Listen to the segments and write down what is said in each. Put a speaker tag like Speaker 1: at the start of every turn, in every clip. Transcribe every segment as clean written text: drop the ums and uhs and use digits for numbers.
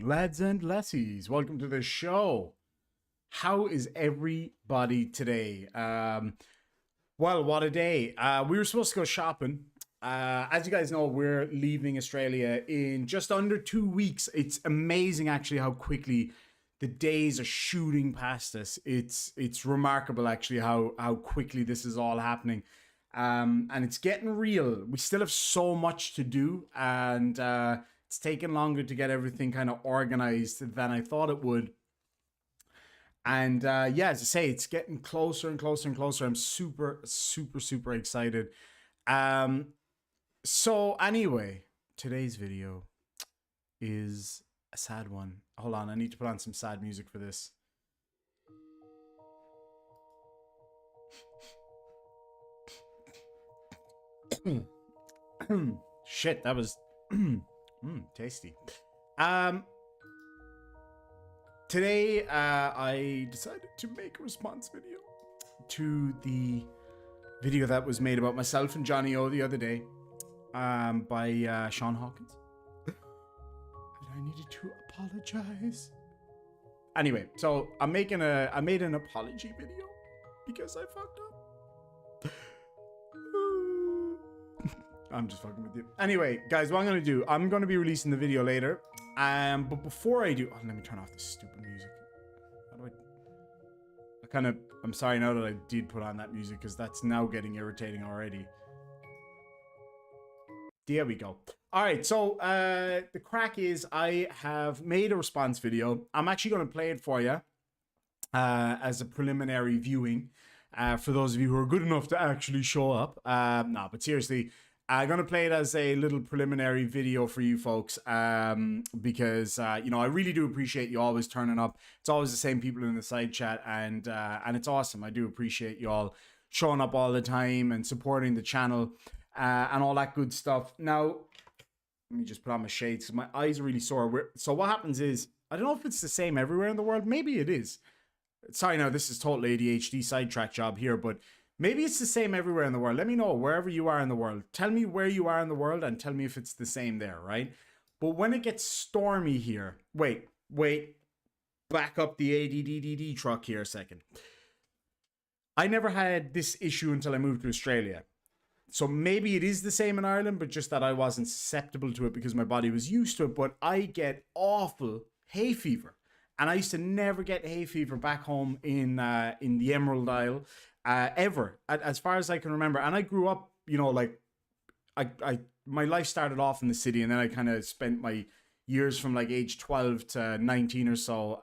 Speaker 1: Lads and lassies, welcome to the show. How is everybody today? Well, what a day. We were supposed to go shopping. As you guys know, we're leaving Australia in just under 2 weeks. It's amazing actually how quickly the days are shooting past us. It's remarkable actually how quickly this is all happening. And it's getting real. We still have so much to do, and it's taken longer to get everything kind of organized than I thought it would. And yeah, as I say, it's getting closer and closer and closer. I'm super, super, super excited. So anyway, today's video is a sad one. Hold on, I need to put on some sad music for this. Shit, that was... tasty. Today, I decided to make a response video to the video that was made about myself and Johnny O the other day, by Shawn Hawkins. And I needed to apologize. Anyway, so I made an apology video because I fucked up. I'm just fucking with you. Anyway, guys, what I'm going to do, I'm going to be releasing the video later. But before I do... Oh, let me turn off this stupid music. How do I'm sorry now that I did put on that music, because that's now getting irritating already. There we go. All right, so the crack is I have made a response video. I'm actually going to play it for you as a preliminary viewing for those of you who are good enough to actually show up. No, but seriously... I'm going to play it as a little preliminary video for you folks, because, you know, I really do appreciate you always turning up. It's always the same people in the side chat, and it's awesome. I do appreciate you all showing up all the time and supporting the channel and all that good stuff. Now, let me just put on my shades because my eyes are really sore. So what happens is, I don't know if it's the same everywhere in the world. Maybe it is. Sorry, now, this is total ADHD sidetrack job here, but... maybe it's the same everywhere in the world. Let me know wherever you are in the world. Tell me where you are in the world and tell me if it's the same there, right? But when it gets stormy here... Wait. Back up the ADDDD truck here a second. I never had this issue until I moved to Australia. So maybe it is the same in Ireland, but just that I wasn't susceptible to it because my body was used to it. But I get awful hay fever. And I used to never get hay fever back home in the Emerald Isle. Ever, as far as I can remember. And I grew up, you know, like my life started off in the city, and then I kind of spent my years from like age 12 to 19 or so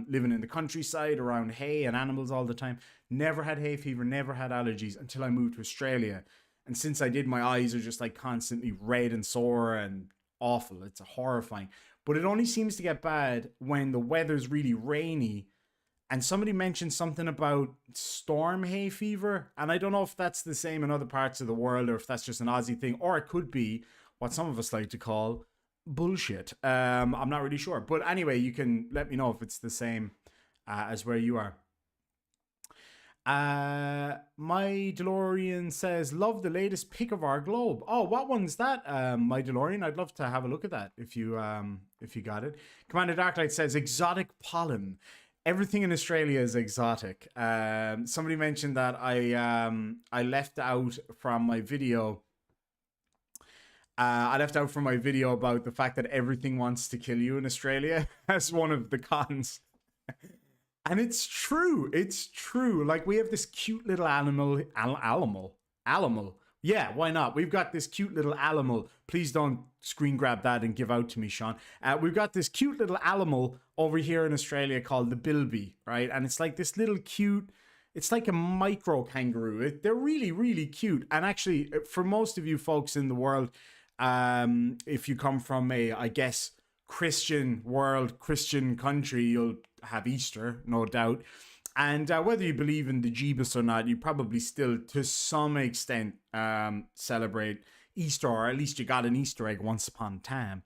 Speaker 1: living in the countryside around hay and animals all the time. Never had hay fever, never had allergies until I moved to Australia. And since I did, my eyes are just like constantly red and sore and awful. It's horrifying. But it only seems to get bad when the weather's really rainy. And somebody mentioned something about storm hay fever. And I don't know if that's the same in other parts of the world or if that's just an Aussie thing. Or it could be what some of us like to call bullshit. I'm not really sure. But anyway, you can let me know if it's the same as where you are. My DeLorean says, love the latest pic of our globe. Oh, what one's that, my DeLorean? I'd love to have a look at that if you got it. Commander Darklight says, exotic pollen. Everything in Australia is exotic. Somebody mentioned that I left out from my video. I left out from my video about the fact that everything wants to kill you in Australia as one of the cons. And it's true. It's true. Like, we have this cute little animal. Yeah, why not? We've got this cute little animal. Please don't screen grab that and give out to me, Shawn. We've got this cute little animal over here in Australia called the bilby, right? And it's like this little cute it's like a micro kangaroo. They're really, really cute. And actually, for most of you folks in the world, if you come from a, I guess, Christian world, Christian country, you'll have Easter, no doubt. And whether you believe in the Jeebus or not, you probably still, to some extent, celebrate Easter, or at least you got an Easter egg once upon a time.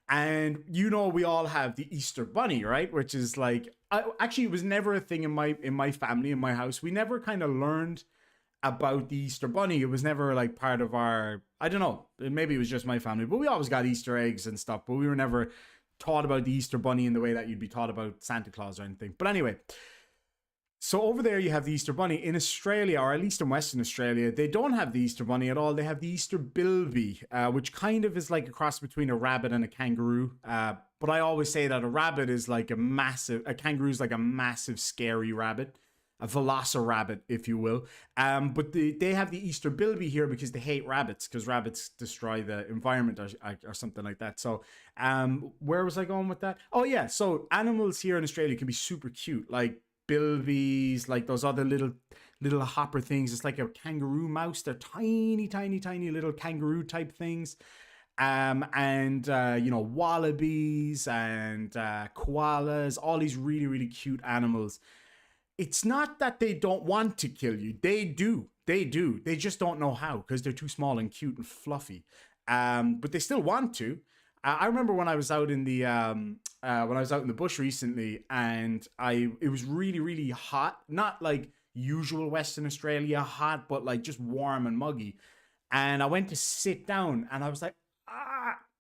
Speaker 1: And we all have the Easter bunny, right? Which is like, actually, it was never a thing in my family, in my house. We never kind of learned about the Easter bunny. It was never like part of our, I don't know, maybe it was just my family, but we always got Easter eggs and stuff, but we were never taught about the Easter bunny in the way that you'd be taught about Santa Claus or anything. But anyway, so over there you have the Easter bunny. In Australia, or at least in Western Australia, they don't have the Easter bunny at all. They have the Easter bilby, which kind of is like a cross between a rabbit and a kangaroo. But I always say that a rabbit is like a kangaroo is like a massive scary rabbit, a velociraptor, if you will. But they have the Easter bilby here because they hate rabbits, because rabbits destroy the environment or something like that. So where was I going with that? Oh yeah, so animals here in Australia can be super cute, like bilbies, like those other little hopper things. It's like a kangaroo mouse. They're tiny, tiny, tiny little kangaroo type things. And wallabies and koalas, all these really, really cute animals. It's not that they don't want to kill you. They do. They just don't know how, because they're too small and cute and fluffy. But they still want to. I remember when I was out in the bush recently, and it was really, really hot. Not like usual Western Australia hot, but like just warm and muggy. And I went to sit down, and I was like,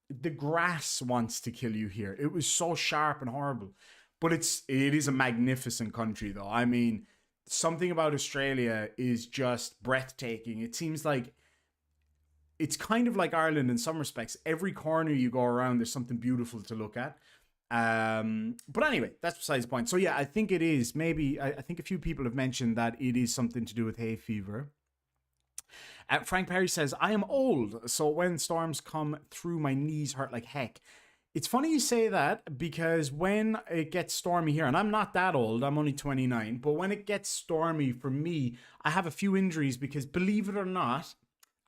Speaker 1: the grass wants to kill you here. It was so sharp and horrible. But it is a magnificent country, though. I mean, something about Australia is just breathtaking. It seems like it's kind of like Ireland in some respects. Every corner you go around, there's something beautiful to look at. But anyway, that's besides the point. So yeah, I think it is. Maybe, I think a few people have mentioned that it is something to do with hay fever. Frank Perry says, I am old, so when storms come through, my knees hurt like heck. It's funny you say that, because when it gets stormy here, and I'm not that old, I'm only 29, but when it gets stormy for me, I have a few injuries because, believe it or not,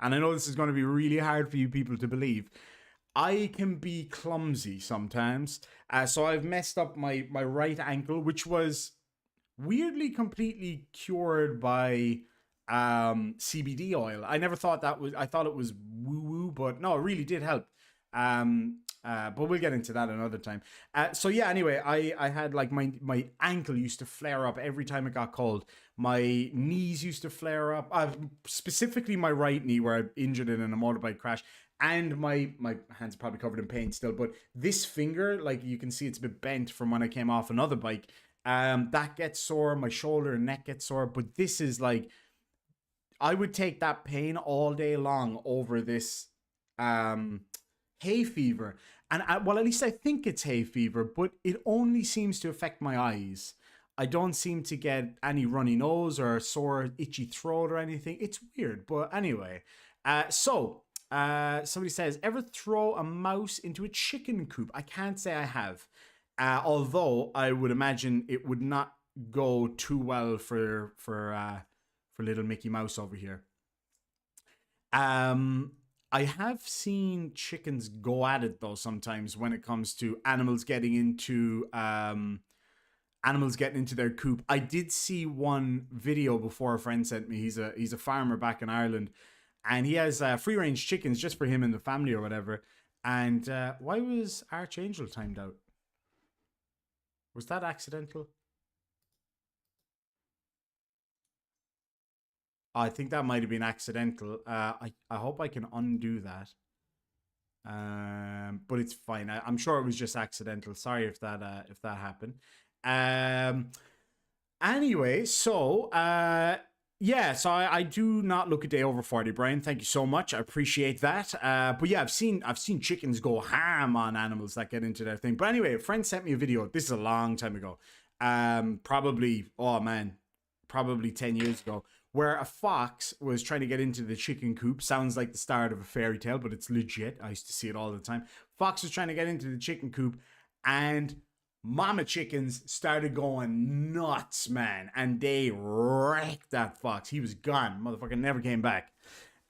Speaker 1: and I know this is going to be really hard for you people to believe, I can be clumsy sometimes. So I've messed up my right ankle, which was weirdly completely cured by CBD oil. I never thought I thought it was woo-woo, but no, it really did help. But we'll get into that another time. So yeah, anyway, I had like my ankle used to flare up every time it got cold. My knees used to flare up, specifically my right knee, where I injured it in a motorbike crash. And my hands are probably covered in paint still, but this finger, like you can see, it's a bit bent from when I came off another bike. That gets sore. My shoulder and neck gets sore. But this is like, I would take that pain all day long over this hay fever. And well, at least I think it's hay fever, but it only seems to affect my eyes. I don't seem to get any runny nose or sore, itchy throat or anything. It's weird, but anyway. Somebody says, ever throw a mouse into a chicken coop? I can't say I have. Although I would imagine it would not go too well for little Mickey Mouse over here. I have seen chickens go at it though sometimes when it comes to animals getting into their coop. I did see one video before a friend sent me. He's a farmer back in Ireland, and he has free range chickens just for him and the family or whatever. And why was Archangel timed out? Was that accidental? I think that might have been accidental. I hope I can undo that. But it's fine. I'm sure it was just accidental. Sorry if that happened. Anyway, so yeah, so I do not look a day over 40, Brian. Thank you so much. I appreciate that. But yeah, I've seen chickens go ham on animals that get into their thing. But anyway, a friend sent me a video. This is a long time ago. Probably 10 years ago, where a fox was trying to get into the chicken coop. Sounds like the start of a fairy tale, but it's legit. I used to see it all the time. Fox was trying to get into the chicken coop, and Mama chickens started going nuts, man, and they wrecked that fox. He was gone. Motherfucker never came back.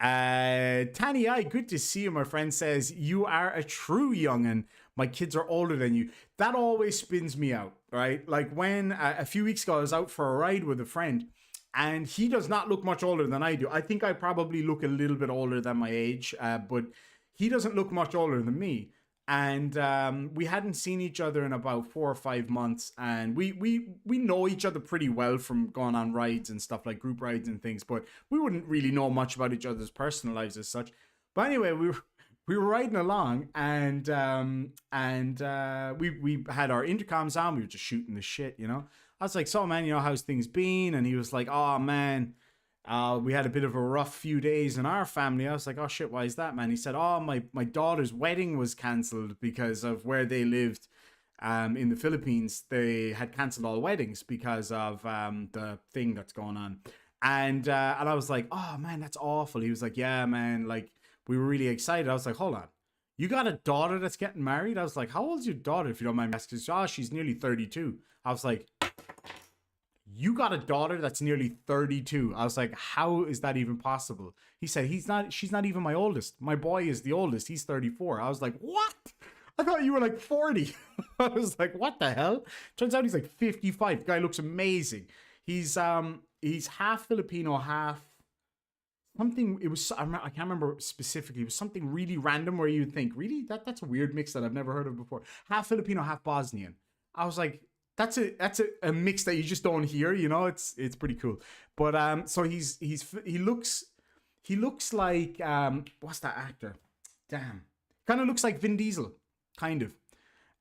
Speaker 1: Tani I, good to see you. My friend says, you are a true youngin'. My kids are older than you. That always spins me out, right? Like when a few weeks ago I was out for a ride with a friend, and he does not look much older than I do. I think I probably look a little bit older than my age, but he doesn't look much older than me. And we hadn't seen each other in about 4 or 5 months, and we know each other pretty well from going on rides and stuff, like group rides and things, but we wouldn't really know much about each other's personal lives as such. But anyway, we were riding along, and we had our intercoms on. We were just shooting the shit, you know. I was like, so man, you know, how's things been? And he was like, oh man, we had a bit of a rough few days in our family. I was like, oh shit, why is that, man? He said, oh, my daughter's wedding was cancelled because of where they lived in the Philippines. They had cancelled all weddings because of the thing that's going on. And I was like, oh man, that's awful. He was like, yeah, man, like we were really excited. I was like, hold on. You got a daughter that's getting married? I was like, how old's your daughter, if you don't mind me asking? Oh, she's nearly 32. I was like, you got a daughter that's nearly 32. I was like, how is that even possible? He said, she's not even my oldest. My boy is the oldest. He's 34. I was like, what? I thought you were like 40. I was like, what the hell? Turns out he's like 55. The guy looks amazing. He's half Filipino, half something. It was, I can't remember specifically. It was something really random where you'd think, really? That's a weird mix that I've never heard of before. Half Filipino, half Bosnian. I was like, that's a mix that you just don't hear, you know. It's pretty cool. But so he looks like what's that actor? Damn, kind of looks like Vin Diesel, kind of.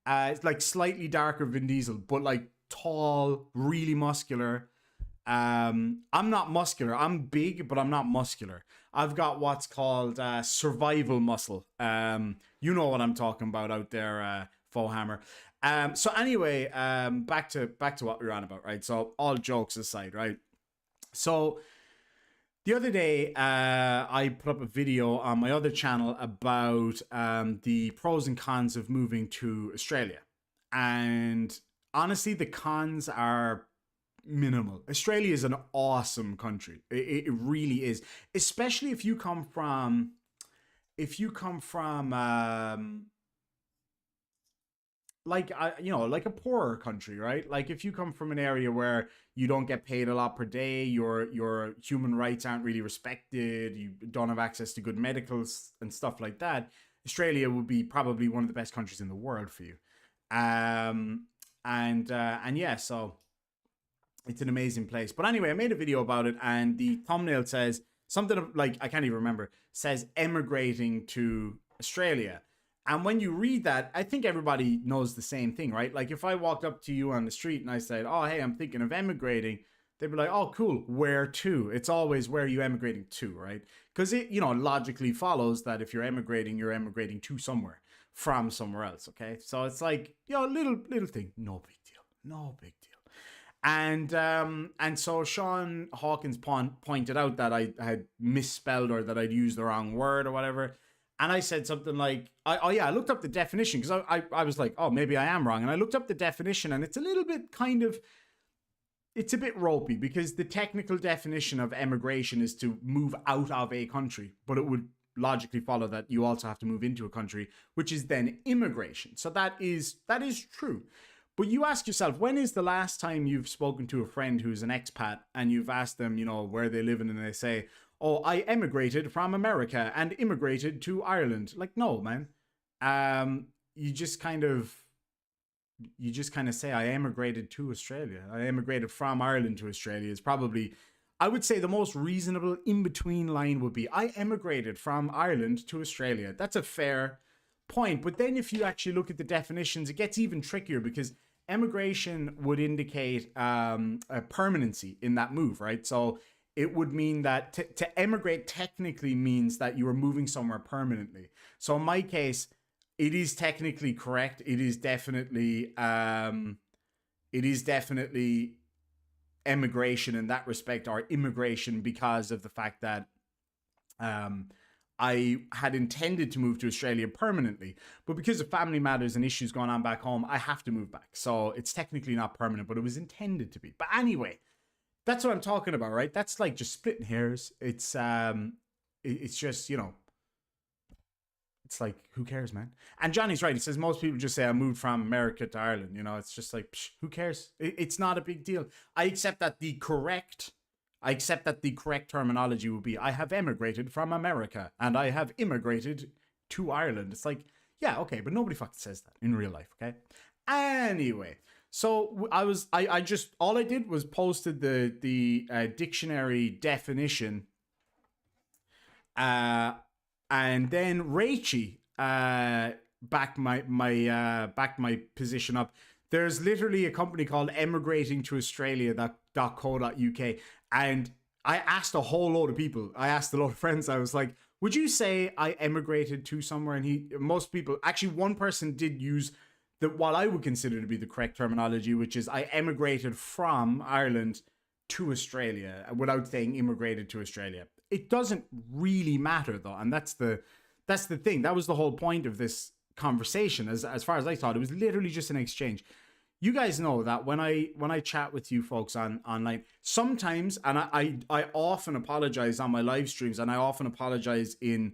Speaker 1: It's like slightly darker Vin Diesel, but like tall, really muscular. I'm not muscular. I'm big, but I'm not muscular. I've got what's called survival muscle. You know what I'm talking about out there, Fohammer. So anyway, back to what we were on about, right? So all jokes aside, right? So the other day, I put up a video on my other channel about the pros and cons of moving to Australia. And honestly, the cons are minimal. Australia is an awesome country. It really is. Especially if you come from like like a poorer country, right? Like if you come from an area where you don't get paid a lot per day, your human rights aren't really respected, you don't have access to good medicals and stuff like that, Australia would be probably one of the best countries in the world for you. And yeah, so it's an amazing place. But anyway, I made a video about it, and the thumbnail says something like, I can't even remember, says emigrating to Australia. And when you read that, I think everybody knows the same thing, right? Like if I walked up to you on the street and I said, oh, hey, I'm thinking of emigrating, they'd be like, oh, cool. Where to? It's always, where are you emigrating to, right? Because it, logically follows that if you're emigrating to somewhere from somewhere else, okay? So it's like, little thing. No big deal. No big deal. And so Shawn Hawkins pointed out that I had misspelled or that I'd used the wrong word or whatever. And I said something like, I looked up the definition because I was like, oh, maybe I am wrong. And I looked up the definition, and it's a little bit it's a bit ropey because the technical definition of emigration is to move out of a country, but it would logically follow that you also have to move into a country, which is then immigration. So that is true. But you ask yourself, when is the last time you've spoken to a friend who's an expat and you've asked them, where they live in, and they say, oh, I emigrated from America and immigrated to Ireland. Like, no, man. You just kind of say, I emigrated to Australia. I emigrated from Ireland to Australia is probably, I would say the most reasonable in-between line would be, I emigrated from Ireland to Australia. That's a fair point. But then if you actually look at the definitions, it gets even trickier because emigration would indicate a permanency in that move, right? So it would mean that to emigrate technically means that you are moving somewhere permanently. So in my case, it is technically correct. It is definitely emigration in that respect, or immigration, because of the fact that I had intended to move to Australia permanently, but because of family matters and issues going on back home, I have to move back. So it's technically not permanent, but it was intended to be. But anyway, that's what I'm talking about, right? That's like just splitting hairs. It's just, you know, it's like, who cares, man? And Johnny's right. He says most people just say I moved from America to Ireland. You know, it's just like, psh, who cares? It's not a big deal. I accept that the correct terminology would be I have emigrated from America and I have immigrated to Ireland. It's like, yeah, okay, but nobody fucking says that in real life, okay? Anyway, so I just all I did was posted the dictionary definition, and then Rachie backed my position up. There's literally a company called emigrating to Australia.co.uk, and I asked a whole load of people. I asked a lot of friends. I was like, would you say I emigrated to somewhere? And most people, actually one person did use what I would consider to be the correct terminology, which is I emigrated from Ireland to Australia, without saying immigrated to Australia. It doesn't really matter though, and that's the thing. That was the whole point of this conversation. As far as I thought, it was literally just an exchange. You guys know that when I chat with you folks online, sometimes, and I often apologize on my live streams, and I often apologize in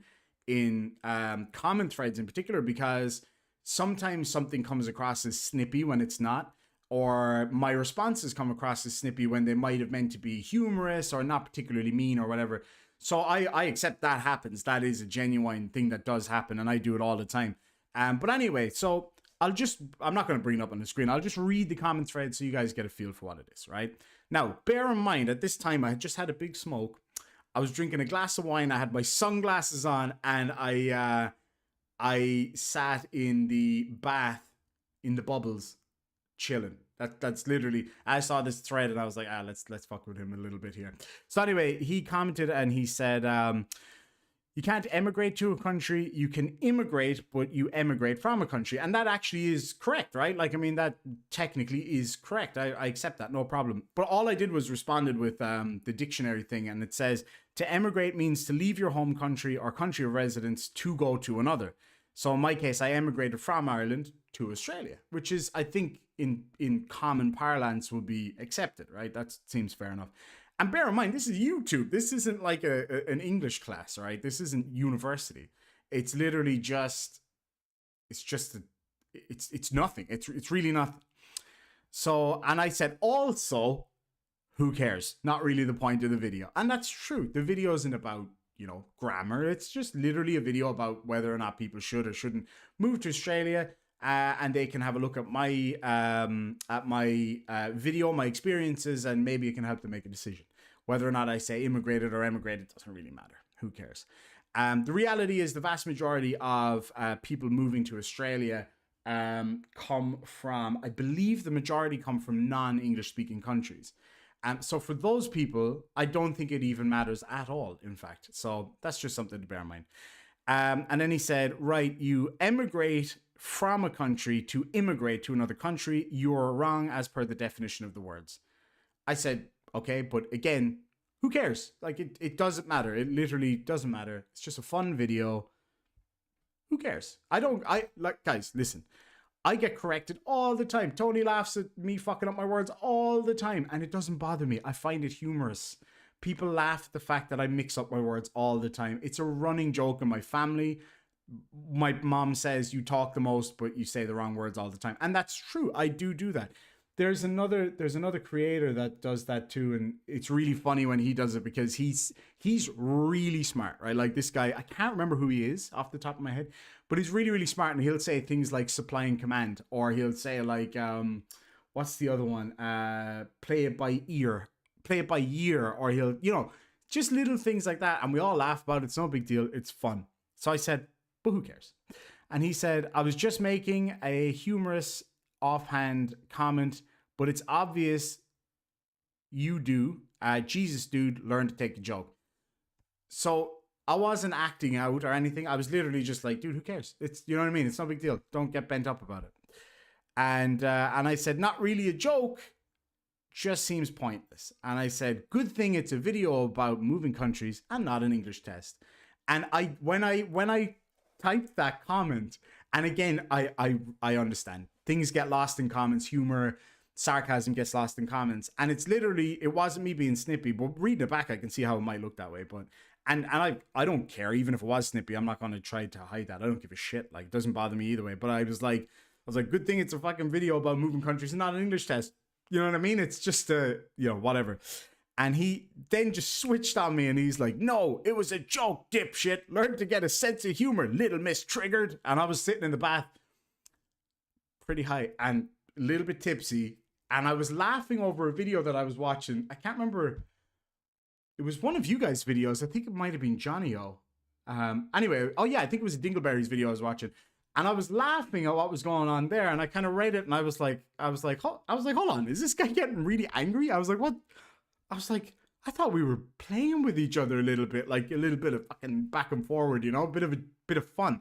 Speaker 1: comment threads in particular, because sometimes something comes across as snippy when it's not, or my responses come across as snippy when they might have meant to be humorous or not particularly mean or whatever. So I accept that happens. That is a genuine thing that does happen, and I do it all the time. But anyway, so I'm not going to bring it up on the screen. I'll just read the comment thread so you guys get a feel for what it is, right? Now, bear in mind, at this time, I had just had a big smoke. I was drinking a glass of wine. I had my sunglasses on, and I sat in the bath, in the bubbles, chilling. That's literally, I saw this thread and I was like, let's fuck with him a little bit here. So anyway, he commented and he said, you can't emigrate to a country. You can immigrate, but you emigrate from a country. And that actually is correct, right? Like, I mean, that technically is correct. I accept that, no problem. But all I did was responded with the dictionary thing. And it says, to emigrate means to leave your home country or country of residence to go to another. So in my case, I emigrated from Ireland to Australia, which is, I think, in common parlance would be accepted, right? That seems fair enough. And bear in mind, this is YouTube. This isn't like an English class, right? This isn't university. It's literally just, it's nothing. It's really nothing. So, and I said, also, who cares? Not really the point of the video. And that's true. The video isn't about, you know, grammar. It's just literally a video about whether or not people should or shouldn't move to Australia. And they can have a look at my video, my experiences, and maybe it can help them make a decision. Whether or not I say immigrated or emigrated doesn't really matter. Who cares? The reality is the vast majority of people moving to Australia come from, I believe the majority come from non-English speaking countries. So for those people, I don't think it even matters at all, in fact. So that's just something to bear in mind. And then he said, right, you emigrate from a country to immigrate to another country. You're wrong as per the definition of the words. I said, okay, but again, who cares? Like, it doesn't matter. It literally doesn't matter. It's just a fun video. Who cares? Guys, listen. I get corrected all the time. Tony laughs at me fucking up my words all the time, and it doesn't bother me. I find it humorous. People laugh at the fact that I mix up my words all the time. It's a running joke in my family. My mom says you talk the most, but you say the wrong words all the time. And that's true. I do that. There's another creator that does that too. And it's really funny when he does it because he's really smart, right? Like this guy, I can't remember who he is off the top of my head, but he's really, really smart. And he'll say things like supply and command, or he'll say like, what's the other one? Play it by year, or he'll, you know, just little things like that. And we all laugh about it. It's no big deal. It's fun. So I said, but who cares? And he said, I was just making a humorous offhand comment, but it's obvious you do. Jesus, dude, learn to take a joke. So I wasn't acting out or anything. I was literally just like, dude, who cares? It's, you know what I mean? It's no big deal. Don't get bent up about it. And I said, not really a joke, just seems pointless. And I said, good thing it's a video about moving countries and not an English test. And when I typed that comment, and again, I understand things get lost in comments, humor, sarcasm gets lost in comments, and it's literally, it wasn't me being snippy, but reading it back, I can see how it might look that way. But and I don't care, even if it was snippy, I'm not gonna try to hide that. I don't give a shit. Like, it doesn't bother me either way. But I was like, good thing it's a fucking video about moving countries and not an English test. You know what I mean? It's just whatever. And he then just switched on me and he's like, no, it was a joke, dipshit. Learn to get a sense of humor, little miss triggered. And I was sitting in the bath pretty high and a little bit tipsy. And I was laughing over a video that I was watching. I can't remember. It was one of you guys' videos. I think it might have been Johnny O. Anyway, oh yeah, I think it was a Dingleberries video I was watching. And I was laughing at what was going on there. And I kind of read it and I was like, hold on, is this guy getting really angry? I was like, what? I was like, I thought we were playing with each other a little bit, like a little bit of fucking back and forward, a bit of fun.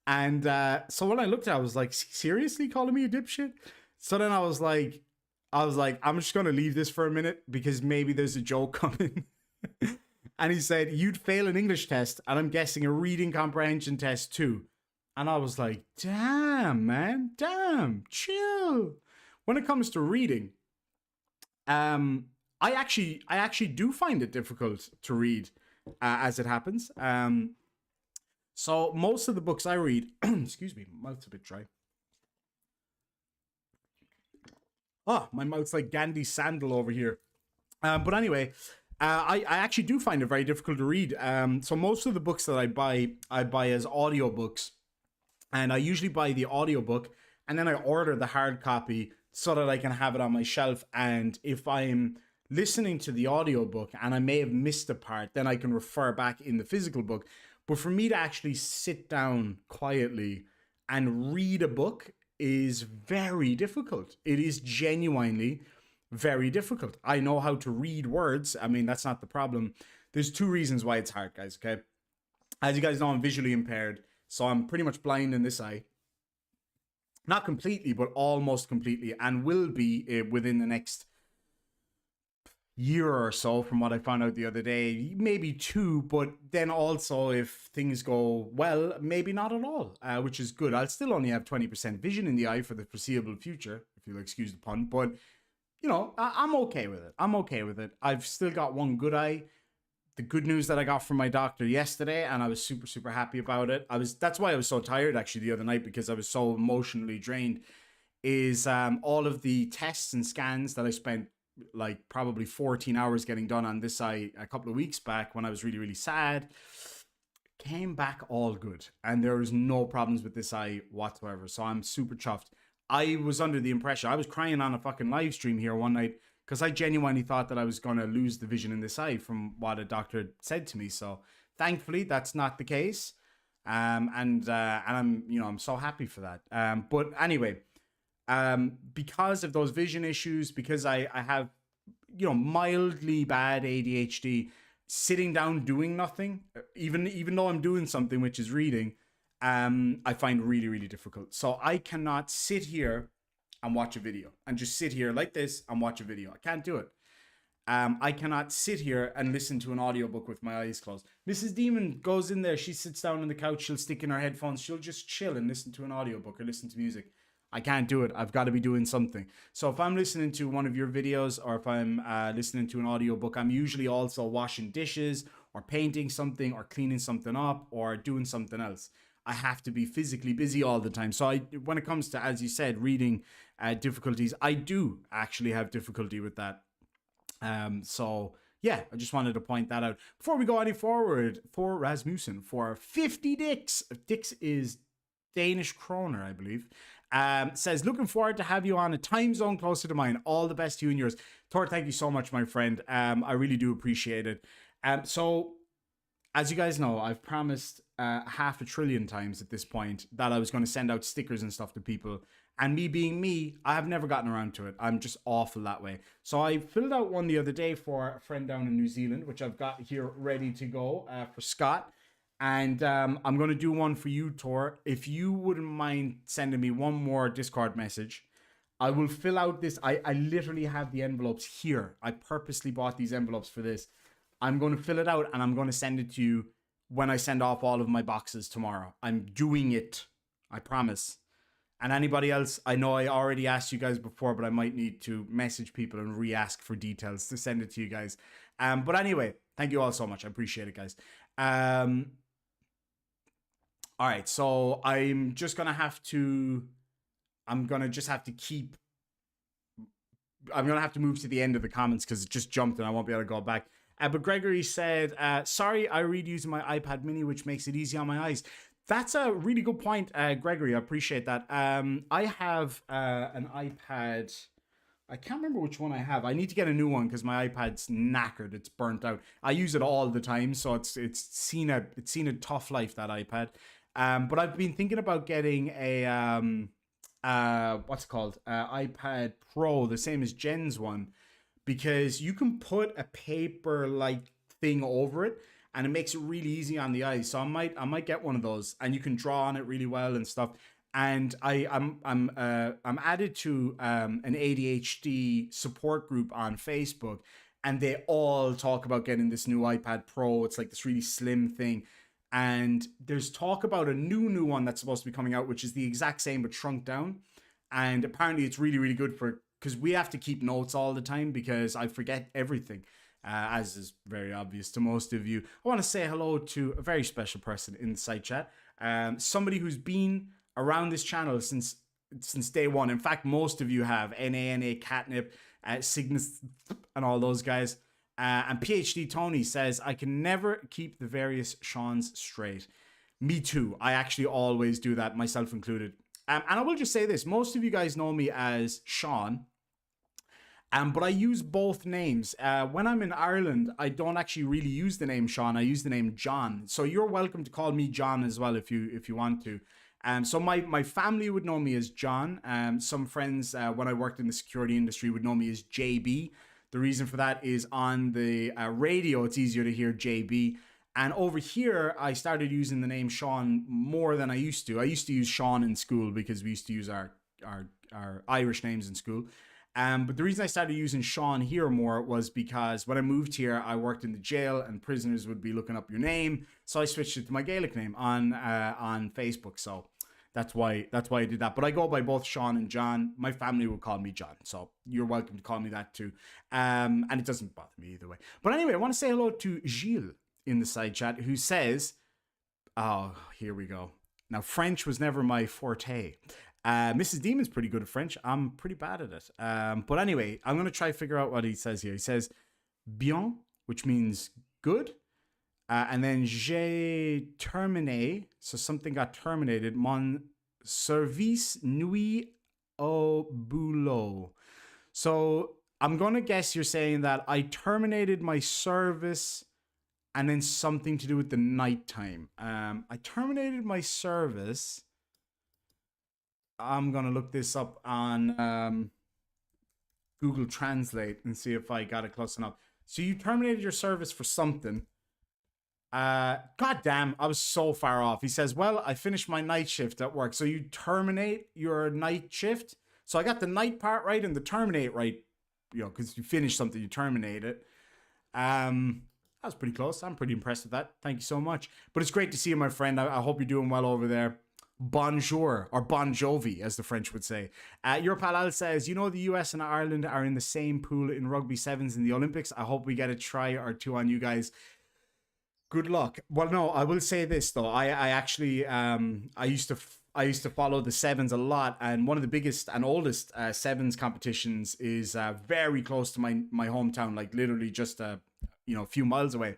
Speaker 1: And so when I looked at it, I was like, seriously calling me a dipshit? So then I was like, I'm just going to leave this for a minute because maybe there's a joke coming. And he said, you'd fail an English test, and I'm guessing a reading comprehension test too. And I was like, damn, man, damn, chill. When it comes to reading, I actually do find it difficult to read, as it happens. So most of the books I read, excuse me, my mouth's a bit dry. Oh, my mouth's like Gandhi sandal over here. But anyway, I actually do find it very difficult to read. So most of the books that I buy as audiobooks, and I usually buy the audiobook and then I order the hard copy so that I can have it on my shelf. And if I'm listening to the audiobook and I may have missed a part, then I can refer back in the physical book. But for me to actually sit down quietly and read a book is very difficult. It is genuinely very difficult. I know how to read words. I mean, that's not the problem. There's two reasons why it's hard, guys, okay? As you guys know, I'm visually impaired, so I'm pretty much blind in this eye. Not completely, but almost completely, and will be within the next year or so, from what I found out the other day. Maybe 2, but then also if things go well, maybe not at all, which is good. I'll still only have 20% vision in the eye for the foreseeable future, if you'll excuse the pun, but I'm okay with it. I'm okay with it. I've still got one good eye. The good news that I got from my doctor yesterday, and I was super, super happy about it. That's why I was so tired actually the other night, because I was so emotionally drained, is all of the tests and scans that I spent like probably 14 hours getting done on this eye a couple of weeks back when I was really, really sad, came back all good. And there was no problems with this eye whatsoever. So I'm super chuffed. I was under the impression, I was crying on a fucking live stream here one night because I genuinely thought that I was going to lose the vision in this eye from what a doctor had said to me. So thankfully that's not the case. And I'm so happy for that. But anyway, because of those vision issues, because I have, mildly bad ADHD, sitting down doing nothing, even though I'm doing something, which is reading, I find really, really difficult. So I cannot sit here and watch a video and just sit here like this and watch a video. I can't do it. I cannot sit here and listen to an audiobook with my eyes closed. Mrs. Demon goes in there, she sits down on the couch, she'll stick in her headphones, she'll just chill and listen to an audiobook or listen to music. I can't do it. I've got to be doing something. So if I'm listening to one of your videos, or if I'm listening to an audiobook, I'm usually also washing dishes or painting something or cleaning something up or doing something else. I have to be physically busy all the time. So when it comes to, as you said, reading difficulties, I do actually have difficulty with that. So yeah, I just wanted to point that out. Before we go any forward, for Rasmussen, for 50 dicks. Dicks is Danish kroner, I believe. Says, looking forward to have you on a time zone closer to mine. All the best to you and yours. Thor, thank you so much, my friend. I really do appreciate it. So, as you guys know, I've promised 500 billion times at this point that I was going to send out stickers and stuff to people. And me being me, I have never gotten around to it. I'm just awful that way. So I filled out one the other day for a friend down in New Zealand, which I've got here ready to go for Scott. And I'm going to do one for you, Tor. If you wouldn't mind sending me one more Discord message, I will fill out this. I literally have the envelopes here. I purposely bought these envelopes for this. I'm going to fill it out and I'm going to send it to you when I send off all of my boxes tomorrow. I'm doing it. I promise. And anybody else, I know I already asked you guys before, but I might need to message people and re-ask for details to send it to you guys. But anyway, thank you all so much. I appreciate it, guys. All right, so I'm just gonna have to. I'm gonna just have to keep. I'm gonna have to move to the end of the comments because it just jumped and I won't be able to go back. But Gregory said, "Sorry, I read using my iPad Mini, which makes it easy on my eyes." That's a really good point, Gregory. I appreciate that. I have an iPad. I can't remember which one I have. I need to get a new one because my iPad's knackered. It's burnt out. I use it all the time, so it's seen a tough life, that iPad. But I've been thinking about getting a what's it called? iPad Pro, the same as Jen's one, because you can put a paper-like thing over it, and it makes it really easy on the eyes. So I might get one of those, and you can draw on it really well and stuff. And I'm added to an ADHD support group on Facebook, and they all talk about getting this new iPad Pro. It's like this really slim thing. And there's talk about a new one that's supposed to be coming out, which is the exact same but shrunk down. And apparently it's really, really good for, because we have to keep notes all the time because I forget everything, as is very obvious to most of you. I want to say hello to a very special person in the side chat, somebody who's been around this channel since day one. In fact, most of you have. NANA, Catnip, Cygnus, and all those guys. And PhD Tony says, I can never keep the various Shawns straight. Me too. I actually always do that, myself included. And I will just say this. Most of you guys know me as Shawn. But I use both names. When I'm in Ireland, I don't actually really use the name Shawn. I use the name John. So you're welcome to call me John as well if you want to. So my family would know me as John. Some friends, when I worked in the security industry, would know me as JB. The reason for that is on the radio, it's easier to hear JB. And over here, I started using the name Shawn more than I used to. I used to use Shawn in school because we used to use our Irish names in school. But the reason I started using Shawn here more was because when I moved here, I worked in the jail and prisoners would be looking up your name. So I switched it to my Gaelic name on Facebook. So that's why I did that. But I go by both Shawn and John. My family will call me John. So you're welcome to call me that too. And it doesn't bother me either way. But anyway, I want to say hello to Gilles in the side chat who says, oh, here we go. Now, French was never my forte. Mrs. Demon's pretty good at French. I'm pretty bad at it. But anyway, I'm going to try to figure out what he says here. He says, bien, which means good. And then j'ai terminé, so something got terminated. Mon service nuit au boulot. So I'm going to guess you're saying that I terminated my service and then something to do with the nighttime. I terminated my service. I'm going to look this up on Google Translate and see if I got it close enough. So you terminated your service for something. God damn, I was so far off. He says, well, I finished my night shift at work. So you terminate your night shift. So I got the night part right and the terminate right, you know, because you finish something, you terminate it. That was pretty close. I'm pretty impressed with that. Thank you so much. But it's great to see you, my friend. I hope you're doing well over there. Bonjour, or Bon Jovi, as the French would say. Your Palal says, you know, the US and Ireland are in the same pool in rugby sevens in the Olympics. I hope we get a try or two on you guys. Good luck. Well, no, I will say this though. I actually I used to follow the sevens a lot, and one of the biggest and oldest sevens competitions is very close to my hometown, like literally just a few miles away.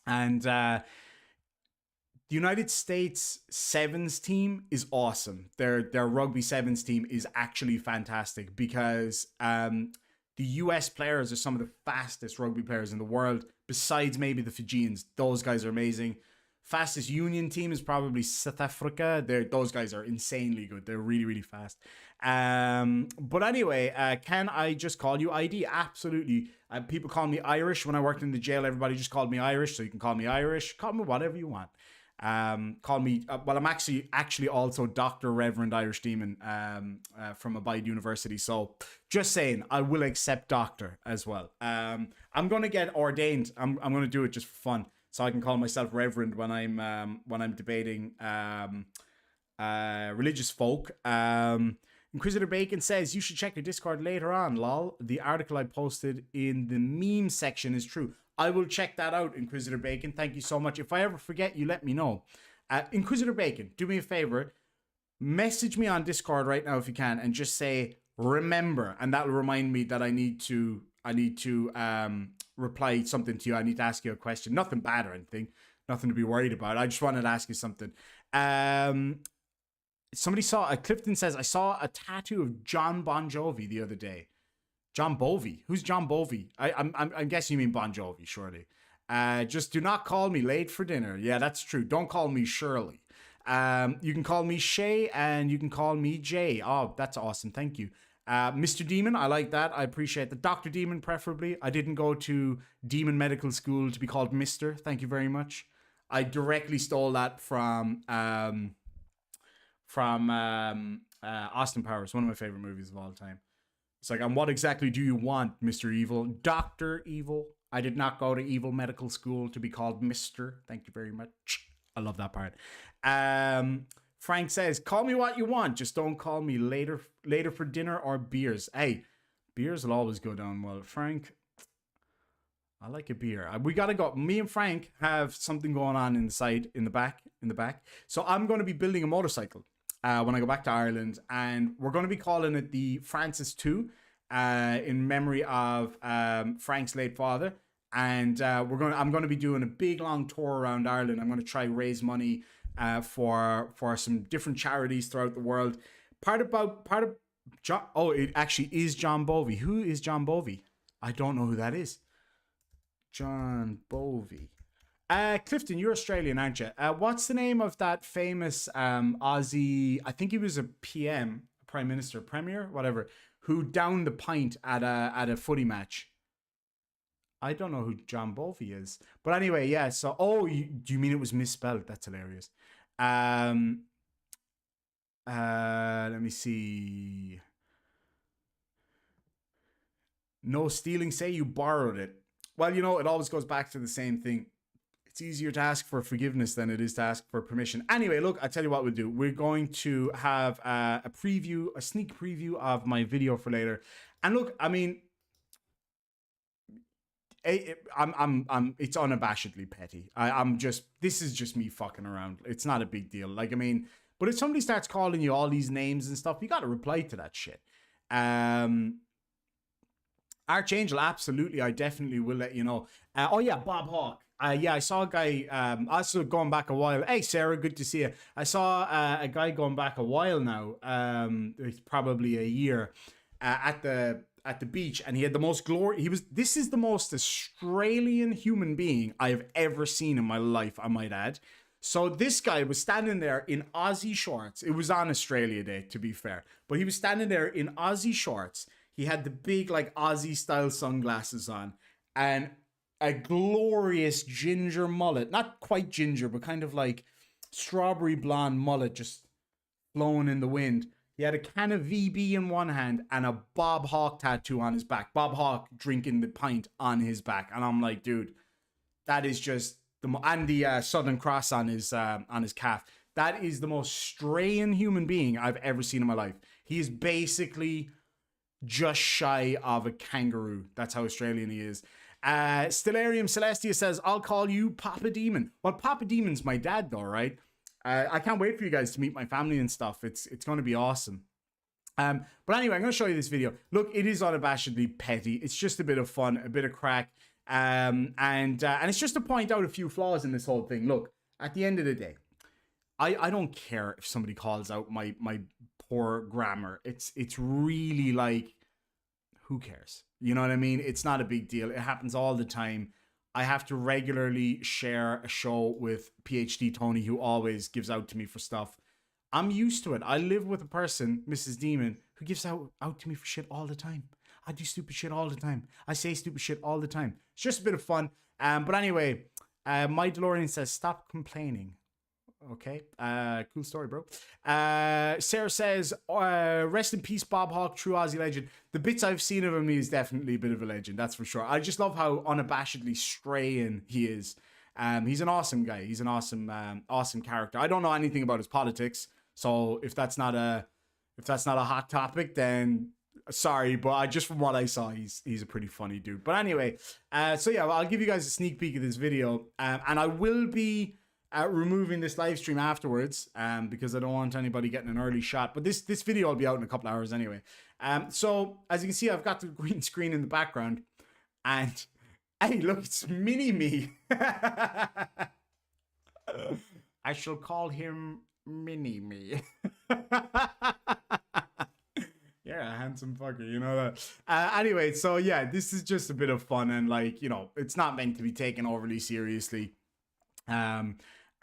Speaker 1: And the United States sevens team is awesome. Their rugby sevens team is actually fantastic because the US players are some of the fastest rugby players in the world, besides maybe the Fijians. Those guys are amazing. Fastest union team is probably South Africa. Those guys are insanely good. They're really, really fast. But anyway, can I just call you ID? Absolutely. People call me Irish. When I worked in the jail, everybody just called me Irish, so you can call me Irish. Call me whatever you want. Call me, well, I'm actually also Dr. Reverend Irish Demon from Abide University. So just saying, I will accept doctor as well. I'm going to get ordained. I'm going to do it just for fun. so I can call myself reverend when I'm debating religious folk. Inquisitor Bacon says you should check your Discord later on. Lol. The article I posted in the meme section is true. I will check that out, Inquisitor Bacon. Thank you so much. If I ever forget, you let me know. Inquisitor Bacon, do me a favor. Message me on Discord right now if you can, and just say remember, and that'll remind me that I need to reply something to you. I need to ask you a question. Nothing bad or anything. Nothing to be worried about. I just wanted to ask you something. Somebody saw Clifton says, I saw a tattoo of John Bon Jovi the other day. John Bovey. Who's John Bovey? I'm guessing you mean Bon Jovi, surely. Just do not call me late for dinner. Yeah, that's true. Don't call me Shirley. You can call me Shay, and you can call me Jay. Oh, that's awesome. Thank you. Mr. Demon, I like that. I appreciate that. Dr. Demon, preferably. I didn't go to Demon Medical School to be called Mr. Thank you very much. I directly stole that from Austin Powers, one of my favorite movies of all time. It's like, and what exactly do you want, Mr. Evil? Dr. Evil. I did not go to Evil Medical School to be called Mr. Thank you very much. I love that part. Frank says, call me what you want. Just don't call me later for dinner or beers. Hey, beers will always go down well. Frank, I like a beer. We got to go. Me and Frank have something going on in the back. So I'm going to be building a motorcycle when I go back to Ireland, and we're going to be calling it the Francis II in memory of Frank's late father. And I'm going to be doing a big long tour around Ireland. I'm going to try raise money for some different charities throughout the world. Part of John. Oh, it actually is John Bovey. Who is John Bovey? I don't know who that is. John Bovey. Clifton, you're Australian, aren't you? What's the name of that famous Aussie? I think he was a PM, Prime Minister, Premier, whatever, who downed the pint at a footy match. I don't know who John Bovey is, but anyway, yeah. So, do you mean it was misspelled? That's hilarious. Let me see. No stealing. Say you borrowed it. Well, it always goes back to the same thing. It's easier to ask for forgiveness than it is to ask for permission. Anyway, look, I tell you what we'll do. We're going to have a sneak preview of my video for later. And look, I mean, it's unabashedly petty. This is just me fucking around. It's not a big deal. Like, I mean, but if somebody starts calling you all these names and stuff, you got to reply to that shit. Archangel, absolutely. I definitely will let you know. Oh yeah, Bob Hawke. Yeah, I saw a guy, also going back a while. Hey, Sarah, good to see you. I saw a guy going back a while now. It's probably a year at the beach, and he had the most glory. This is the most Australian human being I have ever seen in my life, I might add. So this guy was standing there in Aussie shorts. It was on Australia Day, to be fair, but he was standing there in Aussie shorts. He had the big, like, Aussie style sunglasses on, and a glorious ginger mullet. Not quite ginger, but kind of like strawberry blonde mullet just blowing in the wind. He had a can of VB in one hand and a Bob Hawke tattoo on his back. Bob Hawke drinking the pint on his back. And I'm like, dude, that is just and the Southern Cross on his calf. That is the most Australian human being I've ever seen in my life. He is basically just shy of a kangaroo. That's how Australian he is. Stellarium Celestia says, I'll call you Papa Demon. Well, Papa Demon's my dad, though, right? I can't wait for you guys to meet my family and stuff. It's going to be awesome. But anyway, I'm going to show you this video. Look, it is unabashedly petty. It's just a bit of fun, a bit of crack. And it's just to point out a few flaws in this whole thing. Look, at the end of the day, I don't care if somebody calls out my poor grammar. It's really like, who cares? You know what I mean? It's not a big deal. It happens all the time. I have to regularly share a show with PhD Tony, who always gives out to me for stuff. I'm used to it. I live with a person, Mrs. Demon, who gives out to me for shit all the time. I do stupid shit all the time. I say stupid shit all the time. It's just a bit of fun. But anyway, my DeLorean says, stop complaining. Okay, cool story, bro. Sarah says, rest in peace, Bob Hawke, true Aussie legend. The bits I've seen of him, he is definitely a bit of a legend, that's for sure. I just love how unabashedly Australian he is. He's an awesome guy. He's an awesome character. I don't know anything about his politics, so if that's not a hot topic, then sorry, but just from what I saw, he's a pretty funny dude. But anyway, so yeah, well, I'll give you guys a sneak peek of this video, and I will be removing this live stream afterwards, because I don't want anybody getting an early shot. But this video will be out in a couple hours anyway. So as you can see, I've got the green screen in the background, and hey, look, it's mini me. I shall call him Mini Me. Yeah, handsome fucker, you know that. Anyway, so yeah, this is just a bit of fun, and like, you know, it's not meant to be taken overly seriously. Yeah,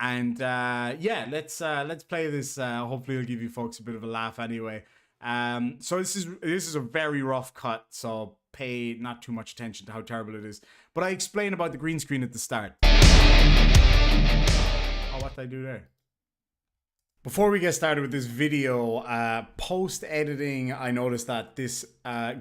Speaker 1: let's play this. Hopefully it'll give you folks a bit of a laugh anyway. So this is a very rough cut, so pay not too much attention to how terrible it is. But I explain about the green screen at the start. Oh, what did I do there? Before we get started with this video, post-editing, I noticed that this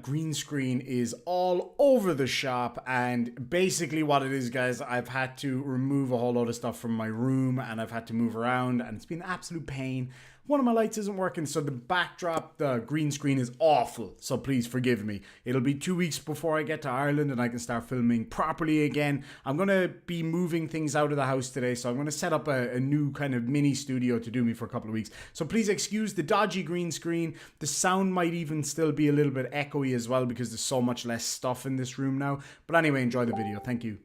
Speaker 1: green screen is all over the shop, and basically what it is, guys, I've had to remove a whole load of stuff from my room, and I've had to move around, and it's been an absolute pain. One of my lights isn't working, so the backdrop, the green screen is awful, so please forgive me. It'll be 2 weeks before I get to Ireland and I can start filming properly again. I'm going to be moving things out of the house today, so I'm going to set up a new kind of mini studio to do me for a couple of weeks. So please excuse the dodgy green screen. The sound might even still be a little bit echoey as well because there's so much less stuff in this room now. But anyway, enjoy the video. Thank you.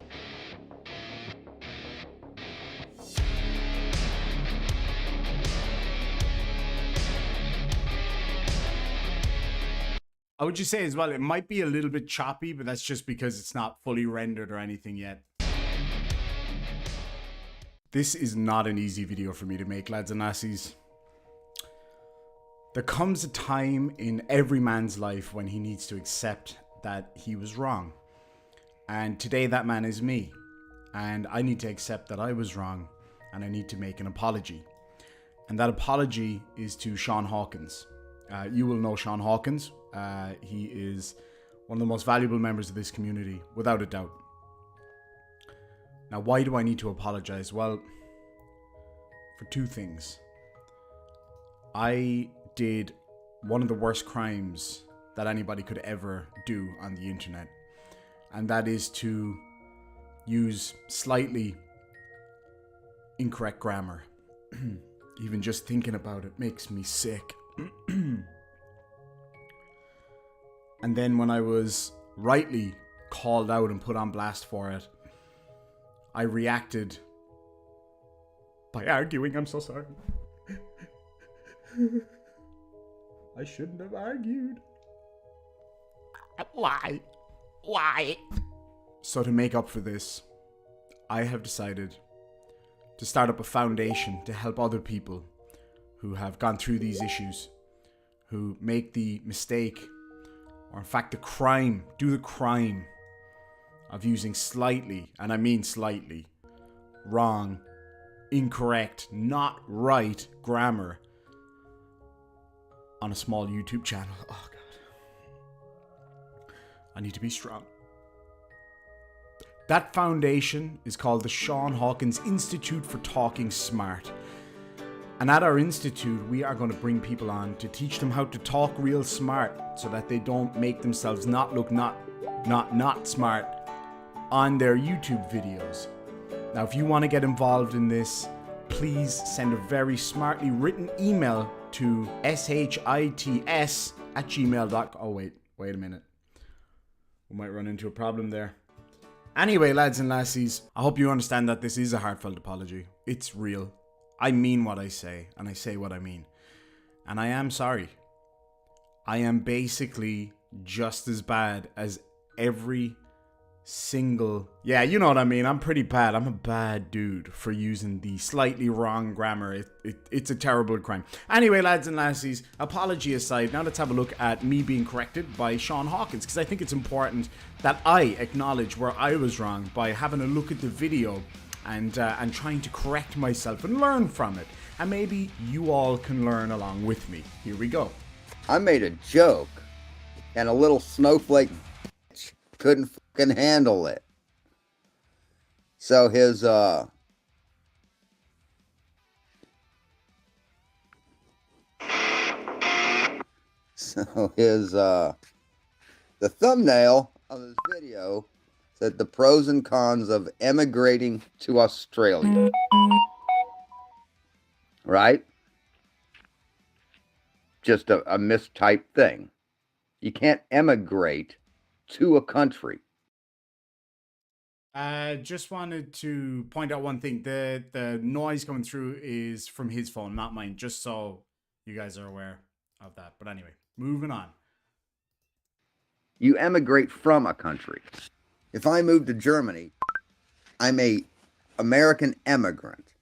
Speaker 1: I would just say as well, it might be a little bit choppy, but that's just because it's not fully rendered or anything yet. This is not an easy video for me to make, lads and lassies. There comes a time in every man's life when he needs to accept that he was wrong. And today that man is me. And I need to accept that I was wrong, and I need to make an apology. And that apology is to Shawn Hawkins. You will know Shawn Hawkins. He is one of the most valuable members of this community, without a doubt. Now, why do I need to apologize? Well, for two things. I did one of the worst crimes that anybody could ever do on the internet, and that is to use slightly incorrect grammar. Even just thinking about it makes me sick. And then when I was rightly called out and put on blast for it, I reacted by arguing. I'm so sorry. I shouldn't have argued. Why? Why? So to make up for this, I have decided to start up a foundation to help other people who have gone through these issues, who make the mistake, or in fact the crime, do the crime of using slightly, and I mean slightly, wrong, incorrect, not right grammar on a small YouTube channel. Oh God. I need to be strong. That foundation is called the Shawn Hawkins Institute for Talking Smart. And at our institute, we are going to bring people on to teach them how to talk real smart so that they don't make themselves not look not smart on their YouTube videos. Now, if you want to get involved in this, please send a very smartly written email to shits@gmail.com. Oh, wait a minute. We might run into a problem there. Anyway, lads and lassies, I hope you understand that this is a heartfelt apology. It's real. I mean what I say, and I say what I mean. And I am sorry. I am basically just as bad as every single... Yeah, you know what I mean. I'm pretty bad. I'm a bad dude for using the slightly wrong grammar. It's a terrible crime. Anyway, lads and lassies, apology aside, now let's have a look at me being corrected by Shawn Hawkins, because I think it's important that I acknowledge where I was wrong by having a look at the video and trying to correct myself and learn from it. And maybe you all can learn along with me. Here we go.
Speaker 2: I made a joke, and a little snowflake bitch couldn't fucking handle it. So his the thumbnail of his video said the pros and cons of emigrating to Australia. Right? Just a mistyped thing. You can't emigrate to a country.
Speaker 1: Just wanted to point out one thing. The noise coming through is from his phone, not mine, just so you guys are aware of that. But anyway, moving on.
Speaker 2: You emigrate from a country. If I move to Germany, I'm a American emigrant.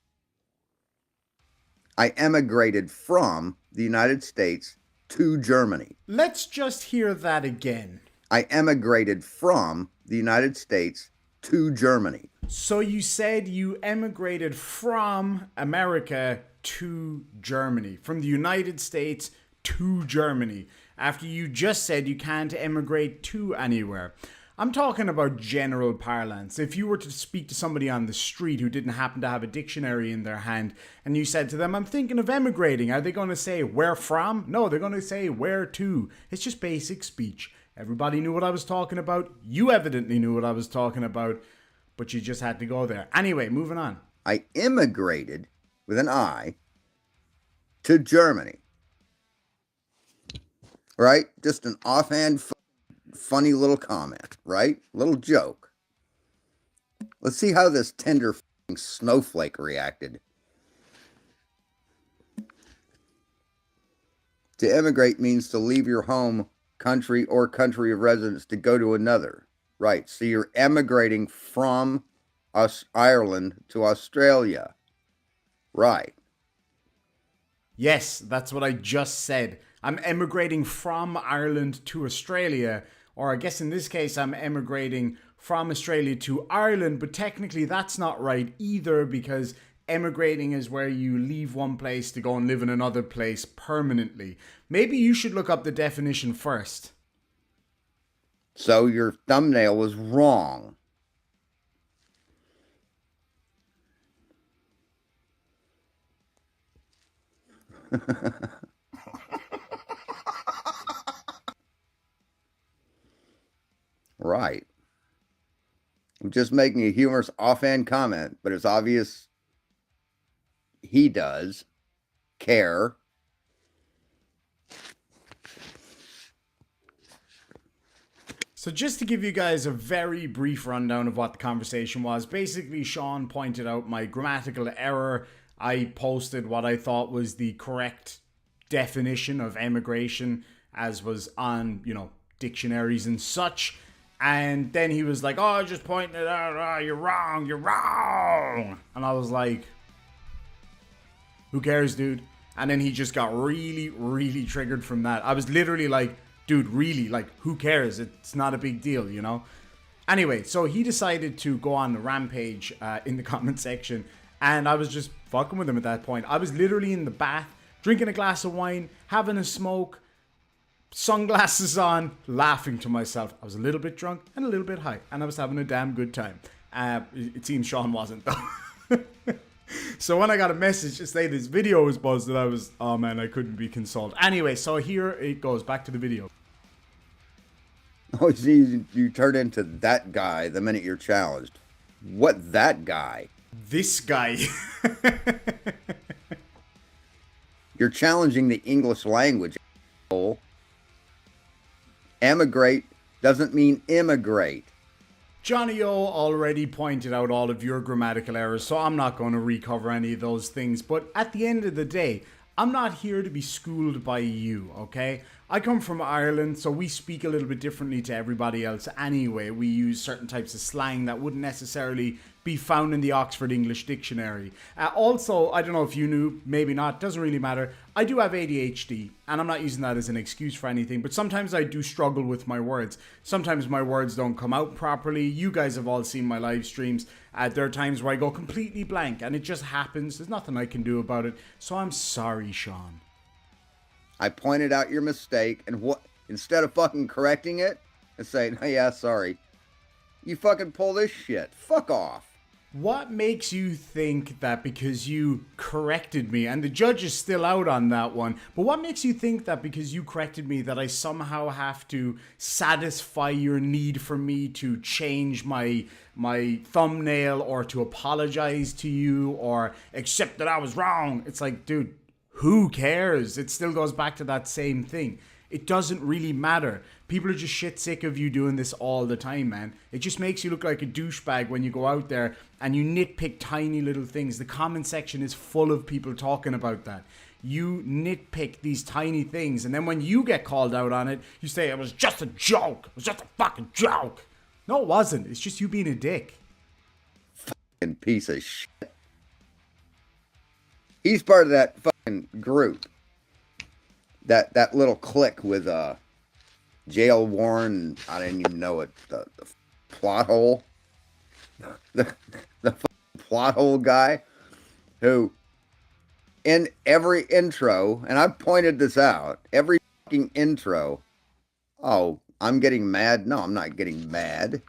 Speaker 2: I emigrated from the United States to Germany.
Speaker 1: Let's just hear that again.
Speaker 2: I emigrated from the United States to Germany.
Speaker 1: So you said you emigrated from America to Germany, from the United States to Germany, after you just said you can't emigrate to anywhere. I'm talking about general parlance. If you were to speak to somebody on the street who didn't happen to have a dictionary in their hand and you said to them, I'm thinking of emigrating, are they going to say where from? No, they're going to say where to. It's just basic speech. Everybody knew what I was talking about. You evidently knew what I was talking about, but you just had to go there. Anyway, moving on.
Speaker 2: I immigrated, with an I, to Germany. Right? Just an offhand, funny little comment, right? Little joke. Let's see how this tender snowflake reacted. To immigrate means to leave your home country or country of residence to go to another. Right. So you're emigrating from Ireland to Australia. Right.
Speaker 1: Yes, that's what I just said. I'm emigrating from Ireland to Australia, or I guess in this case I'm emigrating from Australia to Ireland, but technically that's not right either, because emigrating is where you leave one place to go and live in another place permanently. Maybe you should look up the definition first.
Speaker 2: So your thumbnail was wrong. Right. I'm just making a humorous offhand comment, but it's obvious he does care.
Speaker 1: So just to give you guys a very brief rundown of what the conversation was, basically Shawn pointed out my grammatical error. I posted what I thought was the correct definition of emigration as was on, dictionaries and such. And then he was like, oh, just pointing it out. Oh, you're wrong. You're wrong. And I was like, who cares, dude? And then he just got really, really triggered from that. I was literally like, dude, really, like, who cares? It's not a big deal, Anyway, so he decided to go on the rampage in the comment section. And I was just fucking with him at that point. I was literally in the bath, drinking a glass of wine, having a smoke, sunglasses on, laughing to myself. I was a little bit drunk and a little bit high, and I was having a damn good time. It seems Shawn wasn't, though. So when I got a message to say this video was buzzed, I was, oh man, I couldn't be consoled. Anyway, so here it goes, back to the video.
Speaker 2: Oh, you turn into that guy the minute you're challenged. What that guy?
Speaker 1: This guy.
Speaker 2: You're challenging the English language. Emigrate doesn't mean immigrate.
Speaker 1: Johnny O already pointed out all of your grammatical errors, so I'm not going to recover any of those things. But at the end of the day, I'm not here to be schooled by you, okay? I come from Ireland, so we speak a little bit differently to everybody else anyway. We use certain types of slang that wouldn't necessarily be found in the Oxford English Dictionary. Also, I don't know if you knew, maybe not, doesn't really matter. I do have ADHD, and I'm not using that as an excuse for anything, but sometimes I do struggle with my words. Sometimes my words don't come out properly. You guys have all seen my live streams. There are times where I go completely blank, and it just happens. There's nothing I can do about it, so I'm sorry, Shawn.
Speaker 2: I pointed out your mistake, and what instead of fucking correcting it and saying, hey, yeah, sorry, you fucking pull this shit. Fuck off.
Speaker 1: What makes you think that because you corrected me, and the judge is still out on that one, but what makes you think that because you corrected me that I somehow have to satisfy your need for me to change my thumbnail or to apologize to you or accept that I was wrong? It's like, dude, who cares? It still goes back to that same thing. It doesn't really matter. People are just shit sick of you doing this all the time, man. It just makes you look like a douchebag when you go out there and you nitpick tiny little things. The comment section is full of people talking about that. You nitpick these tiny things, and then when you get called out on it, you say, it was just a joke. It was just a fucking joke. No, it wasn't. It's just you being a dick.
Speaker 2: Fucking piece of shit. He's part of that fucking group. That little clique with Jail Warren, I didn't even know it, the plot hole. The plot hole guy who in every intro, and I've pointed this out, every fucking intro, oh, I'm getting mad. No, I'm not getting mad.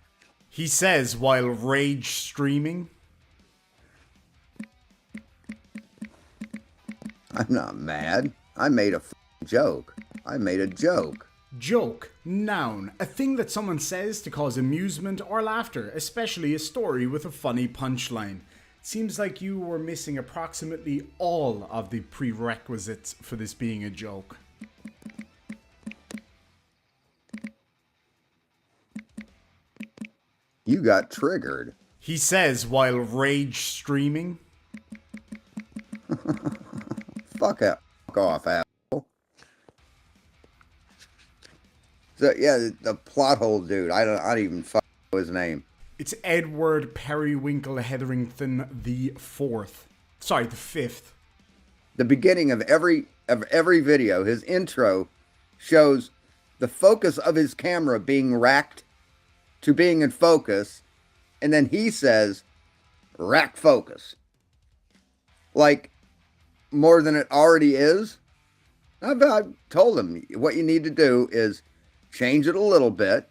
Speaker 1: He says while rage streaming.
Speaker 2: I'm not mad. I made a joke. I made a joke.
Speaker 1: Joke, noun, a thing that someone says to cause amusement or laughter, especially a story with a funny punchline. Seems like you were missing approximately all of the prerequisites for this being a joke.
Speaker 2: You got triggered.
Speaker 1: He says while rage streaming.
Speaker 2: Fuck off, asshole. So yeah, the plot hole dude. I don't even fuck know his name.
Speaker 1: It's Edward Periwinkle Hetherington the Fourth. Sorry, the Fifth.
Speaker 2: The beginning of every video, his intro shows the focus of his camera being racked to being in focus, and then he says, "Rack focus," like more than it already is. I've told him what you need to do is change it a little bit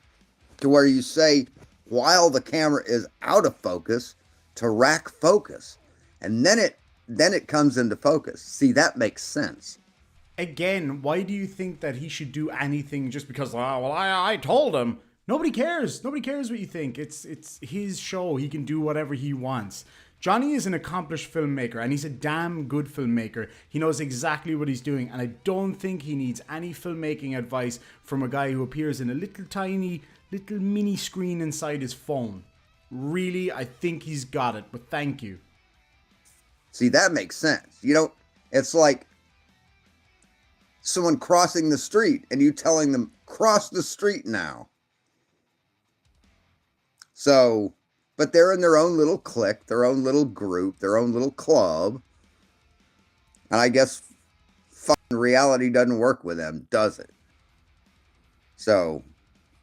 Speaker 2: to where you say, while the camera is out of focus, to rack focus, and then it comes into focus. See, that makes sense.
Speaker 1: Again, why do you think that he should do anything just because, I told him? Nobody cares. Nobody cares what you think. It's his show. He can do whatever he wants. Johnny is an accomplished filmmaker, and he's a damn good filmmaker. He knows exactly what he's doing, and I don't think he needs any filmmaking advice from a guy who appears in a little tiny, little mini screen inside his phone. Really, I think he's got it, but thank you.
Speaker 2: See, that makes sense. You know, it's like someone crossing the street and you telling them, cross the street now. So, but they're in their own little clique, their own little group, their own little club. And I guess fucking reality doesn't work with them, does it? So,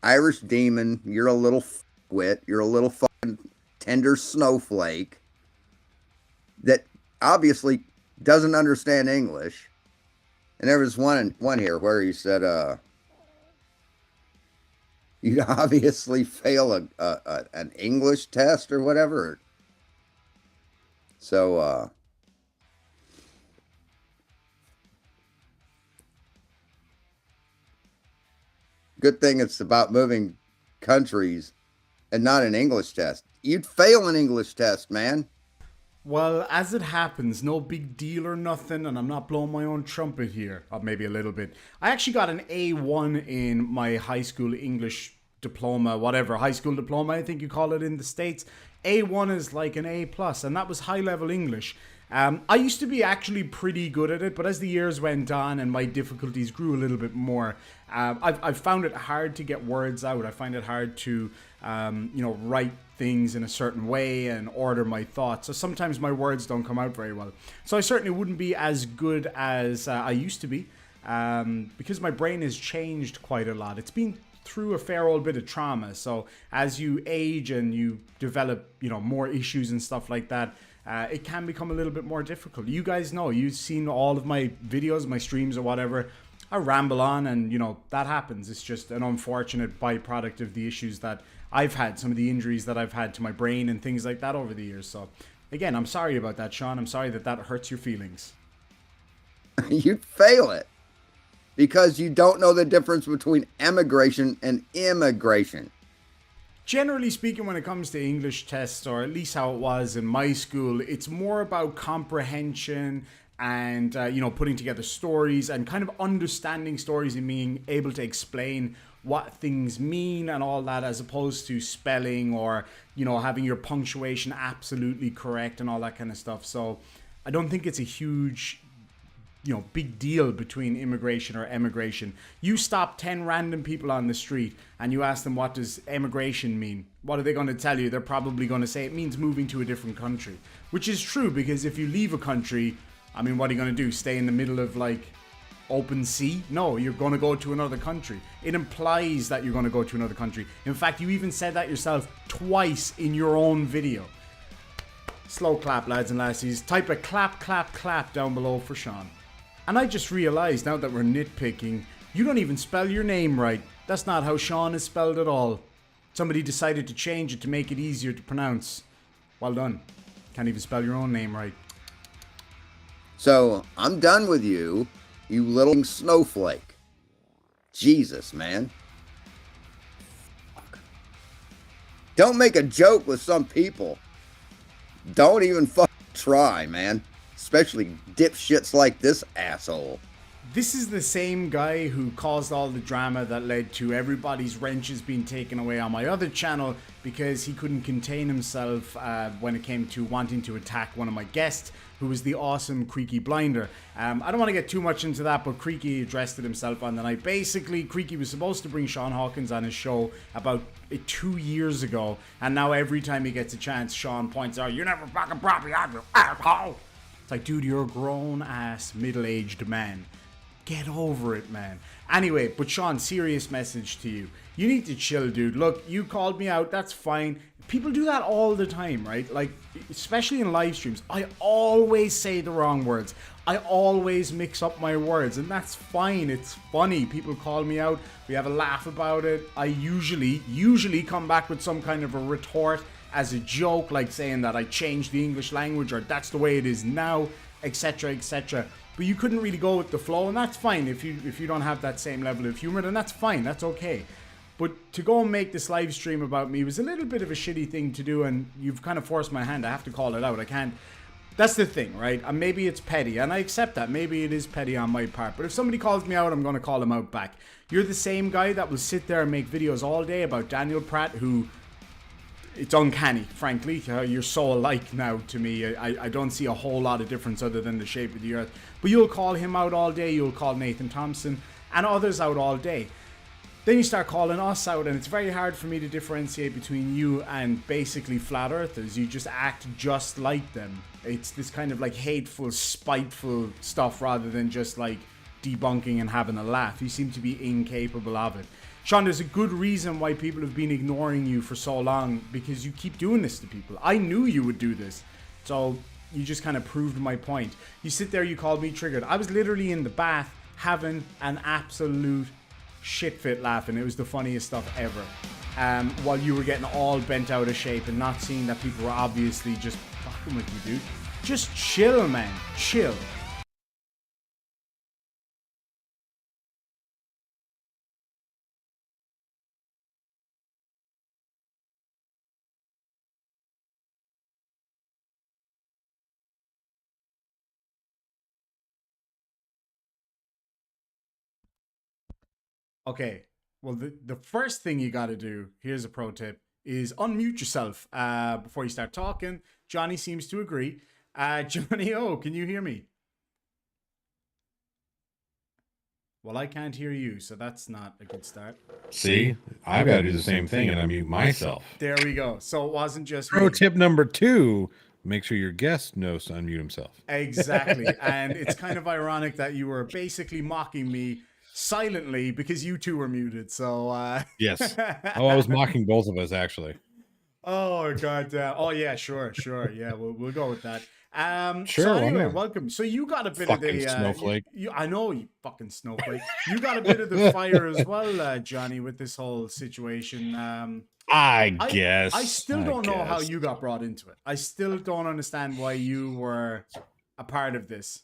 Speaker 2: Irish Demon, you're a little wit, you're a little fucking tender snowflake that obviously doesn't understand English. And there was one here where he said, you'd obviously fail an English test or whatever. So, good thing it's about moving countries and not an English test. You'd fail an English test, man.
Speaker 1: Well, as it happens, no big deal or nothing, and I'm not blowing my own trumpet here, or maybe a little bit. I actually got an A1 in my high school English diploma, whatever, high school diploma, I think you call it in the States. A1 is like an A+, and that was high-level English. I used to be actually pretty good at it, but as the years went on and my difficulties grew a little bit more, I've found it hard to get words out. I find it hard to, write things in a certain way and order my thoughts. So sometimes my words don't come out very well. So I certainly wouldn't be as good as I used to be, because my brain has changed quite a lot. It's been through a fair old bit of trauma. So as you age and you develop, more issues and stuff like that, it can become a little bit more difficult. You guys know, you've seen all of my videos, my streams or whatever. I ramble on and, that happens. It's just an unfortunate byproduct of the issues that I've had, some of the injuries that I've had to my brain and things like that over the years. So again, I'm sorry about that, Shawn. I'm sorry that that hurts your feelings.
Speaker 2: You'd fail it because you don't know the difference between emigration and immigration.
Speaker 1: Generally speaking, when it comes to English tests, or at least how it was in my school, it's more about comprehension and putting together stories and kind of understanding stories and being able to explain what things mean and all that, as opposed to spelling or having your punctuation absolutely correct and all that kind of stuff. So I don't think it's a huge big deal between immigration or emigration. You stop 10 random people on the street and you ask them, what does emigration mean? What are they going to tell you? They're probably going to say it means moving to a different country, which is true, because if you leave a country, I mean, what are you going to do? Stay in the middle of like open sea? No, you're going to go to another country. It implies that you're going to go to another country. In fact, you even said that yourself twice in your own video. Slow clap, lads and lassies. Type a clap, clap, clap down below for Shawn. And I just realized, now that we're nitpicking, you don't even spell your name right. That's not how Shawn is spelled at all. Somebody decided to change it to make it easier to pronounce. Well done. Can't even spell your own name right.
Speaker 2: So I'm done with you, you little snowflake. Jesus, man. Don't make a joke with some people. Don't even try, man. Especially dipshits like this asshole.
Speaker 1: This is the same guy who caused all the drama that led to everybody's wrenches being taken away on my other channel because he couldn't contain himself when it came to wanting to attack one of my guests, who was the awesome Creaky Blinder. I don't want to get too much into that, but Creaky addressed it himself on the night. Basically, Creaky was supposed to bring Shawn Hawkins on his show about 2 years ago, and now every time he gets a chance, Shawn points out, "You never fucking brought me on, you asshole." It's like, dude, you're a grown-ass, middle-aged man. Get over it, man. Anyway, but Shawn, serious message to you. You need to chill, dude. Look, you called me out. That's fine. People do that all the time, right? Like, especially in live streams. I always say the wrong words. I always mix up my words, and that's fine. It's funny. People call me out. We have a laugh about it. I usually come back with some kind of a retort as a joke, like saying that I changed the English language, or that's the way it is now, etc., etc. But you couldn't really go with the flow, and that's fine. If you don't have that same level of humor, then that's fine. That's okay. But to go and make this live stream about me was a little bit of a shitty thing to do, and you've kind of forced my hand. I have to call it out. I can't. That's the thing, right? And maybe it's petty, and I accept that. Maybe it is petty on my part. But if somebody calls me out, I'm going to call them out back. You're the same guy that will sit there and make videos all day about Daniel Pratt, who... It's uncanny, frankly. You're so alike now to me. I don't see a whole lot of difference other than the shape of the earth. But you'll call him out all day. You'll call Nathan Thompson and others out all day. Then you start calling us out, and it's very hard for me to differentiate between you and basically flat earthers. You just act just like them. It's this kind of like hateful, spiteful stuff rather than just like debunking and having a laugh. You seem to be incapable of it. Shawn, there's a good reason why people have been ignoring you for so long, because you keep doing this to people. I knew you would do this. So you just kind of proved my point. You sit there, you called me triggered. I was literally in the bath having an absolute shit fit laughing. It was the funniest stuff ever. While you were getting all bent out of shape and not seeing that people were obviously just fucking with you, dude. Just chill, man. Chill. Okay, well, the first thing you got to do, here's a pro tip, is unmute yourself before you start talking. Johnny seems to agree. Johnny O, can you hear me? Well, I can't hear you, so that's not a good start.
Speaker 3: See, I've got to do the same thing and unmute myself.
Speaker 1: There we go. So it wasn't just
Speaker 3: Pro
Speaker 1: me.
Speaker 3: tip number 2, make sure your guest knows to unmute himself.
Speaker 1: Exactly. And it's kind of ironic that you were basically mocking me silently because you two were muted. So
Speaker 3: Yes. Oh, I was mocking both of us, actually.
Speaker 1: Oh god. Oh yeah, sure. Yeah, we'll go with that.
Speaker 3: Sure,
Speaker 1: So
Speaker 3: why
Speaker 1: anyway,
Speaker 3: not?
Speaker 1: welcome. So you got a bit
Speaker 3: Fucking
Speaker 1: of the
Speaker 3: snowflake.
Speaker 1: I know, you fucking snowflake. You got a bit of the fire as well, Johnny, with this whole situation.
Speaker 3: I
Speaker 1: I
Speaker 3: guess.
Speaker 1: still
Speaker 3: I
Speaker 1: don't know how
Speaker 3: guess.
Speaker 1: you got brought into it. I still don't understand why you were a part of this.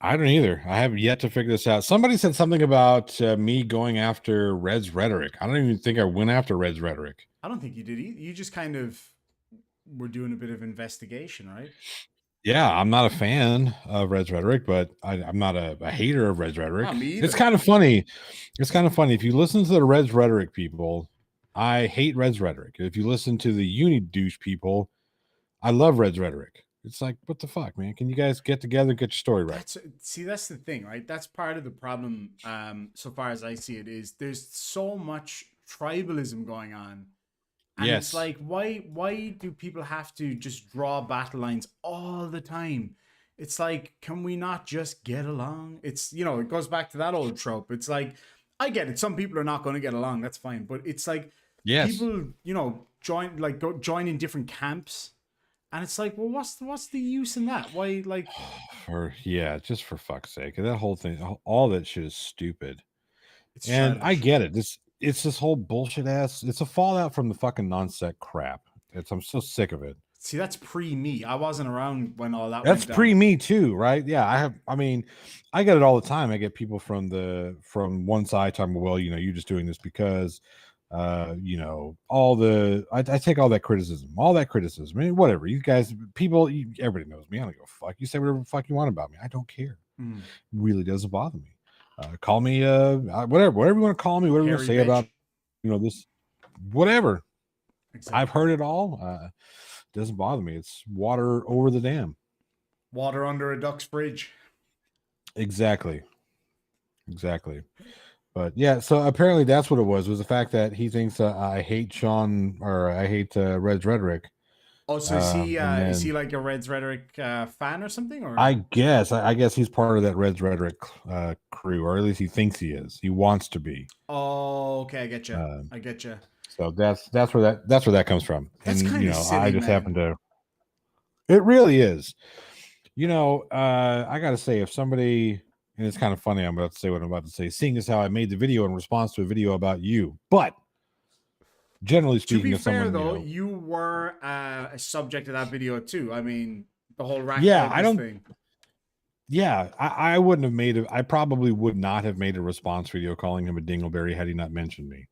Speaker 3: I don't either. I have yet to figure this out. Somebody said something about me going after Red's rhetoric. I don't even think I went after Red's rhetoric.
Speaker 1: I don't think you did either. You just kind of were doing a bit of investigation, right?
Speaker 3: Yeah, I'm not a fan of Red's rhetoric, but I'm not a hater of Red's rhetoric.
Speaker 1: Not me
Speaker 3: It's
Speaker 1: either.
Speaker 3: kind of funny. It's kind of funny. If you listen to the Red's rhetoric people, I hate Red's rhetoric. If you listen to the uni douche people, I love Red's rhetoric. It's like, what the fuck, man? Can you guys get together and get your story right?
Speaker 1: That's the thing, right? That's part of the problem. So far as I see it, is there's so much tribalism going on, and it's
Speaker 3: Yes.
Speaker 1: like, why do people have to just draw battle lines all the time? It's like, can we not just get along? It's, it goes back to that old trope. It's like, I get it. Some people are not going to get along. That's fine. But it's like
Speaker 3: Yes.
Speaker 1: people, join in different camps. And it's like, well, what's the use in that? Why, like,
Speaker 3: Just for fuck's sake. That whole thing, all that shit is stupid.
Speaker 1: it's
Speaker 3: And I
Speaker 1: childish.
Speaker 3: get it. It's this whole bullshit ass. It's a fallout from the fucking non-sec crap. I'm so sick of it.
Speaker 1: See, that's pre me. I wasn't around when all that
Speaker 3: That's
Speaker 1: went
Speaker 3: pre
Speaker 1: down.
Speaker 3: me too, right? Yeah, I mean, I get it all the time. I get people from one side talking about, well, you're just doing this because I take all that criticism. I mean, whatever. You guys, everybody knows me. I don't give a fuck. You say whatever the fuck you want about me. I don't care.
Speaker 1: Mm.
Speaker 3: It really doesn't bother me. Call me whatever you want to call me, whatever you want to
Speaker 1: Hairy
Speaker 3: say
Speaker 1: bitch.
Speaker 3: about this, whatever.
Speaker 1: Exactly.
Speaker 3: I've heard it all. Doesn't bother me. It's water over the dam.
Speaker 1: Water under a duck's fridge.
Speaker 3: Exactly. But yeah, so apparently that's what it was the fact that he thinks I hate Shawn, or I hate Red's rhetoric.
Speaker 1: Oh, so is he
Speaker 3: And
Speaker 1: is he
Speaker 3: then
Speaker 1: like a Red's Rhetoric fan or something? Or
Speaker 3: I guess he's part of that Red's rhetoric crew, or at least he thinks he is. He wants to be.
Speaker 1: oh, okay, I get you. I get you.
Speaker 3: So that's where that comes from.
Speaker 1: That's
Speaker 3: And
Speaker 1: kind of silly,
Speaker 3: I just
Speaker 1: man.
Speaker 3: happen to. It really is. I got to say, if somebody, and it's kind of funny, I'm about to say what I'm about to say, seeing as how I made the video in response to a video about you, but generally
Speaker 1: To
Speaker 3: speaking,
Speaker 1: be
Speaker 3: if
Speaker 1: fair,
Speaker 3: someone,
Speaker 1: though, you were a subject of that video too. I mean, the whole rack
Speaker 3: I
Speaker 1: focus
Speaker 3: don't.
Speaker 1: thing.
Speaker 3: Yeah, I wouldn't have made it. I probably would not have made a response video calling him a dingleberry had he not mentioned me.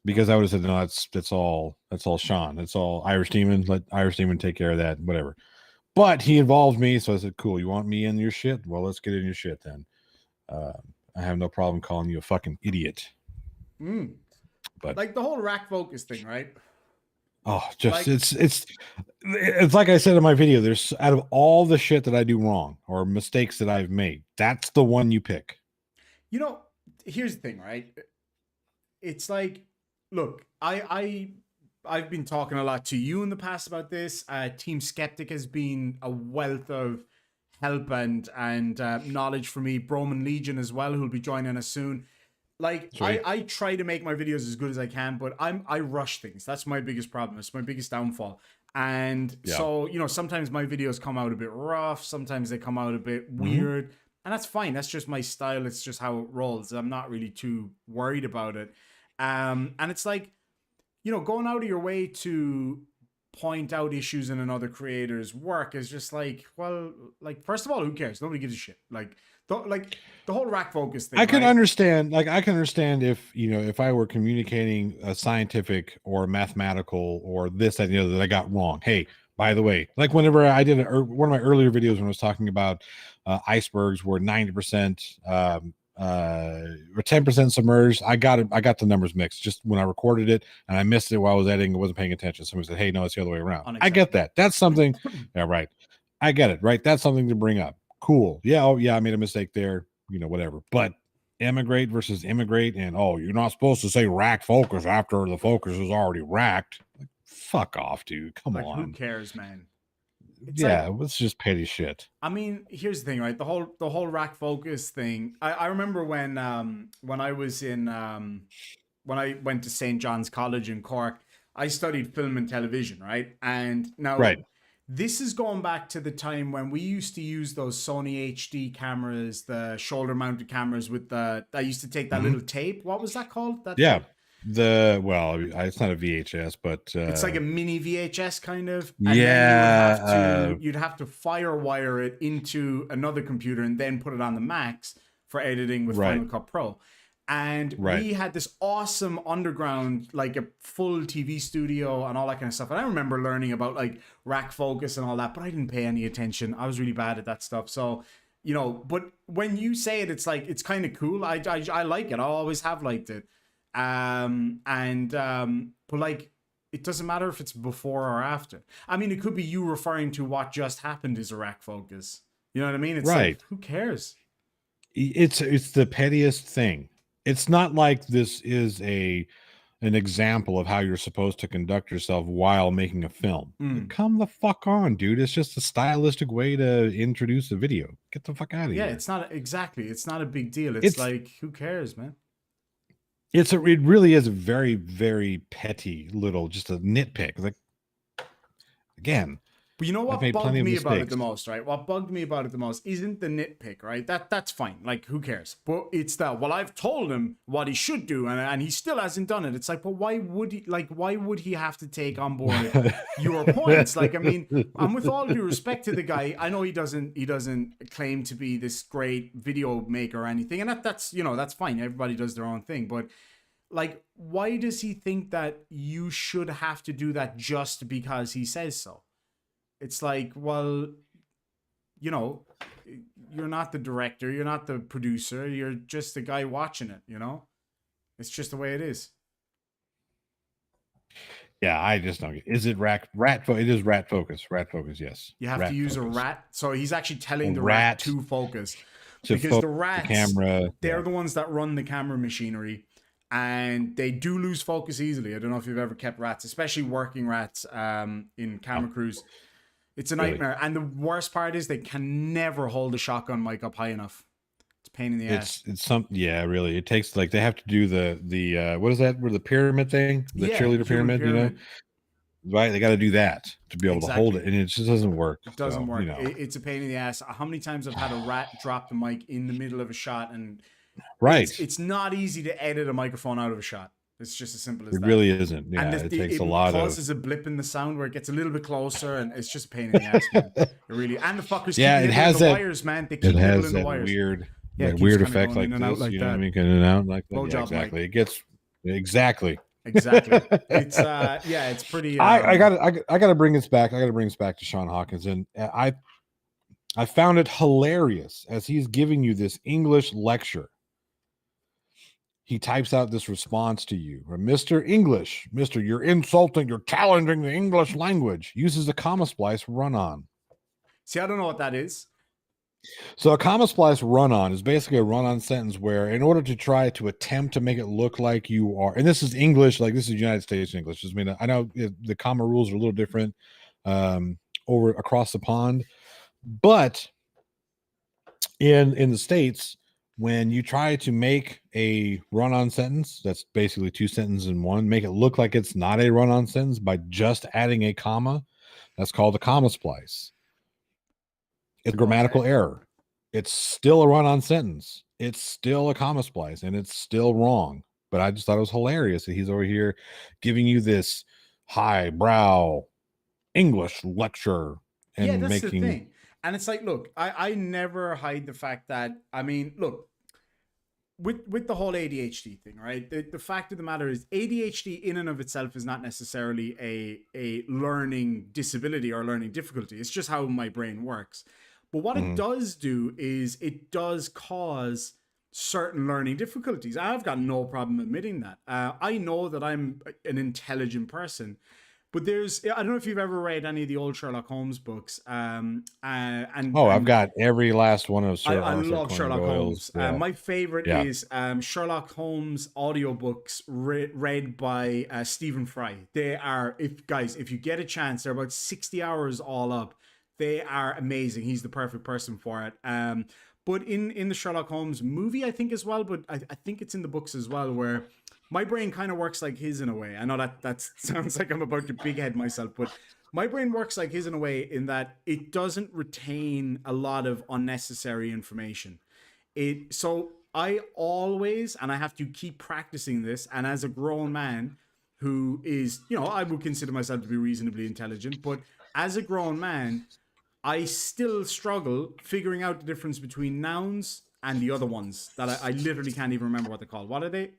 Speaker 3: Because I would have said, no, that's all Shawn. That's all Irish Demon. Let Irish Demon take care of that, whatever. But he involved me, so I said, cool, you want me in your shit? Well, let's get in your shit then. I have no problem calling you a fucking idiot. But
Speaker 1: like the whole rack focus thing, right?
Speaker 3: Oh, just it's like I said in my video, there's, out of all the shit that I do wrong or mistakes that I've made, that's the one you pick.
Speaker 1: Here's the thing, right? It's like, look, I've been talking a lot to you in the past about this. Team Skeptic has been a wealth of help and knowledge for me. Broman Legion as well, who'll be joining us soon. Like, I try to make my videos as good as I can, but I rush things. That's my biggest problem. It's my biggest downfall. And so, sometimes my videos come out a bit rough. Sometimes they come out a bit weird. And that's fine. That's just my style. It's just how it rolls. I'm not really too worried about it. And it's like, going out of your way to point out issues in another creator's work is just like, well, like, first of all, who cares? Nobody gives a shit. Like the whole rack focus thing.
Speaker 3: I can
Speaker 1: right?
Speaker 3: understand, if I were communicating a scientific or mathematical or this, that, and the other that I got wrong. Hey, by the way, like whenever I did one of my earlier videos when I was talking about icebergs were 90% or 10% submerged, I got the numbers mixed just when I recorded it, and I missed it while I was editing. I wasn't paying attention. Somebody said, hey, no, it's the other way around. I get that. That's something. Yeah, right. I get it. Right. That's something to bring up. Cool. Yeah. Oh, yeah. I made a mistake there. Whatever. But emigrate versus immigrate, and you're not supposed to say rack focus after the focus is already racked. Like, fuck off, dude. Come on.
Speaker 1: Who cares, man?
Speaker 3: It's it's just petty shit.
Speaker 1: I mean, here's the thing, right? The whole rack focus thing. I remember when I was in when I went to St. John's College in Cork, I studied film and television, right? And now this is going back to the time when we used to use those Sony HD cameras, the shoulder mounted cameras with I used to take that little tape. What was that called?
Speaker 3: It's not a VHS, but
Speaker 1: It's like a mini VHS kind of, and then
Speaker 3: yeah,
Speaker 1: you'd have to firewire it into another computer and then put it on the Macs for editing with
Speaker 3: right,
Speaker 1: Final Cut Pro. And
Speaker 3: right.
Speaker 1: we had this awesome underground, like a full TV studio and all that kind of stuff. And I remember learning about like rack focus and all that, but I didn't pay any attention. I was really bad at that stuff. So, you know, but when you say it, it's like, it's kind of cool. I like it. I always have liked it. But like, it doesn't matter if it's before or after. I mean, it could be you referring to what just happened is a rack focus. You know what I mean? It's
Speaker 3: Right.
Speaker 1: like, who cares?
Speaker 3: It's the pettiest thing. It's not like this is an example of how you're supposed to conduct yourself while making a film. Come the fuck on, dude. It's just a stylistic way to introduce a video. Get the fuck out of here.
Speaker 1: Yeah, it's not a big deal. It's like, who cares, man?
Speaker 3: It really is a very, very petty little, just a nitpick. It's like, again,
Speaker 1: but you know what
Speaker 3: made
Speaker 1: bugged
Speaker 3: plenty of
Speaker 1: me about it
Speaker 3: mistakes.
Speaker 1: the most, right? What bugged me about it the most isn't the nitpick, right? That's fine. Like, who cares? But it's that, well, I've told him what he should do, and he still hasn't done it. It's like, but why would he have to take on board your points? Like, I mean, and with all due respect to the guy, I know he doesn't claim to be this great video maker or anything, and that's you know, that's fine. Everybody does their own thing, but like, why does he think that you should have to do that just because he says so? It's like, well, you know, you're not the director, you're not the producer, you're just the guy watching it, you know? It's just the way it is.
Speaker 3: Yeah, I just don't get. Is it rat focus? It is rat focus. Rat focus, yes.
Speaker 1: You have to use
Speaker 3: focus.
Speaker 1: a rat. So he's actually telling the rat to focus. Because the rats,
Speaker 3: camera,
Speaker 1: they're the ones that run the camera machinery. And they do lose focus easily. I don't know if you've ever kept rats, especially working rats in camera crews. It's a nightmare. Really? And the worst part is they can never hold a shotgun mic up high enough. It's a pain in the ass.
Speaker 3: It's something. Yeah, really. It takes, like, they have to do the what is that? Where the pyramid thing? The cheerleader pyramid, you know? Right? They got to do that to be able to hold it. And it just doesn't work.
Speaker 1: It doesn't work.
Speaker 3: You know.
Speaker 1: It's a pain in the ass. How many times I've had a rat drop the mic in the middle of a shot, and it's not easy to edit a microphone out of a shot. It's just as simple as that.
Speaker 3: It really isn't. Yeah,
Speaker 1: and
Speaker 3: it takes a lot
Speaker 1: of... It causes a blip in the sound where it gets a little bit closer, and it's just a pain in the ass, man. It really... And the fuckers keep nibbling the wires, man. They keep nibbling the wires.
Speaker 3: Weird effect like this,
Speaker 1: like
Speaker 3: you know what I mean? In and out like that. Yeah, exactly. It gets... Exactly.
Speaker 1: It's it's pretty...
Speaker 3: I gotta bring this back. I gotta bring this back to Shawn Hawkins. And I found it hilarious as he's giving you this English lecture. He types out this response to you, or Mr. English, Mr. You're insulting, you're challenging the English language. Uses a comma splice run-on.
Speaker 1: See, I don't know what that is.
Speaker 3: So a comma splice run-on is basically a run-on sentence where, in order to try to attempt to make it look like you are, and this is English, like this is United States English. I mean, I know the comma rules are a little different over across the pond, but in the States, when you try to make a run-on sentence, that's basically two sentences in one, make it look like it's not a run-on sentence by just adding a comma, that's called a comma splice. It's a grammatical error. It's still a run-on sentence. It's still a comma splice, and it's still wrong. But I just thought it was hilarious that he's over here giving you this highbrow English lecture and
Speaker 1: that's
Speaker 3: making...
Speaker 1: the thing. And it's like, look, I never hide the fact that, I mean, look, with the whole ADHD thing, right? The fact of the matter is ADHD in and of itself is not necessarily a learning disability or learning difficulty. It's just how my brain works. But what it does do is it does cause certain learning difficulties. I've got no problem admitting that. I know that I'm an intelligent person. But I don't know if you've ever read any of the old Sherlock Holmes books. I've got every last one of Sherlock Holmes. I love Sherlock Holmes. Yeah. My favorite is Sherlock Holmes audiobooks read by Stephen Fry. They are, if you get a chance, they're about 60 hours all up. They are amazing. He's the perfect person for it. But in the Sherlock Holmes movie, I think as well, but I think it's in the books as well, where my brain kind of works like his in a way. I know that sounds like I'm about to big head myself, but my brain works like his in a way in that it doesn't retain a lot of unnecessary information. So I always, and I have to keep practicing this, and as a grown man who is, I would consider myself to be reasonably intelligent, but as a grown man, I still struggle figuring out the difference between nouns and the other ones that I literally can't even remember what they're called. What are they?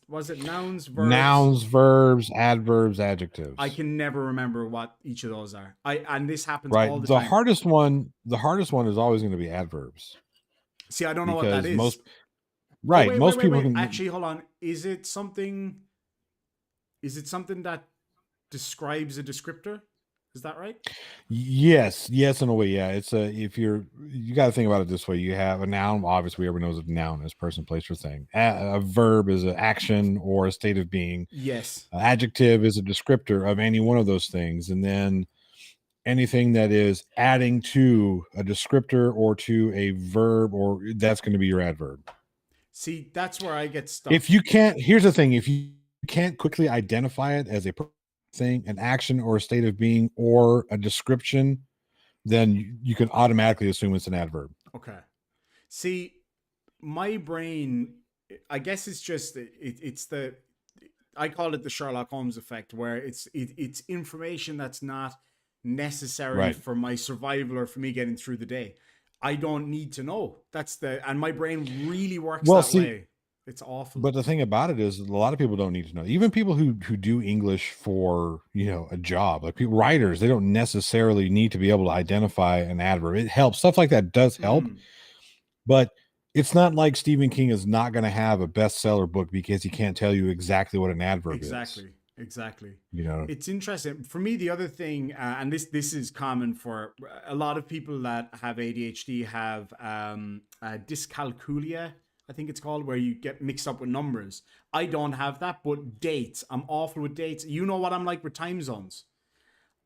Speaker 1: Was it nouns, verbs?
Speaker 3: Nouns, verbs, adverbs, adjectives.
Speaker 1: I can never remember what each of those are. And this happens
Speaker 3: right.
Speaker 1: all the
Speaker 3: The
Speaker 1: time.
Speaker 3: hardest one is always going to be adverbs.
Speaker 1: See, I don't know what that is.
Speaker 3: Most people can
Speaker 1: actually hold on. Is it something that describes a descriptor? Is that right?
Speaker 3: Yes, in a way, yeah. It's you got to think about it this way. You have a noun. Obviously, everyone knows what a noun is: person, place, or thing. A verb is an action or a state of being.
Speaker 1: Yes.
Speaker 3: Adjective is a descriptor of any one of those things, and then anything that is adding to a descriptor or to a verb, or that's going to be your adverb.
Speaker 1: See, that's where I get stuck.
Speaker 3: If you can't, here's the thing: if you can't quickly identify it as a thing, an action or a state of being or a description, then you can automatically assume it's an adverb.
Speaker 1: Okay. See, my brain, I guess it's just I call it the Sherlock Holmes effect, where it's information that's not necessary for my survival or for me getting through the day. I don't need to know. And my brain really works way. It's awful.
Speaker 3: But the thing about it is, a lot of people don't need to know. Even people who do English for a job, like writers, they don't necessarily need to be able to identify an adverb. It helps. Stuff like that does help, but it's not like Stephen King is not going to have a bestseller book because he can't tell you exactly what an adverb is.
Speaker 1: Exactly. It's interesting for me. The other thing, and this is common for a lot of people that have ADHD, have dyscalculia, I think it's called, where you get mixed up with numbers. I don't have that, but dates. I'm awful with dates. You know what I'm like with time zones.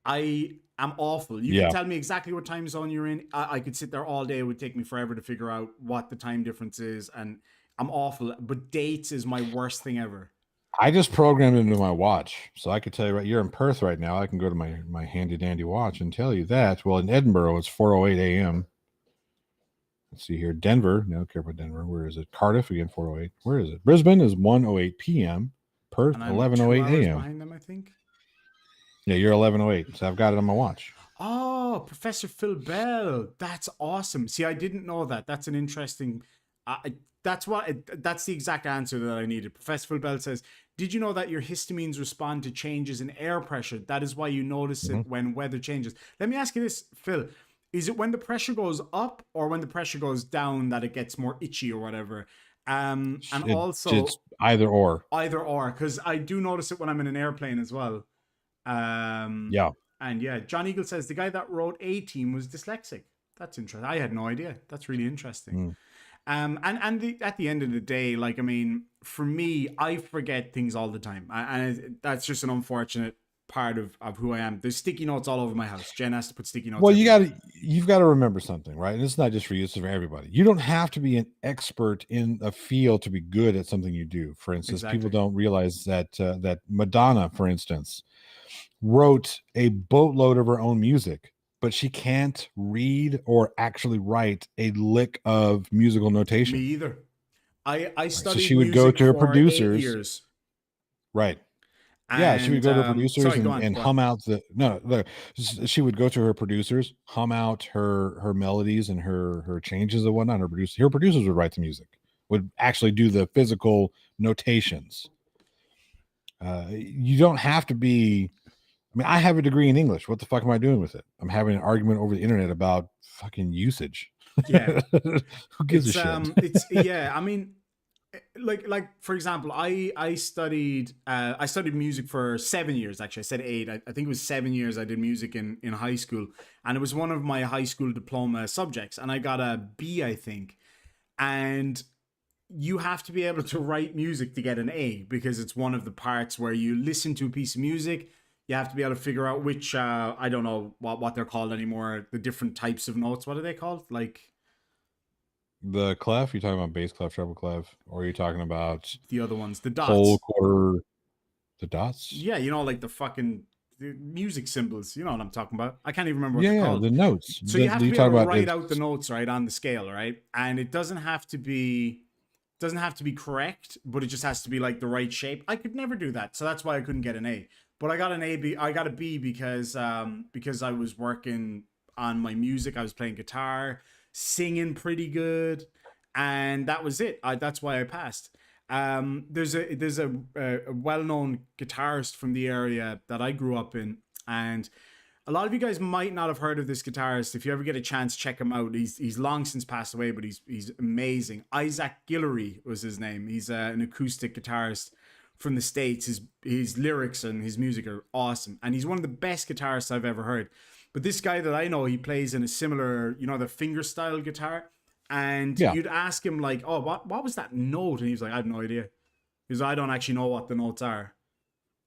Speaker 1: I am awful. You can tell me exactly what time zone you're in. I could sit there all day. It would take me forever to figure out what the time difference is. And I'm awful. But dates is my worst thing ever.
Speaker 3: I just programmed it into my watch. So I could tell you, you're in Perth right now. I can go to my handy dandy watch and tell you that. Well, in Edinburgh, it's 4:08 a.m. Let's see here. Denver. No, don't care about Denver. Where is it? Cardiff, again, 4:08. Where is it? Brisbane is 1:08 p.m. Perth, 11:08 a.m.
Speaker 1: behind them, I think.
Speaker 3: Yeah, you're 11:08. So I've got it on my watch.
Speaker 1: Oh, Professor Phil Bell. That's awesome. See, I didn't know that. That's an interesting... that's the exact answer that I needed. Professor Phil Bell says, did you know that your histamines respond to changes in air pressure? That is why you notice it when weather changes. Let me ask you this, Phil. Is it when the pressure goes up or when the pressure goes down that it gets more itchy or whatever? It's
Speaker 3: either or.
Speaker 1: Either or, because I do notice it when I'm in an airplane as well. And John Eagle says the guy that wrote A-Team was dyslexic. That's interesting. I had no idea. That's really interesting. At the end of the day, like, I mean, for me, I forget things all the time. And that's just an unfortunate part of who I am. There's sticky notes all over my house. Jen has to put sticky notes.
Speaker 3: Well, you've got to remember something, right? And it's not just for you, it's for everybody. You don't have to be an expert in a field to be good at something you do. For instance, people don't realize that Madonna, for instance, wrote a boatload of her own music, but she can't read or actually write a lick of musical notation.
Speaker 1: Me either. I studied
Speaker 3: so she would go to her producers.
Speaker 1: 8 years.
Speaker 3: Right. And, she would go to her producers and hum out she would go to her producers, hum out her melodies and her changes and whatnot. Her producers would write the music, would actually do the physical notations. You don't have to be. I mean, I have a degree in English. What the fuck am I doing with it? I'm having an argument over the internet about fucking usage.
Speaker 1: Yeah.
Speaker 3: Who gives a shit?
Speaker 1: I mean, like for example, I studied music for 7 years. Actually, I said 8. I think it was 7 years I did music in high school, and it was one of my high school diploma subjects, and I got a B, I think. And you have to be able to write music to get an A, because it's one of the parts where you listen to a piece of music. You have to be able to figure out which I don't know what they're called anymore. The different types of notes. What are they called? Like
Speaker 3: the clef? You're talking about bass clef, treble clef, or are you talking about
Speaker 1: the other ones? The dots,
Speaker 3: whole quarter, the dots.
Speaker 1: Yeah, like the music symbols. You know what I'm talking about? I can't even remember what they're called.
Speaker 3: The notes.
Speaker 1: So you have to be able to write out the notes right on the scale, right? And it doesn't have to be doesn't have to be correct, but it just has to be like the right shape. I could never do that, so that's why I couldn't get an A. But I got an A. I got a B because I was working on my music. I was playing guitar, singing pretty good, and that was it. That's why I passed. There's a well-known guitarist from the area that I grew up in, and a lot of you guys might not have heard of this guitarist. If you ever get a chance, check him out. He's long since passed away, but he's amazing. Isaac Guillory was his name. He's an acoustic guitarist from the States. His lyrics and his music are awesome, and he's one of the best guitarists I've ever heard. But this guy that I know, he plays in a similar, the finger style guitar. And you'd ask him like, "Oh, what was that note?" And he was like, "I have no idea." He goes, "I don't actually know what the notes are."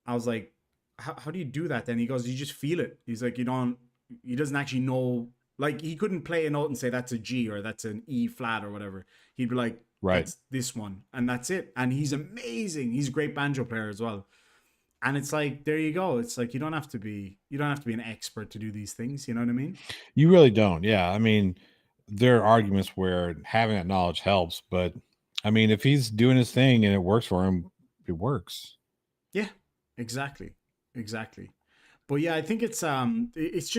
Speaker 1: I was like, how do you do that then? He goes, "You just feel it." He's like, he doesn't actually know. Like, he couldn't play a note and say that's a G or that's an E flat or whatever. He'd be like,
Speaker 3: right,
Speaker 1: that's this one, and that's it. And he's amazing. He's a great banjo player as well. And it's like, there you go. It's like, you don't have to be an expert to do these things. You know what I mean?
Speaker 3: You really don't. Yeah. I mean, there are arguments where having that knowledge helps, but I mean, if he's doing his thing and it works for him, it works.
Speaker 1: Yeah, exactly. But yeah, I think it is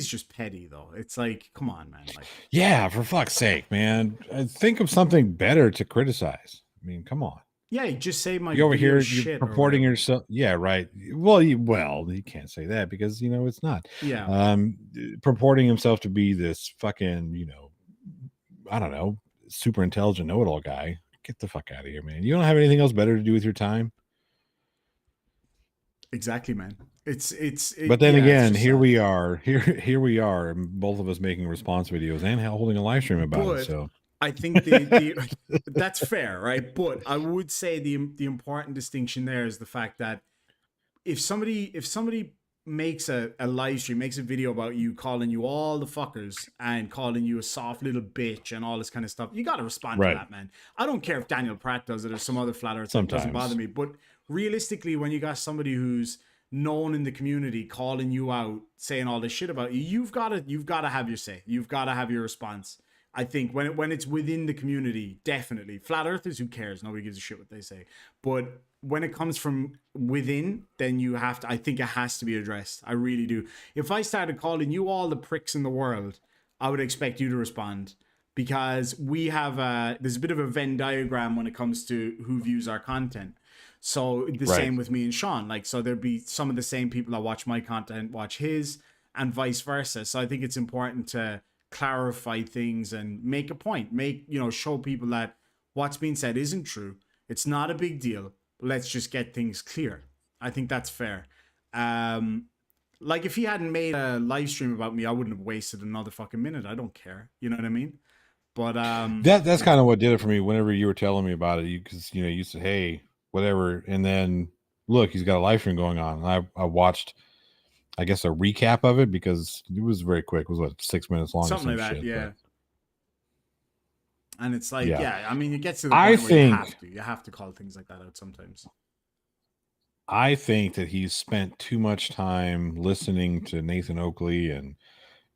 Speaker 1: just petty though. It's like, come on, man. Like,
Speaker 3: yeah, for fuck's sake, man. Think of something better to criticize. I mean, come on.
Speaker 1: Yeah, just say my.
Speaker 3: You over here,
Speaker 1: shit
Speaker 3: you're purporting yourself. Yeah, right. Well, you can't say that because it's not.
Speaker 1: Yeah.
Speaker 3: Purporting himself to be this fucking, I don't know, super intelligent know-it-all guy. Get the fuck out of here, man. You don't have anything else better to do with your time.
Speaker 1: Exactly, man.
Speaker 3: But then again, here we are, and both of us making response videos and holding a live stream about it. So
Speaker 1: I think that's fair, right? But I would say the important distinction there is the fact that if somebody makes a live stream, makes a video about you, calling you all the fuckers and calling you a soft little bitch and all this kind of stuff, you got to respond to that, man. I don't care if Daniel Pratt does it or some other flat earth. It doesn't bother me. But realistically, when you got somebody who's known in the community calling you out, saying all this shit about you, you've got to have your say. You've got to have your response. I think when it's within the community, definitely. Flat earthers, who cares? Nobody gives a shit what they say. But when it comes from within, then I think it has to be addressed. I really do. If I started calling you all the pricks in the world, I would expect you to respond, because we have there's a bit of a Venn diagram when it comes to who views our content. So the same with me and Shawn. Like, so there'd be some of the same people that watch my content watch his, and vice versa. So I think it's important to clarify things and make a point, show people that what's being said isn't true. It's not a big deal. Let's just get things clear. I think that's fair. Like, if he hadn't made a live stream about me, I wouldn't have wasted another fucking minute. I don't care. You know what I mean? But
Speaker 3: that's kind of what did it for me whenever you were telling me about it. Because you said, hey, whatever, and then look, he's got a live stream going on. And I watched, I guess, a recap of it because it was very quick. It was 6 minutes long,
Speaker 1: something like that. Shit, yeah. And it's like, I mean, it gets to the point where you have to call things like that out sometimes.
Speaker 3: I think that he's spent too much time listening to Nathan Oakley and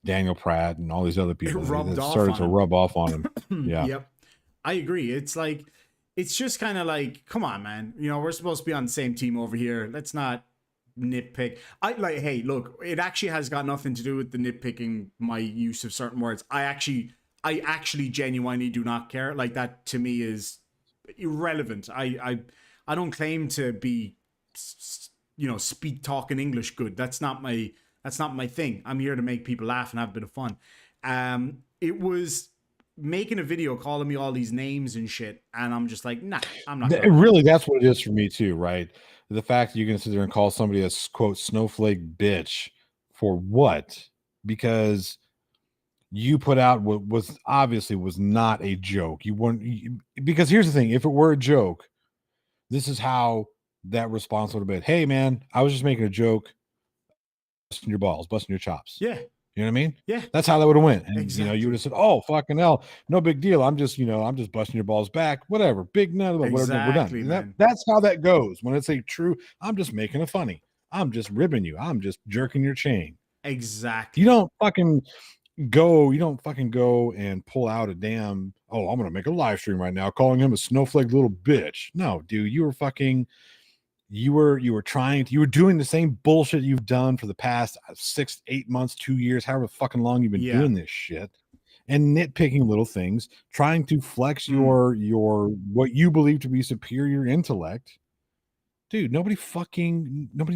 Speaker 3: Daniel Pratt and all these other people. It started to rub off on him. Yeah.
Speaker 1: Yep. I agree. It's like, it's just kind of like, come on, man. We're supposed to be on the same team over here. Let's not nitpick. Hey, look, it actually has got nothing to do with the nitpicking my use of certain words. I actually genuinely do not care. Like, that to me is irrelevant. I don't claim to be, speak talking English good. That's not my thing. I'm here to make people laugh and have a bit of fun. It was making a video calling me all these names and shit, and I'm just like, nah, I'm not.
Speaker 3: Really, that's what it is for me too, right? The fact that you can sit there and call somebody a quote snowflake bitch for what? Because you put out what was obviously was not a joke. You weren't, because here's the thing: if it were a joke, this is how that response would have been. Hey, man, I was just making a joke, busting your balls, busting your chops.
Speaker 1: Yeah.
Speaker 3: You know what I mean?
Speaker 1: Yeah.
Speaker 3: That's how that would have went. And
Speaker 1: exactly.
Speaker 3: You would have said, "Oh, fucking hell, no big deal. I'm just busting your balls back. Whatever. Big no, whatever. We're done." That's how that goes. When it's a true, I'm just making a funny. I'm just ribbing you. I'm just jerking your chain.
Speaker 1: Exactly.
Speaker 3: You don't fucking you don't fucking go and pull out a damn, oh, I'm gonna make a live stream right now calling him a snowflake little bitch. No, dude, you were fucking, you were doing the same bullshit you've done for the past 6, 8 months, 2 years, however fucking long you've been
Speaker 1: Yeah.
Speaker 3: doing this shit, and nitpicking little things, trying to flex your what you believe to be superior intellect. Dude, nobody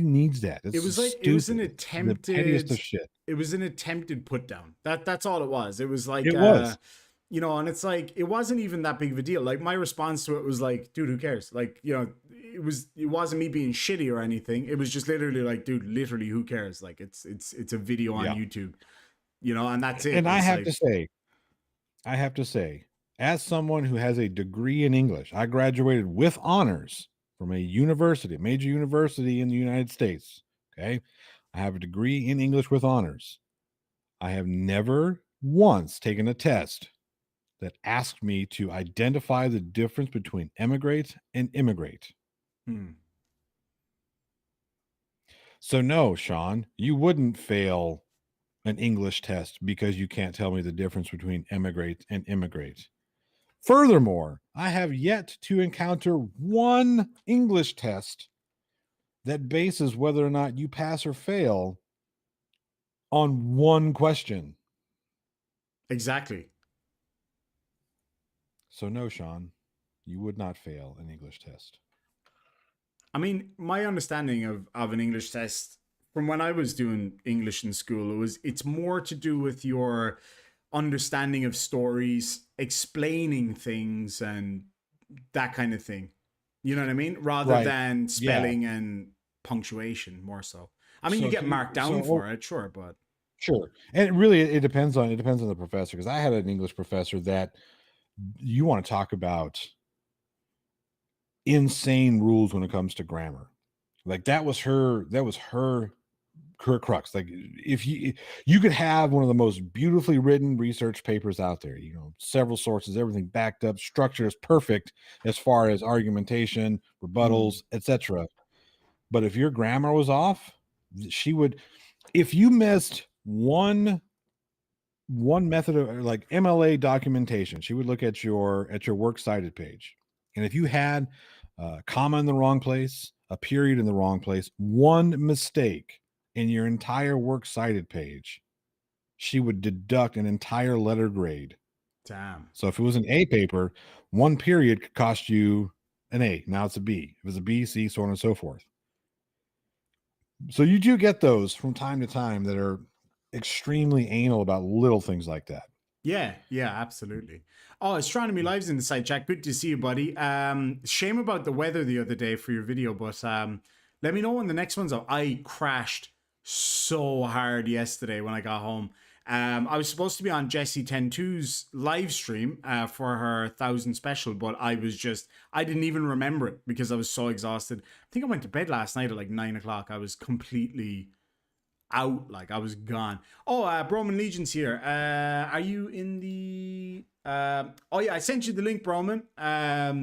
Speaker 3: needs that. It's
Speaker 1: It was like
Speaker 3: stupid.
Speaker 1: it was an
Speaker 3: The pettiest
Speaker 1: attempted
Speaker 3: of shit.
Speaker 1: it was an attempted put down. That's all it was. It was like
Speaker 3: It was.
Speaker 1: you know, and it's like it wasn't even that big of a deal. Like my response to it was like, dude, who cares? Like, you know, it wasn't me being shitty or anything. It was just literally like, dude, literally who cares? Like it's a video on YouTube. You know, and that's it.
Speaker 3: And I
Speaker 1: It's
Speaker 3: have
Speaker 1: like,
Speaker 3: to say, as someone who has a degree in English, I graduated with honors from a major university in the United States. Okay. I have a degree in English with honors. I have never once taken a test that asked me to identify the difference between emigrate and immigrate. So no, Shawn, you wouldn't fail an English test because you can't tell me the difference between emigrate and immigrate. Furthermore, I have yet to encounter one English test that bases whether or not you pass or fail on one question.
Speaker 1: exactly.
Speaker 3: So no, Shawn, you would not fail an English test.
Speaker 1: I mean, my understanding of an English test from when I was doing English in school, it's more to do with your understanding of stories, explaining things, and that kind of thing. You know what I mean? Rather than spelling and punctuation, more so. I mean, you get marked down for it, sure, but
Speaker 3: sure. And it depends on the professor, because I had an English professor that, you want to talk about insane rules when it comes to grammar. Like that was her crux. Like if you could have one of the most beautifully written research papers out there, you know, several sources, everything backed up, structure is perfect as far as argumentation, rebuttals, etc. But if your grammar was off, she would, if you missed one method of like MLA documentation, she would look at your works cited page, and if you had a comma in the wrong place, a period in the wrong place, one mistake in your entire works cited page, she would deduct an entire letter grade.
Speaker 1: Damn.
Speaker 3: So if it was an A paper, one period could cost you an A. Now it's a B. If it's a B, C, so on and so forth. So you do get those from time to time that are extremely anal about little things like that.
Speaker 1: Yeah, absolutely. Oh, Astronomy Live's in the side chat. Good to see you, buddy. Shame about the weather the other day for your video, but let me know when the next one's up. I crashed so hard yesterday when I got home. I was supposed to be on Jessie 10-2's live stream for her 1,000 special, but I didn't even remember it because I was so exhausted. I think I went to bed last night at like 9 o'clock. I was completely out, like I was gone. Oh, Broman Legion's here. Are you in the oh yeah, I sent you the link, Broman.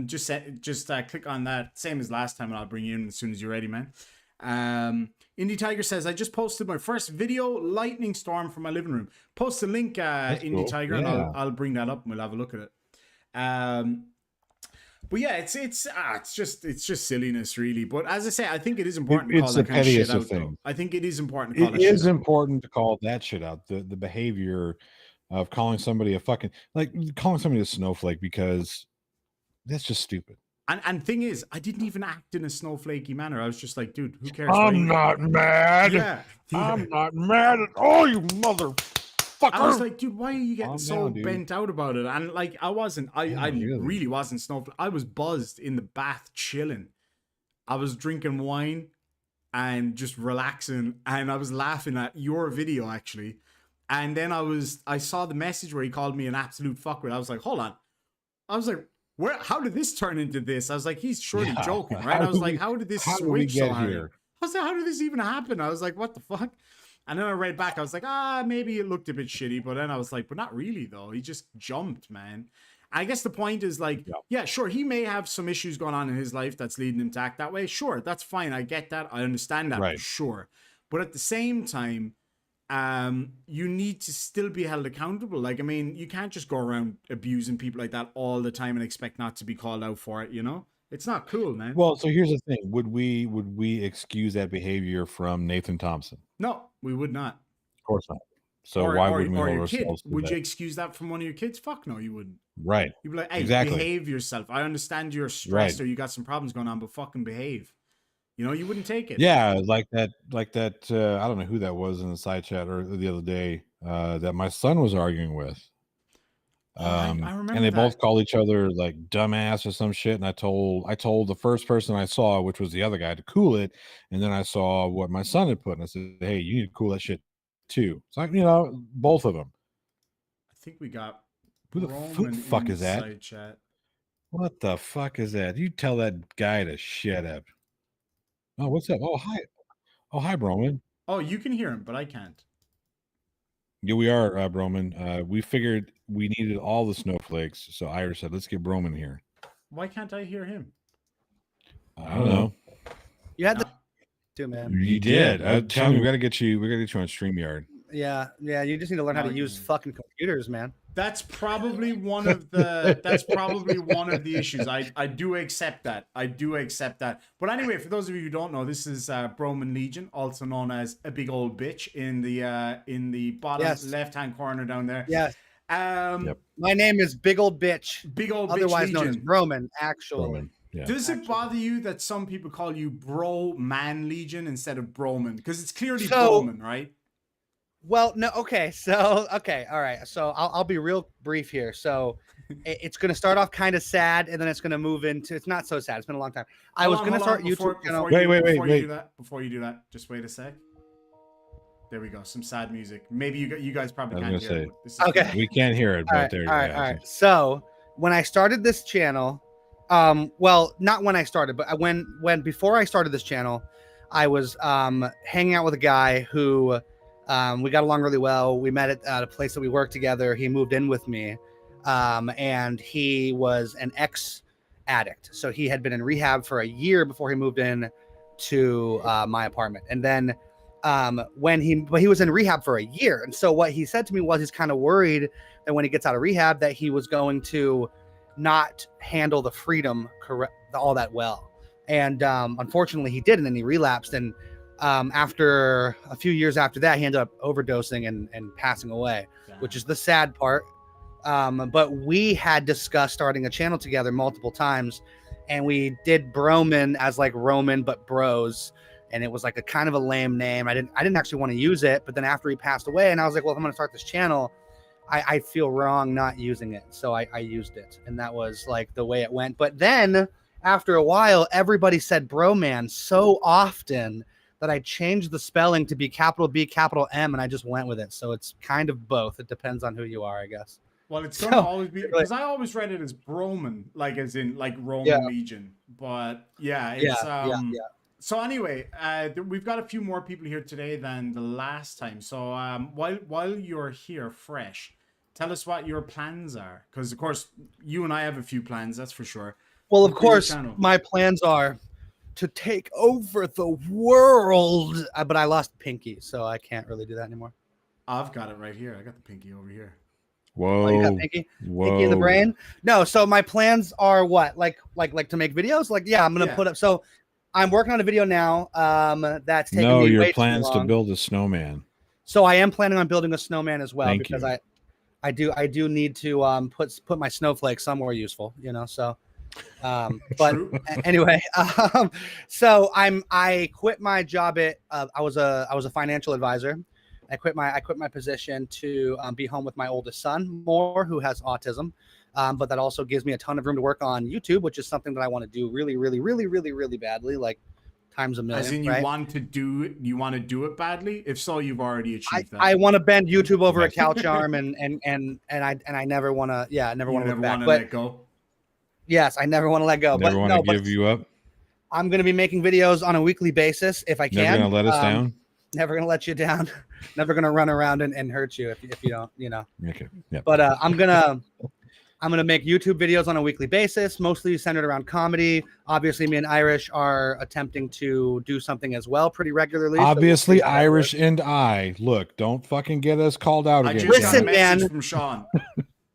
Speaker 1: Just click on that, same as last time, and I'll bring you in as soon as you're ready, man. Indie Tiger says, I just posted my first video, lightning storm from my living room. Post the link, Indie cool. Tiger, yeah. And I'll bring that up and we'll have a look at it. But yeah, it's just silliness, really. But as I say, I think it is important to call that kind of shit out. Though. I think it is important to call that shit out. It is
Speaker 3: important to call that shit out. The behavior of calling somebody calling somebody a snowflake, because that's just stupid.
Speaker 1: And thing is, I didn't even act in a snowflakey manner. I was just like, dude, who cares?
Speaker 3: I'm not mad. Yeah. I'm not mad at all, you motherfucker.
Speaker 1: I was like, dude, why are you getting so bent out about it? And like, I really wasn't snowflake. I was buzzed in the bath, chilling. I was drinking wine and just relaxing. And I was laughing at your video, actually. And then I saw the message where he called me an absolute fuckwit. I was like, hold on. I was like, how did this turn into this? I was like, he's surely joking, right? I was like, how did this switch so hard? Here? I was like, how did this even happen? I was like, what the fuck? And then I read back, I was like, maybe it looked a bit shitty. But then I was like, but not really, though. He just jumped, man. I guess the point is like, yeah, sure, he may have some issues going on in his life that's leading him to act that way. Sure, that's fine. I get that. I understand that, right. For sure. But at the same time, you need to still be held accountable. Like, I mean, you can't just go around abusing people like that all the time and expect not to be called out for it, you know? It's not cool, man.
Speaker 3: Well, so here's the thing: would we excuse that behavior from Nathan Thompson?
Speaker 1: No, we would not.
Speaker 3: Of course not. So why wouldn't we hold
Speaker 1: your kid?
Speaker 3: ourselves to
Speaker 1: Would
Speaker 3: that?
Speaker 1: you excuse that from one of your kids? Fuck no, you wouldn't.
Speaker 3: Right.
Speaker 1: You'd be like, hey,
Speaker 3: Exactly.
Speaker 1: behave yourself. I understand you're stressed
Speaker 3: Right.
Speaker 1: or you got some problems going on, but fucking behave. You know, you wouldn't take it.
Speaker 3: Yeah, like that. I don't know who that was in the side chat or the other day that my son was arguing with.
Speaker 1: I remember
Speaker 3: and they
Speaker 1: that.
Speaker 3: both called each other like dumbass or some shit. And I told the first person I saw, which was the other guy, to cool it. And then I saw what my son had put, and I said, "Hey, you need to cool that shit too." So both of them.
Speaker 1: I think we got
Speaker 3: Who the fuck is that?
Speaker 1: side chat.
Speaker 3: What the fuck is that? You tell that guy to shut up. Oh, what's up? Oh, hi. Oh, hi, Broman.
Speaker 1: Oh, you can hear him, but I can't.
Speaker 3: Yeah, we are, Broman. We figured we needed all the snowflakes, so Irish said, "Let's get Broman here."
Speaker 1: Why can't I hear him?
Speaker 3: I don't know.
Speaker 4: You had to, man.
Speaker 3: You did. Tell me, we gotta get you on StreamYard.
Speaker 4: Yeah. You just need to learn how to use fucking computers, man.
Speaker 1: That's probably one of the issues. I do accept that. But anyway, for those of you who don't know, this is Broman Legion, also known as a big old bitch in the bottom left-hand corner down there.
Speaker 4: Yes.
Speaker 3: Yep.
Speaker 4: My name is Big Old Bitch.
Speaker 1: Big Old Bitch
Speaker 4: otherwise known as
Speaker 1: Legion.
Speaker 4: Broman, actually.
Speaker 3: Broman. Yeah.
Speaker 1: Does it bother you that some people call you Bro Man Legion instead of Broman? Because it's clearly Broman, right?
Speaker 4: Well, no, okay. So, okay, all right. So I'll be real brief here. So it's going to start off kind of sad, and then it's going to move into, it's not so sad. It's been a long time. I was going to start YouTube channel.
Speaker 1: Wait. Before you do that, just wait a sec. There we go. Some sad music. Maybe you guys probably can't hear it.
Speaker 4: Okay.
Speaker 3: We can't hear it, but there you go.
Speaker 4: All right. So when I started this channel, well, not when I started, but before I started this channel, I was hanging out with a guy who we got along really well. We met at a place that we worked together. He moved in with me, and he was an ex-addict. So he had been in rehab for a year before he moved in to my apartment. And then he was in rehab for a year. And so what he said to me was he's kind of worried that when he gets out of rehab that he was going to not handle the freedom all that well. And unfortunately he did, and then he relapsed. And after a few years after that, he ended up overdosing and passing away. Damn. Which is the sad part. But we had discussed starting a channel together multiple times, and we did Broman as like Roman, but bros. And it was like a kind of a lame name. I didn't actually want to use it, but then after he passed away, and I was like, well, if I'm going to start this channel, I feel wrong not using it. So I used it, and that was like the way it went. But then after a while, everybody said Broman so often that I changed the spelling to be capital B, capital M, and I just went with it. So it's kind of both. It depends on who you are, I guess.
Speaker 1: Well, it's going to always be, because I always read it as Broman, like as in like Roman Legion. But yeah, it's So anyway, we've got a few more people here today than the last time. So while you're here fresh, tell us what your plans are. Because, of course, you and I have a few plans, that's for sure.
Speaker 4: Well, of course, my plans are to take over the world. But I lost Pinky, so I can't really do that anymore.
Speaker 1: I've got it right here. I got the Pinky over here.
Speaker 3: Whoa.
Speaker 4: Oh, you got Pinky? Whoa. Pinky in the brain? No, so my plans are what? Like to make videos? Like, yeah, I'm going to put up. So I'm working on a video now that's taking me way too long.
Speaker 3: To build a snowman.
Speaker 4: So I am planning on building a snowman as well. Because I do need to put my snowflake somewhere useful, So but anyway, so I quit my job at I was a financial advisor. I quit my position to be home with my oldest son, who has autism. But that also gives me a ton of room to work on YouTube, which is something that I want to do really, really, really, really, really badly, like times a million.
Speaker 1: As in, you want to do it badly? If so, you've already achieved that.
Speaker 4: I want to bend YouTube over a couch arm, and I never want to. Yeah, I never want to let go. Yes, I never want to let go.
Speaker 3: Never want to give you up.
Speaker 4: I'm going to be making videos on a weekly basis if I can.
Speaker 3: Never going to let us down.
Speaker 4: Never going to let you down. Never going to run around and hurt you if you don't.
Speaker 3: Okay. Yeah.
Speaker 4: But I'm I'm going to make YouTube videos on a weekly basis, mostly centered around comedy. Obviously, me and Irish are attempting to do something as well pretty regularly.
Speaker 3: Obviously,
Speaker 4: so we'll
Speaker 3: Irish and I. Look, don't fucking get us called out
Speaker 1: I
Speaker 3: again.
Speaker 1: just got a
Speaker 4: Listen,
Speaker 1: message
Speaker 4: man.
Speaker 1: from Shawn.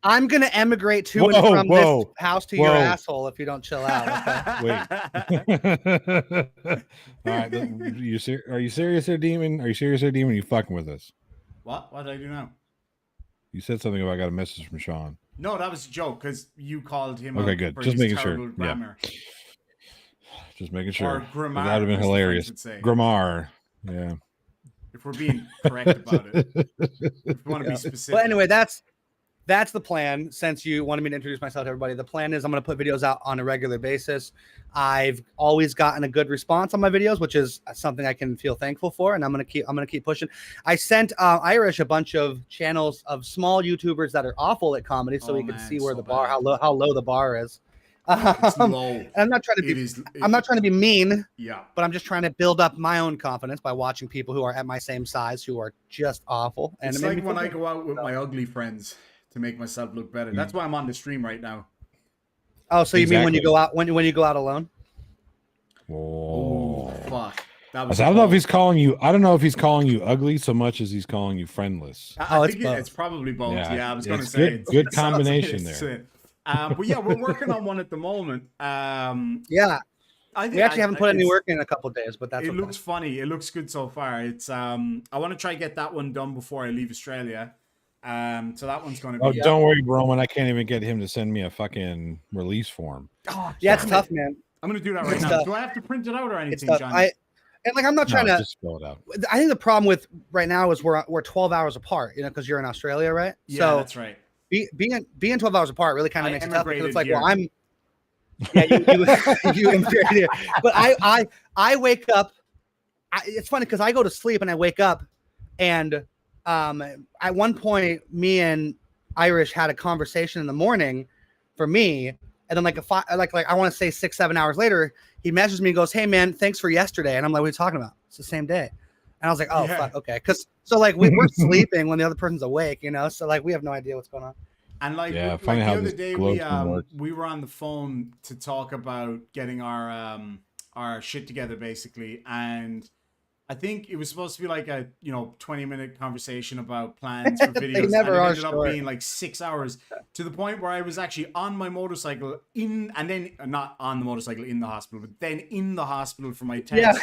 Speaker 4: I'm going to emigrate to and
Speaker 3: Whoa,
Speaker 4: from
Speaker 3: whoa,
Speaker 4: this house to your
Speaker 3: whoa.
Speaker 4: asshole if you don't chill out. Okay?
Speaker 3: Wait. All right. Are you serious there, Demon? Are you serious there, Demon? Are you fucking with us?
Speaker 1: What? What did I do now?
Speaker 3: You said something about I got a message from Shawn.
Speaker 1: No, that was a joke because you called him
Speaker 3: Okay,
Speaker 1: out
Speaker 3: good.
Speaker 1: for
Speaker 3: Just
Speaker 1: his
Speaker 3: making
Speaker 1: terrible
Speaker 3: sure.
Speaker 1: grammar.
Speaker 3: Yeah. Just making sure.
Speaker 1: Or grammar,
Speaker 3: That would have been
Speaker 1: as the French
Speaker 3: hilarious.
Speaker 1: would say.
Speaker 3: Grammar. Yeah.
Speaker 1: If we're being correct about it. If we want to be specific.
Speaker 4: But anyway, that's the plan. Since you wanted me to introduce myself to everybody, the plan is I'm going to put videos out on a regular basis. I've always gotten a good response on my videos, which is something I can feel thankful for, and I'm going to keep pushing. I sent Irish a bunch of channels of small YouTubers that are awful at comedy, so we can see where the bar, how low the bar is.
Speaker 1: It's low.
Speaker 4: And I'm not trying to be
Speaker 1: I'm
Speaker 4: not trying to be mean.
Speaker 1: Yeah.
Speaker 4: But I'm just trying to build up my own confidence by watching people who are at my same size who are just awful. And
Speaker 1: It's
Speaker 4: it made
Speaker 1: like
Speaker 4: me
Speaker 1: when
Speaker 4: feel
Speaker 1: I
Speaker 4: good.
Speaker 1: go out with my ugly friends to make myself look better. That's why I'm on the stream right now.
Speaker 4: Oh, so you mean when you
Speaker 3: Exactly.
Speaker 4: go out when you go out alone?
Speaker 1: Oh, fuck. That was
Speaker 3: I don't know if he's calling you. I don't know if he's calling you ugly so much as he's calling you friendless.
Speaker 1: I
Speaker 4: it's
Speaker 1: think
Speaker 4: both.
Speaker 1: it's probably both. Yeah, I was going to
Speaker 3: it's
Speaker 1: say.
Speaker 3: good
Speaker 1: it sounds
Speaker 3: combination
Speaker 1: it's
Speaker 3: there.
Speaker 1: it. But yeah, we're working on one at the moment.
Speaker 4: Yeah.
Speaker 1: I think
Speaker 4: We actually haven't put any
Speaker 1: it's-
Speaker 4: work in a couple of days, but that's
Speaker 1: It
Speaker 4: okay.
Speaker 1: looks funny. It looks good so far. It's I want to try get that one done before I leave Australia. So that one's going to
Speaker 3: Oh,
Speaker 1: be.
Speaker 3: don't worry, Roman. I can't even get him to send me a fucking release form.
Speaker 1: Oh,
Speaker 4: Yeah, it's
Speaker 1: damn
Speaker 4: tough,
Speaker 1: it.
Speaker 4: man.
Speaker 1: I'm going to do that right
Speaker 4: It's
Speaker 1: now.
Speaker 4: tough.
Speaker 1: Do I have to print it out or
Speaker 4: It's
Speaker 1: anything,
Speaker 4: tough.
Speaker 1: Johnny?
Speaker 4: I'm not trying to.
Speaker 3: Just spell it out.
Speaker 4: I think the problem with right now is we're 12 hours apart. You know, because you're in Australia, right?
Speaker 1: Yeah,
Speaker 4: so
Speaker 1: that's right.
Speaker 4: being 12 hours apart really kind
Speaker 1: I
Speaker 4: of makes it tough because it's like,
Speaker 1: emigrated
Speaker 4: well, I'm. Yeah, you immigrated here. But I wake up. It's funny because I go to sleep and I wake up, and at one point, me and Irish had a conversation in the morning, for me, and then like I want to say 6-7 hours later, he messages me and goes, "Hey man, thanks for yesterday," and I'm like, "What are you talking about? It's the same day." And I was like, "Oh
Speaker 1: Yeah.
Speaker 4: fuck, okay," because so like we're sleeping when the other person's awake, you know, so like we have no idea what's going on.
Speaker 1: And like,
Speaker 3: Yeah,
Speaker 1: like
Speaker 3: funny
Speaker 1: the
Speaker 3: how
Speaker 1: other
Speaker 3: this
Speaker 1: day,
Speaker 3: globe thing works.
Speaker 1: we were on the phone to talk about getting our shit together, basically. And I think it was supposed to be like a 20-minute conversation about plans for videos.
Speaker 4: never
Speaker 1: and it
Speaker 4: are
Speaker 1: ended up
Speaker 4: short.
Speaker 1: being like 6 hours, to the point where I was actually on my motorcycle not on the motorcycle in the hospital, but then in the hospital for my test.
Speaker 4: Yeah,
Speaker 1: And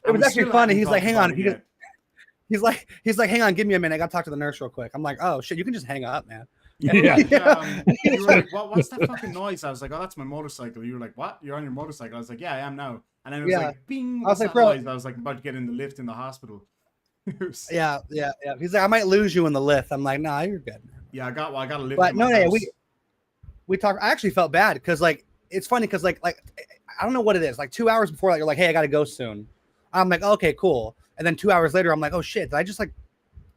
Speaker 4: it was
Speaker 1: we
Speaker 4: actually
Speaker 1: still
Speaker 4: funny.
Speaker 1: haven't
Speaker 4: He's like,
Speaker 1: talked
Speaker 4: "Hang
Speaker 1: about
Speaker 4: on,"
Speaker 1: it yet.
Speaker 4: he's like, "Hang on, give me a minute. I got to talk to the nurse real quick." I'm like, "Oh shit, you can just hang up, man."
Speaker 3: Yeah.
Speaker 1: You were like, what's that fucking noise? I was like, oh, that's my motorcycle. You were like, what? You're on your motorcycle? I was like, yeah, I am now. And then it was
Speaker 4: Yeah.
Speaker 1: like, bing.
Speaker 4: I was
Speaker 1: What's
Speaker 4: like,
Speaker 1: that
Speaker 4: bro.
Speaker 1: noise? I was like, about to get in the lift in the hospital.
Speaker 4: Yeah. He's like, "I might lose you in the lift." I'm like, "Nah, you're good."
Speaker 1: Yeah, I got a lift.
Speaker 4: But
Speaker 1: in my
Speaker 4: no,
Speaker 1: house.
Speaker 4: we talked. I actually felt bad because like it's funny because like I don't know what it is. Like 2 hours before, like you're like, "Hey, I gotta go soon." I'm like, "Okay, cool." And then 2 hours later, I'm like, "Oh shit, did I just like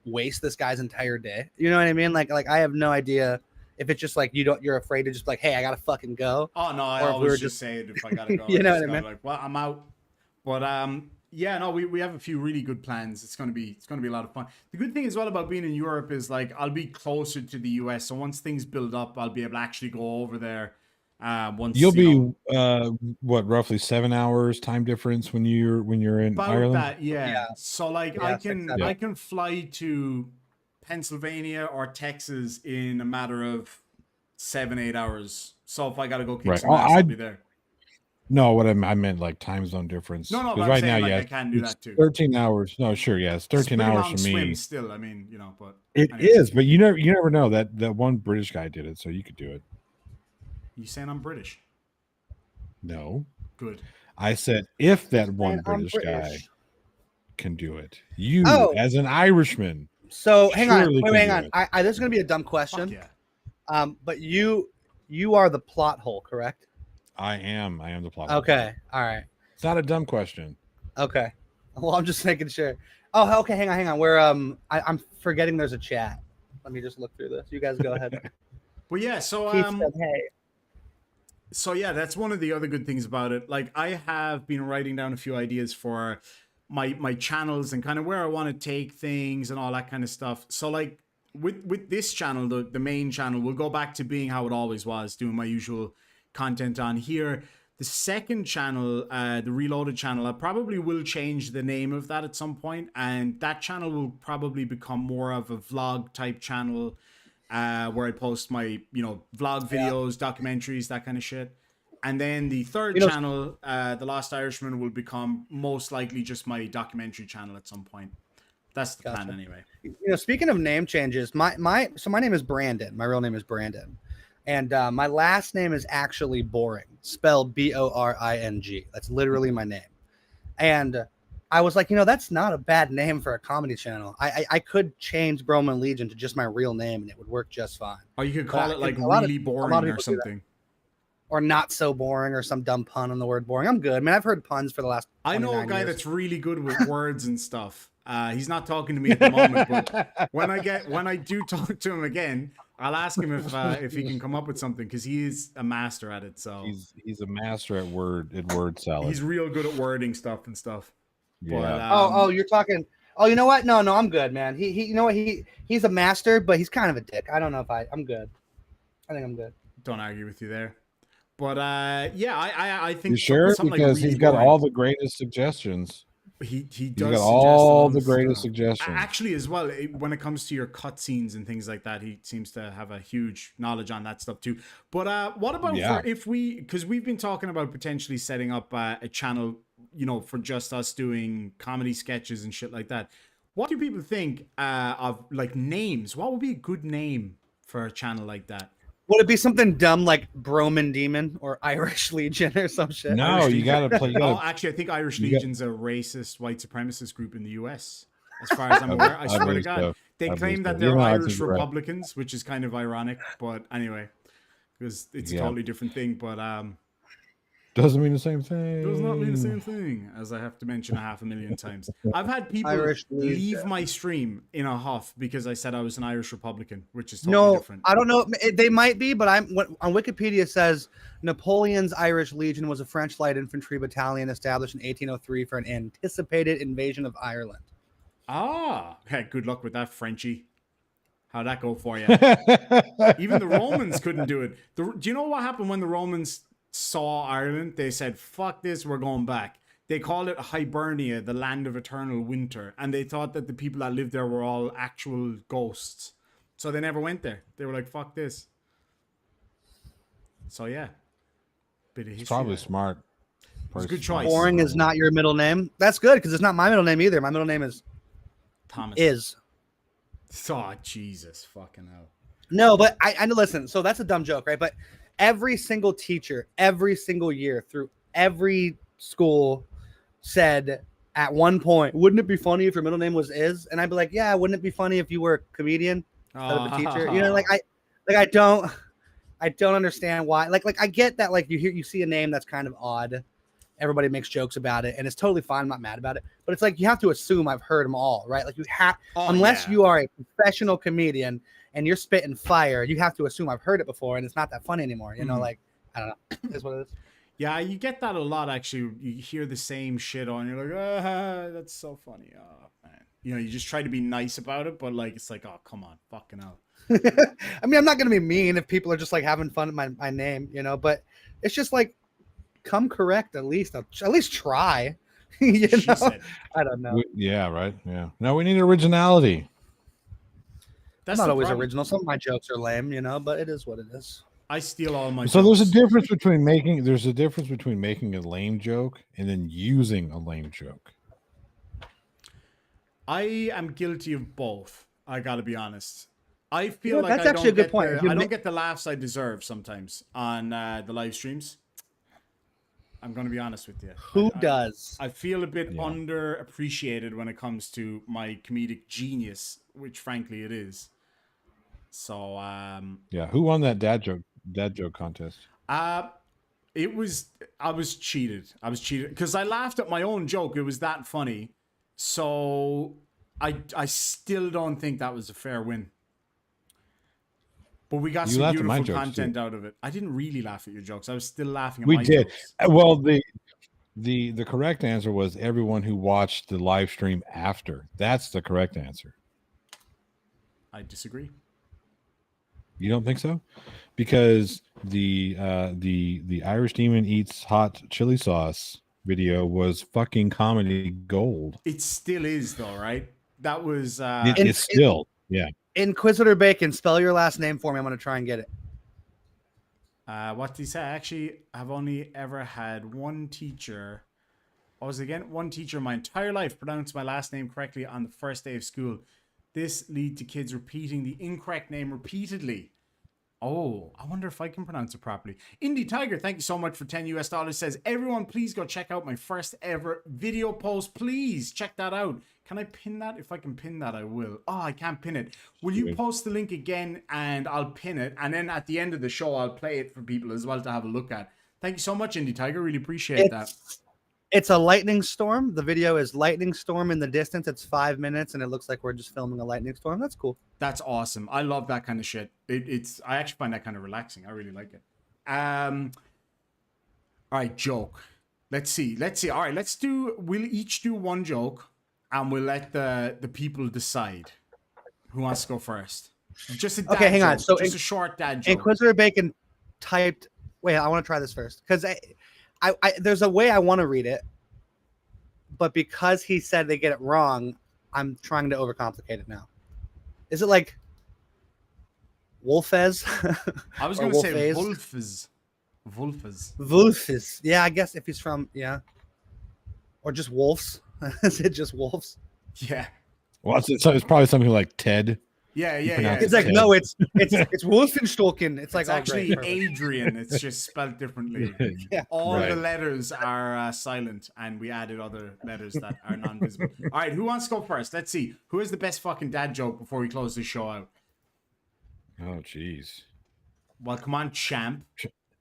Speaker 4: waste this guy's entire day?" You know what I mean? Like I have no idea if it's just like you're afraid to just like, "Hey, I gotta fucking go."
Speaker 1: Oh no, I
Speaker 4: or if we
Speaker 1: always
Speaker 4: were
Speaker 1: just say it if I gotta go.
Speaker 4: You know
Speaker 1: I just
Speaker 4: what I
Speaker 1: gotta, like, well, I'm out. But yeah, no, we have a few really good plans. It's gonna be a lot of fun. The good thing as well about being in Europe is like I'll be closer to the US, so once things build up, I'll be able to actually go over there. Once
Speaker 3: You'll
Speaker 1: you
Speaker 3: be
Speaker 1: know,
Speaker 3: what, roughly 7 hours time difference when you're in
Speaker 1: about
Speaker 3: Ireland?
Speaker 1: that, yeah. So like
Speaker 4: Yeah,
Speaker 1: I
Speaker 4: 6,
Speaker 1: can
Speaker 4: 7.
Speaker 1: I can fly to Pennsylvania or Texas in a matter of 7-8 hours. So if I gotta go kick
Speaker 3: Right.
Speaker 1: some
Speaker 3: Oh,
Speaker 1: ass, I'll be there.
Speaker 3: No, what I meant like time zone difference.
Speaker 1: No, but
Speaker 3: Because
Speaker 1: I'm
Speaker 3: right
Speaker 1: saying,
Speaker 3: now,
Speaker 1: like,
Speaker 3: yeah,
Speaker 1: I can do
Speaker 3: it's
Speaker 1: that too.
Speaker 3: 13 hours. No, sure, yeah, it's 13
Speaker 1: Pretty
Speaker 3: hours
Speaker 1: long
Speaker 3: for
Speaker 1: swim
Speaker 3: me.
Speaker 1: still. I mean, but
Speaker 3: It
Speaker 1: anyway.
Speaker 3: is, but you never know that one British guy did it, so you could do it.
Speaker 1: You saying I'm British?
Speaker 3: No,
Speaker 1: Good.
Speaker 3: I said if that one
Speaker 4: I'm
Speaker 3: British guy
Speaker 4: British.
Speaker 3: can do it, you
Speaker 4: Oh.
Speaker 3: as an Irishman.
Speaker 4: So hang on,
Speaker 3: Surely
Speaker 4: wait,
Speaker 3: can
Speaker 4: hang
Speaker 3: do
Speaker 4: on.
Speaker 3: it.
Speaker 4: I this is gonna be a dumb
Speaker 1: Fuck
Speaker 4: question.
Speaker 1: yeah.
Speaker 4: But you are the plot hole, correct?
Speaker 3: I am the plot.
Speaker 4: Okay. All right.
Speaker 3: It's not a dumb question.
Speaker 4: Okay. Well, I'm just making sure. Oh, okay. Hang on. Where I'm forgetting there's a chat. Let me just look through this. You guys go ahead.
Speaker 1: Well, yeah. So
Speaker 4: Keith said, "Hey."
Speaker 1: So yeah, that's one of the other good things about it. Like I have been writing down a few ideas for my channels and kind of where I want to take things and all that kind of stuff. So like with this channel, the main channel, will go back to being how it always was, doing my usual content on here. The second channel, the Reloaded channel, I probably will change the name of that at some point, and that channel will probably become more of a vlog type channel, where I post my, vlog videos, documentaries, that kind of shit. And then the third channel, The Lost Irishman, will become most likely just my documentary channel at some point. That's the plan anyway.
Speaker 4: Speaking of name changes, my name is Brandon. My real name is Brandon. And my last name is actually Boring, spelled Boring. That's literally my name. And I was like, that's not a bad name for a comedy channel. I could change Broman Legion to just my real name and it would work just fine.
Speaker 1: Or you could call it like really boring or something.
Speaker 4: Or not so boring, or some dumb pun on the word boring. I'm good, man. I've heard puns for the last 29
Speaker 1: I know a guy
Speaker 4: years.
Speaker 1: that's really good with words and stuff. He's not talking to me at the moment, but when I do talk to him again, I'll ask him if he can come up with something, because he is a master at it. So
Speaker 3: he's a master at word salad.
Speaker 1: He's real good at wording stuff and stuff.
Speaker 3: Yeah.
Speaker 4: But, you're talking. Oh, you know what? No, I'm good, man. He you know what? He's a master, but he's kind of a dick. I don't know if I'm good. I think I'm good.
Speaker 1: Don't argue with you there. But I think
Speaker 3: you sure, because
Speaker 1: like really
Speaker 3: he's got
Speaker 1: boring.
Speaker 3: all the greatest suggestions.
Speaker 1: He does.
Speaker 3: He's got all the greatest suggestions.
Speaker 1: Actually, as well, when it comes to your cutscenes and things like that, he seems to have a huge knowledge on that stuff too. But what about because we've been talking about potentially setting up a channel, for just us doing comedy sketches and shit like that. What do people think of like names? What would be a good name for a channel like that?
Speaker 4: Would it be something dumb like Broman Demon or Irish Legion or some shit?
Speaker 3: No, you gotta play.
Speaker 1: Actually, I think Irish Legion's a racist white supremacist group in the U.S. As far as I'm aware, I swear to God, they claim that they're Irish Republicans, which is kind of ironic. But anyway, because it's a totally different thing. But
Speaker 3: doesn't mean the same thing.
Speaker 1: Does not mean the same thing, as I have to mention 500,000 times. I've had people leave my stream in a huff because I said I was an Irish Republican, which is totally different.
Speaker 4: I don't know. They might be, but on Wikipedia says Napoleon's Irish Legion was a French light infantry battalion established in 1803 for an anticipated invasion of Ireland.
Speaker 1: Hey, good luck with that, Frenchie. How'd that go for you? Even the Romans couldn't do it. Do you know what happened when the Romans saw Ireland? They said, fuck this, we're going back. They called it Hibernia, the land of eternal winter, and they thought that the people that lived there were all actual ghosts, so they never went there. They were like, fuck this. So yeah, bit of history.
Speaker 3: It's probably smart.
Speaker 1: It's a good choice.
Speaker 4: Boring is not your middle name. That's good, because it's not my middle name either. My middle name is
Speaker 1: Thomas. Oh, Jesus fucking hell.
Speaker 4: No, but I listen, so that's a dumb joke, right? But every single teacher, every single year through every school said at one point, wouldn't it be funny if your middle name was Is? And I'd be like, yeah, wouldn't it be funny if you were a comedian instead of a teacher? I don't understand why. Like I get that, like you see a name that's kind of odd. Everybody makes jokes about it, and it's totally fine. I'm not mad about it. But it's like you have to assume I've heard them all, right? Like you have, unless you are a professional comedian and you're spitting fire, you have to assume I've heard it before, and it's not that funny anymore. You know, like, I don't know. That's what it is.
Speaker 1: Yeah, you get that a lot, actually. You hear the same shit on, you're like, that's so funny. Oh, man. You just try to be nice about it, but, like, it's like, oh, come on, fucking hell.
Speaker 4: I mean, I'm not going to be mean if people are just, like, having fun with my name, but it's just, like, come correct at least. At least try. I don't know.
Speaker 3: Yeah, right. Yeah. No, we need originality.
Speaker 4: That's not always original. Some of my jokes are lame, but it is what it is.
Speaker 1: I steal all my
Speaker 3: So
Speaker 1: jokes.
Speaker 3: there's a difference between making a lame joke and then using a lame joke.
Speaker 1: I am guilty of both. I got to be honest. I feel like
Speaker 4: that's actually a good point.
Speaker 1: I don't get the laughs I deserve sometimes on the live streams. I'm going to be honest with you.
Speaker 4: Who does?
Speaker 1: I feel a bit underappreciated when it comes to my comedic genius, which frankly it is. So
Speaker 3: who won that dad joke contest?
Speaker 1: I was cheated because I laughed at my own joke. It was that funny. So I still don't think that was a fair win. But we got some beautiful content out of it. I didn't really laugh at your jokes. I was still laughing at my jokes. We did.
Speaker 3: Well, the correct answer was everyone who watched the live stream after. That's the correct answer.
Speaker 1: I disagree.
Speaker 3: You don't think so? Because the Irish Demon eats hot chili sauce video was fucking comedy gold.
Speaker 1: It still is though, right? That was
Speaker 3: It's still, yeah.
Speaker 4: Inquisitor Bacon, spell your last name for me. I'm gonna try and get it.
Speaker 1: What did he say? Actually, I've only ever had one teacher. What was it again? One teacher my entire life pronounced my last name correctly on the first day of school. This lead to kids repeating the incorrect name repeatedly. Oh, I wonder if I can pronounce it properly. Indie Tiger, thank you so much for $10 US. Says, everyone, please go check out my first ever video post. Please check that out. Can I pin that? If I can pin that, I will. Oh, I can't pin it. Will you post the link again and I'll pin it? And then at the end of the show, I'll play it for people as well to have a look at. Thank you so much, Indie Tiger. Really appreciate that.
Speaker 4: It's a lightning storm. The video is lightning storm in the distance. It's 5 minutes, and it looks like we're just filming a lightning storm. That's cool.
Speaker 1: That's awesome. I love that kind of shit. I actually find that kind of relaxing. I really like it. All right, joke. Let's see. All right, we'll each do one joke, and we'll let the people decide who wants to go first. Just a dad
Speaker 4: hang on.
Speaker 1: joke.
Speaker 4: So
Speaker 1: just a short dad joke.
Speaker 4: Inquisitor Bacon typed. Wait, I want to try this first because I there's a way I want to read it, but because he said they get it wrong, I'm trying to overcomplicate it now. Is it like Wolfez?
Speaker 1: I was going to say Wolfes.
Speaker 4: Wolfes. Yeah, I guess if he's from, yeah. Or just wolves. Is it just wolves?
Speaker 1: Yeah.
Speaker 3: Well, it's probably something like Ted.
Speaker 1: Yeah.
Speaker 4: It's like, no, it's Wolfenstocken. It's like,
Speaker 1: actually Adrian. It's just spelled differently.
Speaker 4: Yeah.
Speaker 1: All the letters are silent, and we added other letters that are non-visible. All right, who wants to go first? Let's see. Who has the best fucking dad joke before we close this show out?
Speaker 3: Oh, jeez.
Speaker 1: Well, come on, champ.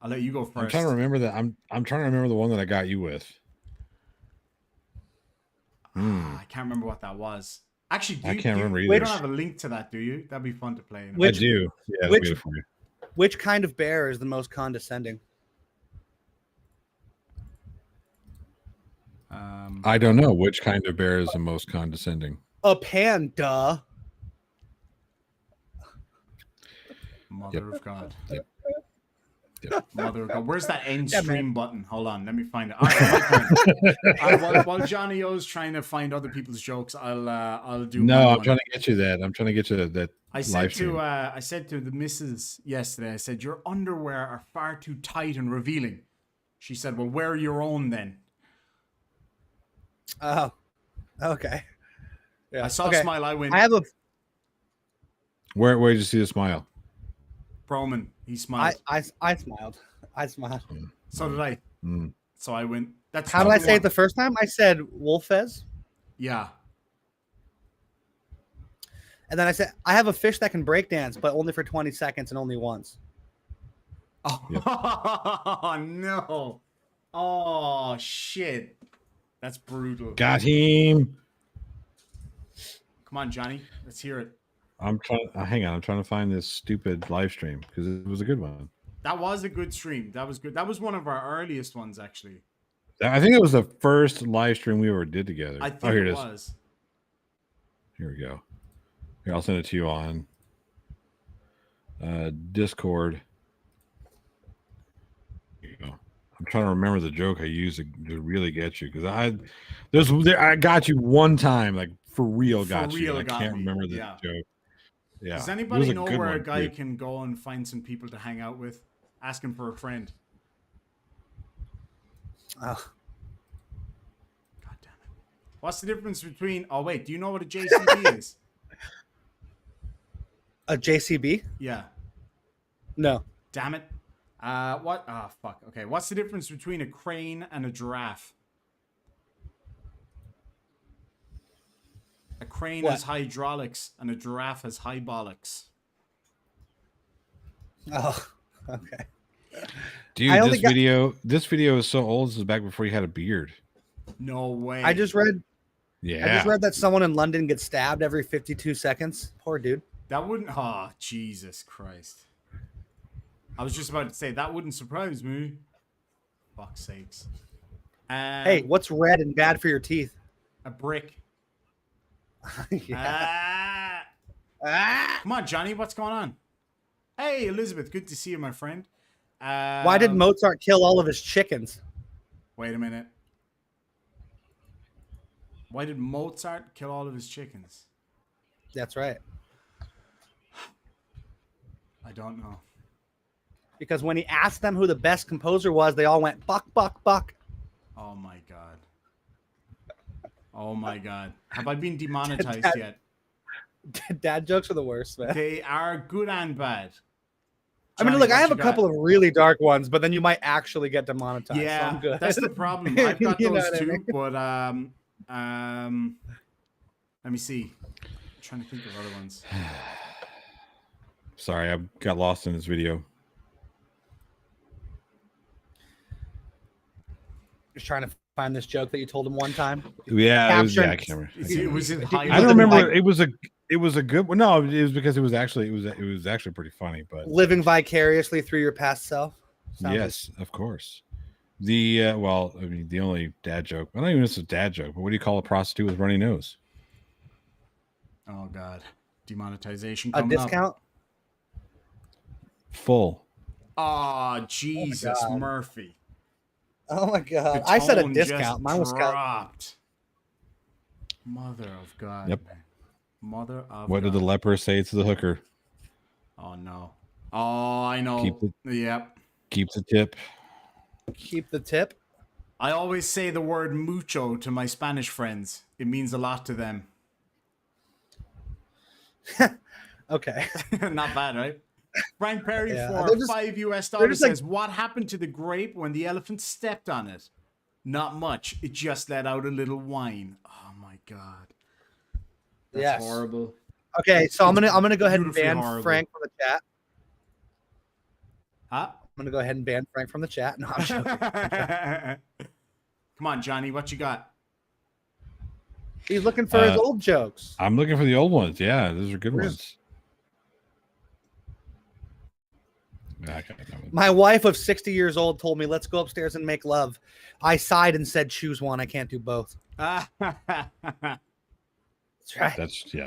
Speaker 1: I'll let you go first.
Speaker 3: I'm trying to remember that. I'm trying to remember the one that I got you with.
Speaker 1: I can't remember what that was. Actually,
Speaker 3: I can't remember either.
Speaker 1: We don't have a link to that, do you? That'd be fun to play.
Speaker 3: I do. Yeah,
Speaker 4: which kind of bear is the most condescending?
Speaker 3: I don't know which kind of bear is the most condescending.
Speaker 4: A panda.
Speaker 1: Mother of God.
Speaker 3: Yep.
Speaker 1: Mother of God. Where's that end stream button? Hold on, let me find it. All right, while Johnny O's trying to find other people's jokes, I'll do.
Speaker 3: No, I'm trying to get you that. I'm trying to get you that.
Speaker 1: I said to the missus yesterday. I said your underwear are far too tight and revealing. She said, "Well, wear your own then."
Speaker 4: Oh, okay. Yeah.
Speaker 1: I saw a smile. I went.
Speaker 4: I have a.
Speaker 3: Where did you see the smile?
Speaker 1: Broman, he smiled.
Speaker 4: I smiled. I smiled.
Speaker 1: So did I. So I went. That's
Speaker 4: how did I say it the first time? I said Wolfez.
Speaker 1: Yeah.
Speaker 4: And then I said I have a fish that can break dance, but only for 20 seconds and only once.
Speaker 1: Oh, yep. No! Oh shit! That's brutal.
Speaker 3: Got him.
Speaker 1: Come on, Johnny. Let's hear it.
Speaker 3: I'm trying. Hang on. I'm trying to find this stupid live stream because it was a good one.
Speaker 1: That was a good stream. That was good. That was one of our earliest ones, actually.
Speaker 3: I think it was the first live stream we ever did together.
Speaker 1: I think
Speaker 3: here
Speaker 1: it
Speaker 3: is.
Speaker 1: was.
Speaker 3: Here we go. Here, I'll send it to you on Discord. Here you go. I'm trying to remember the joke I used to really get you because I got you one time, like for real, got you. I can't remember the joke. Yeah.
Speaker 1: Does anybody know where a guy can go and find some people to hang out with? Ask him for a friend.
Speaker 4: Oh.
Speaker 1: God damn it. What's the difference between... Oh, wait. Do you know what a JCB is?
Speaker 4: A JCB?
Speaker 1: Yeah.
Speaker 4: No.
Speaker 1: Damn it. What? Oh, fuck. Okay. What's the difference between a crane and a giraffe? A crane has hydraulics and a giraffe has hydraulics.
Speaker 4: Oh, okay.
Speaker 3: Dude, this video is so old. This is back before you had a beard.
Speaker 1: No way.
Speaker 4: I just read
Speaker 3: Yeah.
Speaker 4: that someone in London gets stabbed every 52 seconds. Poor dude.
Speaker 1: That wouldn't... Oh, Jesus Christ. I was just about to say, that wouldn't surprise me. Fuck's sakes.
Speaker 4: Hey, what's red and bad for your teeth?
Speaker 1: A brick.
Speaker 4: Yeah.
Speaker 1: Come on, Johnny, what's going on? Hey, Elizabeth, good to see you, my friend.
Speaker 4: Why did Mozart kill all of his chickens?
Speaker 1: Wait a minute. Why did Mozart kill all of his chickens?
Speaker 4: That's right.
Speaker 1: I don't know.
Speaker 4: Because when he asked them who the best composer was, they all went buck, buck, buck.
Speaker 1: Oh my god. Oh my god. Have I been demonetized yet?
Speaker 4: Dad jokes are the worst, man.
Speaker 1: They are good and bad.
Speaker 4: I mean,
Speaker 1: Johnny,
Speaker 4: look, I
Speaker 1: what
Speaker 4: have
Speaker 1: you
Speaker 4: a
Speaker 1: got?
Speaker 4: couple of really dark ones, but then you might actually get demonetized. So
Speaker 1: Yeah,
Speaker 4: I'm good.
Speaker 1: that's the problem. I've got
Speaker 4: You know
Speaker 1: those
Speaker 4: what I
Speaker 1: too,
Speaker 4: mean?
Speaker 1: but let me see. I'm trying to think of other ones.
Speaker 3: Sorry, I got lost in this video.
Speaker 4: Just trying to find this joke that you told him one time.
Speaker 3: Yeah, it was,
Speaker 4: Capturing-
Speaker 3: I can't remember.
Speaker 1: It was in high.
Speaker 3: I don't remember. It was a good one. No, it was because it was actually pretty funny. But
Speaker 4: Living vicariously through your past self. Sounds
Speaker 3: yes, of course. The well, I mean, the only dad joke. I don't even know if it's a dad joke. But what do you call a prostitute with runny nose?
Speaker 1: Oh god, demonetization
Speaker 4: like a
Speaker 1: coming
Speaker 4: discount.
Speaker 1: up.
Speaker 3: Full.
Speaker 1: Oh Jesus,
Speaker 4: God.
Speaker 1: Murphy.
Speaker 4: Oh my god!
Speaker 1: The
Speaker 4: I said a
Speaker 1: tone just
Speaker 4: discount. Mine was cut.
Speaker 1: dropped. Mother of God.
Speaker 3: Yep.
Speaker 1: Man. Mother of
Speaker 3: What
Speaker 1: God.
Speaker 3: did the leper say to the hooker?
Speaker 1: Oh no. Oh, I know. Yep.
Speaker 3: Keep the tip.
Speaker 4: Keep the tip.
Speaker 1: I always say the word mucho to my Spanish friends. It means a lot to them.
Speaker 4: Okay.
Speaker 1: Not bad, right? Frank Perry
Speaker 4: Yeah,
Speaker 1: for
Speaker 4: they're just-
Speaker 1: $5 US
Speaker 4: they're just like-
Speaker 1: says, what happened to the grape when the elephant stepped on it? Not much. It just let out a little whine. Oh my god. That's
Speaker 4: Yes.
Speaker 1: horrible.
Speaker 4: Okay, so I'm gonna go ahead and
Speaker 1: Beautifully
Speaker 4: ban
Speaker 1: horrible.
Speaker 4: Frank from the chat.
Speaker 1: Huh?
Speaker 4: I'm gonna go ahead and ban Frank from the chat. No, I'm joking.
Speaker 1: Come on, Johnny, what you got?
Speaker 4: He's looking for his old jokes.
Speaker 3: I'm looking for the old ones. Yeah, those are good
Speaker 4: Where's-
Speaker 3: ones. Yeah, I got that one.
Speaker 4: My wife of 60 years old told me, "Let's go upstairs and make love." I sighed and said, "Choose one. I can't do both." That's right.
Speaker 3: That's yeah.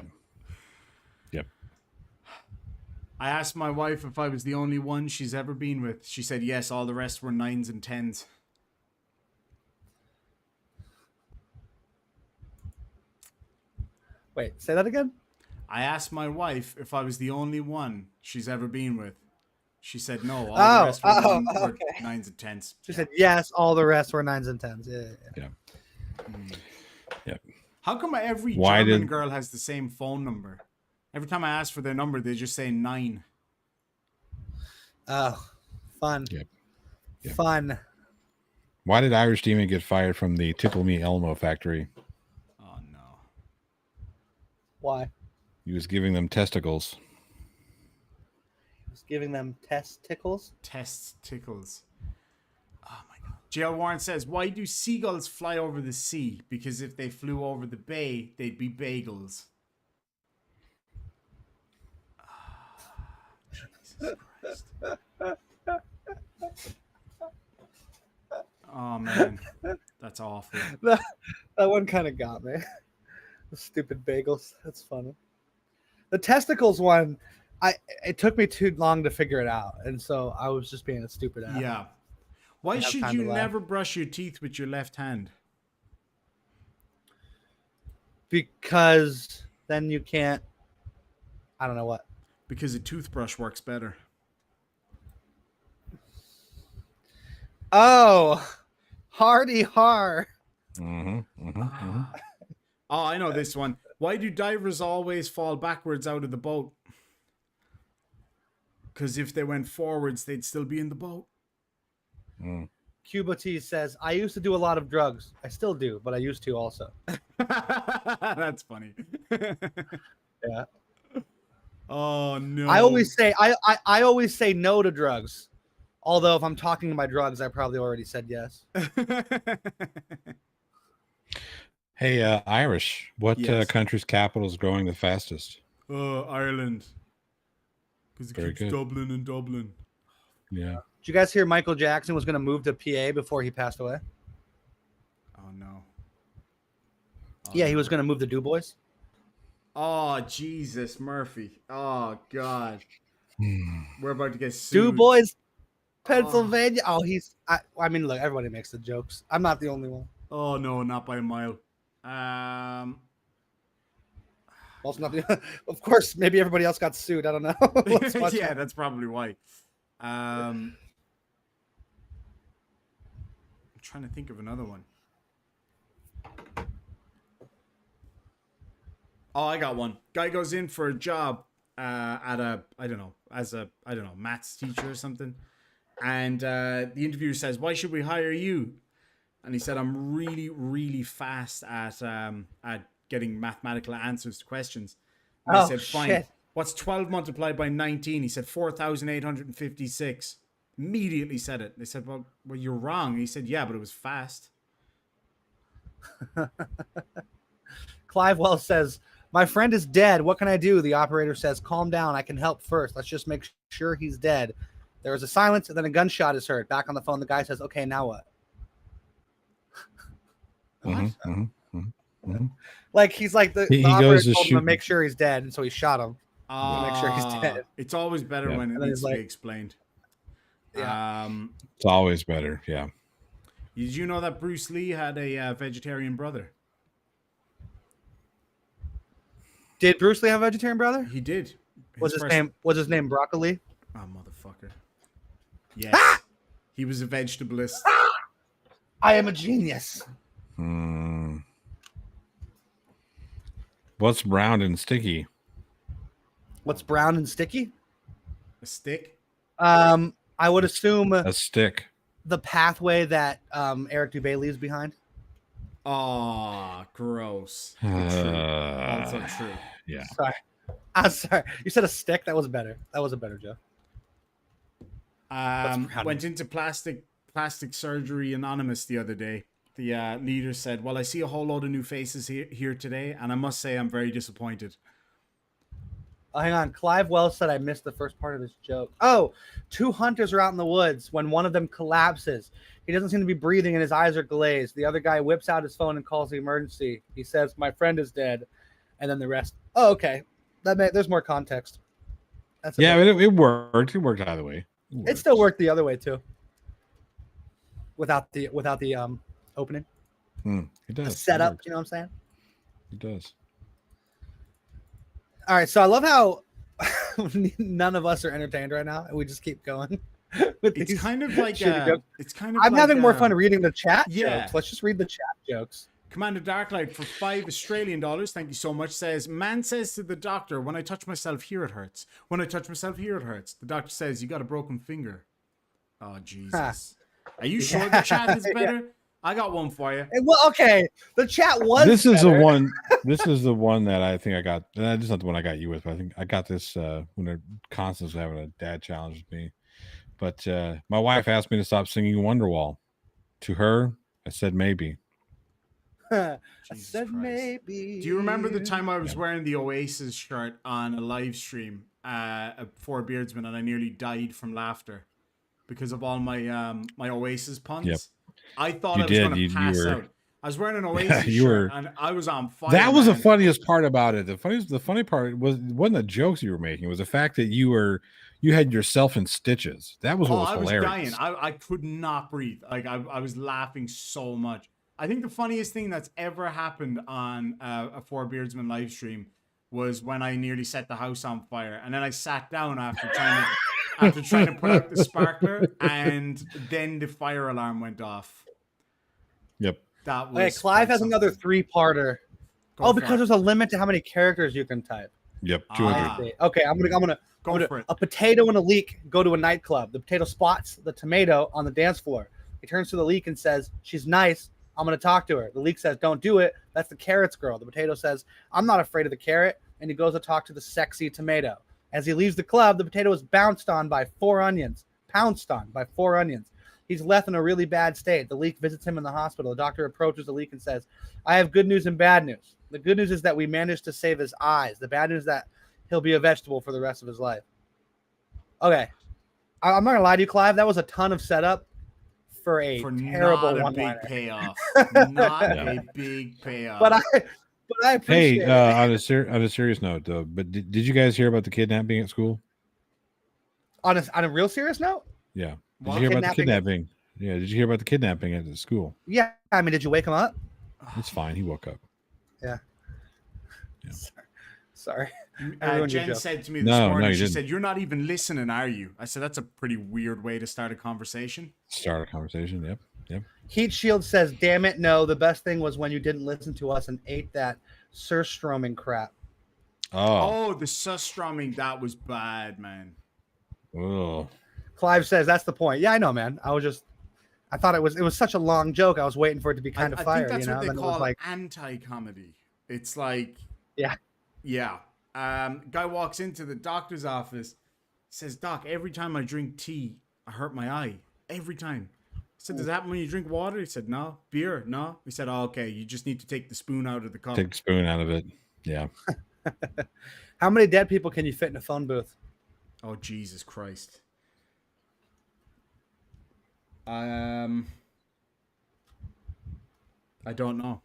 Speaker 1: I asked my wife if I was the only one she's ever been with. She said yes, all the rest were 9s and 10s.
Speaker 4: Wait, say that again.
Speaker 1: I asked my wife if I was the only one she's ever been with. She said no, all
Speaker 4: Oh,
Speaker 1: the rest were, were
Speaker 4: okay.
Speaker 1: 9s and 10s.
Speaker 4: She said yes. All the rest were 9s and 10s. Yeah.
Speaker 3: Yeah.
Speaker 1: How come every
Speaker 3: Why
Speaker 1: German
Speaker 3: did-
Speaker 1: girl has the same phone number? Every time I ask for their number, they just say 9.
Speaker 4: Oh, fun.
Speaker 3: Yep. Yep.
Speaker 4: Fun.
Speaker 3: Why did Irish Demon get fired from the Tickle Me Elmo factory?
Speaker 1: Oh no.
Speaker 4: Why?
Speaker 3: He was giving them testicles.
Speaker 4: Just giving them testicles.
Speaker 1: Test tickles. Oh my god. JL Warren says, why do seagulls fly over the sea? Because if they flew over the bay, they'd be bagels. Jesus Christ. Oh man. That's awful.
Speaker 4: That one kind of got me. The stupid bagels. That's funny. The testicles one, it took me too long to figure it out, and so I was just being a stupid ass.
Speaker 1: Yeah. Why
Speaker 4: have
Speaker 1: should
Speaker 4: time
Speaker 1: you
Speaker 4: to laugh.
Speaker 1: never brush your teeth with your left hand?
Speaker 4: Because then you can't. I don't know what.
Speaker 1: Because a toothbrush works better.
Speaker 4: Oh, hardy har.
Speaker 1: Oh, I know this one. Why do divers always fall backwards out of the boat? Because if they went forwards, they'd still be in the boat.
Speaker 4: Cuba T says, "I used to do a lot of drugs. I still do, but I used to also."
Speaker 1: That's funny.
Speaker 4: Yeah.
Speaker 1: Oh no.
Speaker 4: I always say I always say no to drugs. Although if I'm talking to my drugs, I probably already said yes.
Speaker 3: Hey, Irish, what
Speaker 1: Yes.
Speaker 3: country's capital is growing the fastest?
Speaker 1: Ireland. Because it
Speaker 3: Very
Speaker 1: keeps
Speaker 3: good.
Speaker 1: doubling and doubling.
Speaker 3: Yeah.
Speaker 4: Did you guys hear Michael Jackson was going to move to PA before he passed away?
Speaker 1: Oh no. Oh,
Speaker 4: Yeah, he
Speaker 1: no.
Speaker 4: was going to move to Du Bois.
Speaker 1: Oh, Jesus, Murphy. Oh, God. We're about to get
Speaker 4: Du
Speaker 1: sued.
Speaker 4: Bois, Pennsylvania. Oh, I mean, look, everybody makes the jokes. I'm not the only one.
Speaker 1: Oh, no, not by a mile.
Speaker 4: Also not the, of course, maybe everybody else got sued. I don't know.
Speaker 1: Yeah, that's probably why. I'm trying to think of another one. Oh, I got one. Guy goes in for a job at a, I don't know, as a, I don't know, maths teacher or something. And the interviewer says, "Why should we hire you?" And he said, "I'm really, really fast at getting mathematical answers to questions." And I said, "Fine.
Speaker 4: Shit.
Speaker 1: What's 12 multiplied by 19? He said, 4,856. Immediately said it. They said, well, you're wrong. And he said, yeah, but it was fast.
Speaker 4: Clive Wells says, "My friend is dead. What can I do?" The operator says, "Calm down. I can help first. Let's just make sure he's dead." There is a silence, and then a gunshot is heard. Back on the phone, the guy says, "Okay, now what?" Like he's like the operator told him to make sure he's dead, and so he shot him. To make sure he's dead.
Speaker 1: It's always better when it needs to be explained.
Speaker 4: Yeah.
Speaker 3: It's always better. Yeah.
Speaker 1: Did you know that Bruce Lee had a vegetarian brother?
Speaker 4: Did Bruce Lee have a vegetarian brother?
Speaker 1: He did.
Speaker 4: Was his name Broccoli?
Speaker 1: Oh, motherfucker. Yes. He was a vegetableist.
Speaker 4: I am a genius.
Speaker 3: What's brown and sticky?
Speaker 4: What's brown and sticky?
Speaker 1: A stick?
Speaker 4: I would assume
Speaker 3: a stick.
Speaker 4: The pathway that Eric Dubé leaves behind.
Speaker 1: Oh, gross. Also true.
Speaker 3: Yeah.
Speaker 4: Sorry. I'm sorry. You said a stick? That was better. That was a better joke.
Speaker 1: Went into plastic surgery anonymous the other day. The leader said, "Well, I see a whole load of new faces here today, and I must say I'm very disappointed."
Speaker 4: Oh, hang on. Clive Wells said I missed the first part of this joke. Oh, two hunters are out in the woods when one of them collapses. He doesn't seem to be breathing and his eyes are glazed. The other guy whips out his phone and calls the emergency. He says, "My friend is dead." And then the rest. Oh, okay. There's more context. That's
Speaker 3: yeah, it worked. It worked either way.
Speaker 4: It still worked the other way too. Without the opening.
Speaker 3: It does.
Speaker 4: The setup, you know what I'm saying?
Speaker 3: It does.
Speaker 4: All right, so I love how none of us are entertained right now, and we just keep going.
Speaker 1: It's kind of like
Speaker 4: I'm having more fun reading the chat jokes. Let's just read the chat jokes.
Speaker 1: Commander Darklight for $5 Australian, thank you so much, says, "Man says to the doctor, when I touch myself here it hurts. When I touch myself here it hurts. The doctor says, you got a broken finger." Oh, Jesus. Are you sure the chat is better? Yeah. I got one for you.
Speaker 4: Well, okay. The chat was
Speaker 3: This is
Speaker 4: better.
Speaker 3: the one. This is the one that I think I got. This is not the one I got you with, but I think I got this when Constance was having a dad challenge with me. But my wife asked me to stop singing Wonderwall. To her, I said maybe.
Speaker 4: I said maybe.
Speaker 1: Do you remember the time I was wearing the Oasis shirt on a live stream for Beardsman and I nearly died from laughter because of all my my Oasis puns? Yep. I thought I was going to pass out. I was wearing an Oasis shirt and I was on fire.
Speaker 3: That was the funniest part about it. The funny part wasn't the jokes you were making. It was the fact that you had yourself in stitches. That was what was hilarious.
Speaker 1: I was dying. I could not breathe. Like I was laughing so much. I think the funniest thing that's ever happened on a Four Beardsman live stream was when I nearly set the house on fire, and then I sat down after trying to put out the sparkler, and then the fire alarm went off.
Speaker 3: Yep.
Speaker 1: That was.
Speaker 4: Okay, Clive has another 3-parter. Because there's a limit to how many characters you can type.
Speaker 3: Yep, 200.
Speaker 4: Okay, I'm gonna
Speaker 1: go for it.
Speaker 4: A potato and a leek go to a nightclub. The potato spots the tomato on the dance floor. He turns to the leek and says, "She's nice. I'm going to talk to her." The leek says, "Don't do it. That's the carrot's girl." The potato says, "I'm not afraid of the carrot." And he goes to talk to the sexy tomato. As he leaves the club, the potato is pounced on by 4 onions. He's left in a really bad state. The leek visits him in the hospital. The doctor approaches the leek and says, "I have good news and bad news. The good news is that we managed to save his eyes. The bad news is that he'll be a vegetable for the rest of his life." Okay. I'm not going to lie to you, Clive. That was a ton of setup. For terrible
Speaker 1: not a
Speaker 4: one-liner.
Speaker 1: Big payoff. Not a big payoff.
Speaker 4: But I appreciate
Speaker 3: Hey,
Speaker 4: it.
Speaker 3: on a serious note, though, but did you guys hear about the kidnapping at school?
Speaker 4: On a real serious note,
Speaker 3: Yeah. Did
Speaker 1: What?
Speaker 3: you hear about the
Speaker 4: Kidnapping?
Speaker 3: kidnapping? Yeah. Did you hear about the kidnapping at the school?
Speaker 4: yeah. I mean, did you wake him up?
Speaker 3: It's fine. He woke up.
Speaker 4: Yeah.
Speaker 3: Yeah.
Speaker 4: Sorry. I ruined your
Speaker 1: Jen
Speaker 4: joke.
Speaker 1: said to me this
Speaker 3: No,
Speaker 1: morning,
Speaker 3: you
Speaker 1: she
Speaker 3: didn't.
Speaker 1: said, "You're not even listening, are you?" I said, "That's a pretty weird way to start a conversation."
Speaker 3: Start a conversation. Yep.
Speaker 4: Heat Shield says, "Damn it, no. The best thing was when you didn't listen to us and ate that surstroming crap."
Speaker 3: Oh.
Speaker 1: Oh, the surstroming, that was bad, man.
Speaker 3: Oh.
Speaker 4: Clive says, "That's the point." Yeah, I know, man. I thought it was such a long joke. I was waiting for it to be kind of
Speaker 1: I
Speaker 4: fire.
Speaker 1: think that's
Speaker 4: you know?
Speaker 1: what they
Speaker 4: Then it was
Speaker 1: call
Speaker 4: like,
Speaker 1: anti-comedy. It's like,
Speaker 4: yeah.
Speaker 1: yeah. Guy walks into the doctor's office, says, "Doc, every time I drink tea, I hurt my eye. Every time." I said, "Does that happen when you drink water?" He said, "No." "Beer?" "No." He said, "Oh, okay. You just need to take the spoon out of the cup."
Speaker 3: Take the spoon out of it. Yeah.
Speaker 4: How many dead people can you fit in a phone booth?
Speaker 1: Oh, Jesus Christ. I don't know.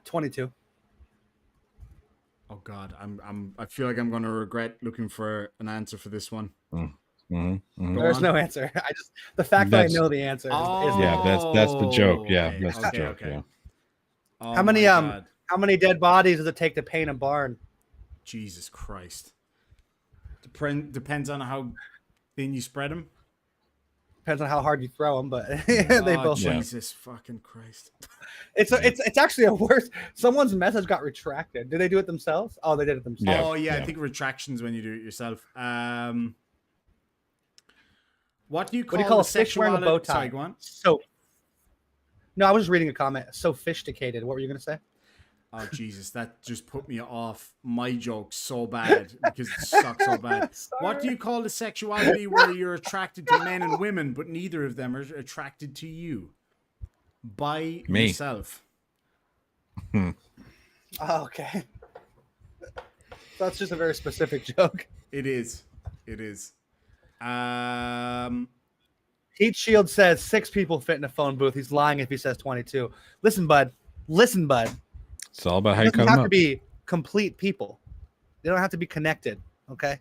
Speaker 4: 22.
Speaker 1: Oh God, I feel like I'm gonna regret looking for an answer for this one.
Speaker 3: Mm-hmm.
Speaker 1: Go
Speaker 4: There's
Speaker 1: on.
Speaker 4: no answer. the fact that I
Speaker 3: That's-
Speaker 4: know the answer is
Speaker 3: Yeah, that's the joke. Yeah,
Speaker 1: okay,
Speaker 3: that's the
Speaker 1: okay,
Speaker 3: joke.
Speaker 1: okay.
Speaker 3: Yeah.
Speaker 1: Oh,
Speaker 4: how many
Speaker 1: my God.
Speaker 4: how many dead bodies does it take to paint a barn?
Speaker 1: Jesus Christ. Depends on how thin you spread them.
Speaker 4: Depends on how hard you throw them, but they
Speaker 1: Oh,
Speaker 4: both.
Speaker 3: Yeah.
Speaker 1: Jesus fucking Christ.
Speaker 4: It's actually a worse. Someone's message got retracted. Did they do it themselves? Oh, they did it themselves.
Speaker 3: Yeah,
Speaker 1: Oh yeah,
Speaker 3: yeah.
Speaker 1: I think retractions when you do it yourself. What do you call,
Speaker 4: What do you call
Speaker 1: the
Speaker 4: a fish wearing a
Speaker 1: sexuality?
Speaker 4: bow tie?
Speaker 1: Sorry, go on.
Speaker 4: So, no, I was just reading a comment. Sophisticated. What were you gonna say?
Speaker 1: Oh Jesus, that just put me off my joke so bad because it sucks so bad. What do you call the sexuality where you're attracted to men and women, but neither of them are attracted to you? By
Speaker 3: Me.
Speaker 1: yourself.
Speaker 4: Oh, okay. That's just a very specific joke.
Speaker 1: It is. It is.
Speaker 4: Heat Shield says 6 people fit in a phone booth. He's lying if he says 22. Listen, bud.
Speaker 3: It's all about how
Speaker 4: It
Speaker 3: you
Speaker 4: doesn't
Speaker 3: cut them
Speaker 4: have to
Speaker 3: up.
Speaker 4: be complete people. They don't have to be connected. Okay.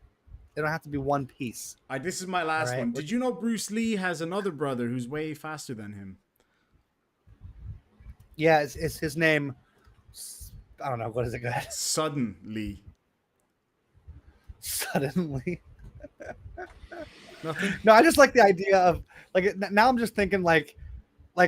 Speaker 4: They don't have to be one piece.
Speaker 1: this is my last
Speaker 4: All right.
Speaker 1: one. Did you know Bruce Lee has another brother who's way faster than him?
Speaker 4: Yeah, it's his name. I don't know. What is it, guys?
Speaker 1: Suddenly.
Speaker 4: Suddenly.
Speaker 1: Nothing?
Speaker 4: No, I just like the idea of like now I'm just thinking like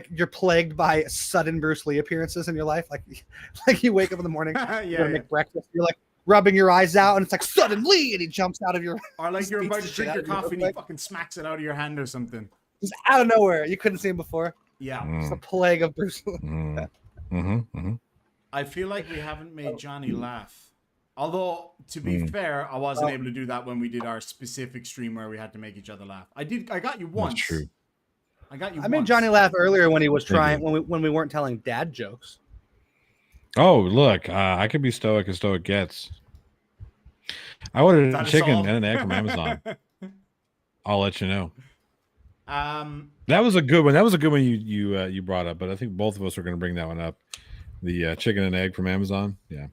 Speaker 4: you're plagued by sudden Bruce Lee appearances in your life. Like you wake up in the morning,
Speaker 1: Yeah,
Speaker 4: you're gonna
Speaker 1: yeah.
Speaker 4: make breakfast, you're like rubbing your eyes out, and it's like suddenly, and he jumps out of your
Speaker 1: Or like you're
Speaker 4: beats
Speaker 1: about
Speaker 4: the
Speaker 1: to
Speaker 4: shit
Speaker 1: drink
Speaker 4: out
Speaker 1: your
Speaker 4: of you real
Speaker 1: coffee and he
Speaker 4: quick.
Speaker 1: fucking smacks it out of your hand or something.
Speaker 4: Just out of nowhere. You couldn't see him before.
Speaker 1: Yeah.
Speaker 4: It's a plague of Bruce Lee.
Speaker 3: Mm-hmm.
Speaker 1: I feel like we haven't made Johnny laugh. Although, to be fair, I wasn't able to do that when we did our specific stream where we had to make each other laugh. I got you once.
Speaker 3: That's true.
Speaker 1: I got you
Speaker 4: I made
Speaker 1: once.
Speaker 4: Johnny laugh earlier when he was trying
Speaker 3: Thank
Speaker 4: when we weren't telling dad jokes.
Speaker 3: Oh, look, I could be stoic as stoic gets. I ordered
Speaker 1: That
Speaker 3: a
Speaker 1: is
Speaker 3: chicken
Speaker 1: all.
Speaker 3: and an egg from Amazon. I'll let you know.
Speaker 1: Um,
Speaker 3: That was a good one. That was a good one you brought up, but I think both of us are going to bring that one up. The chicken and egg from Amazon. Yeah.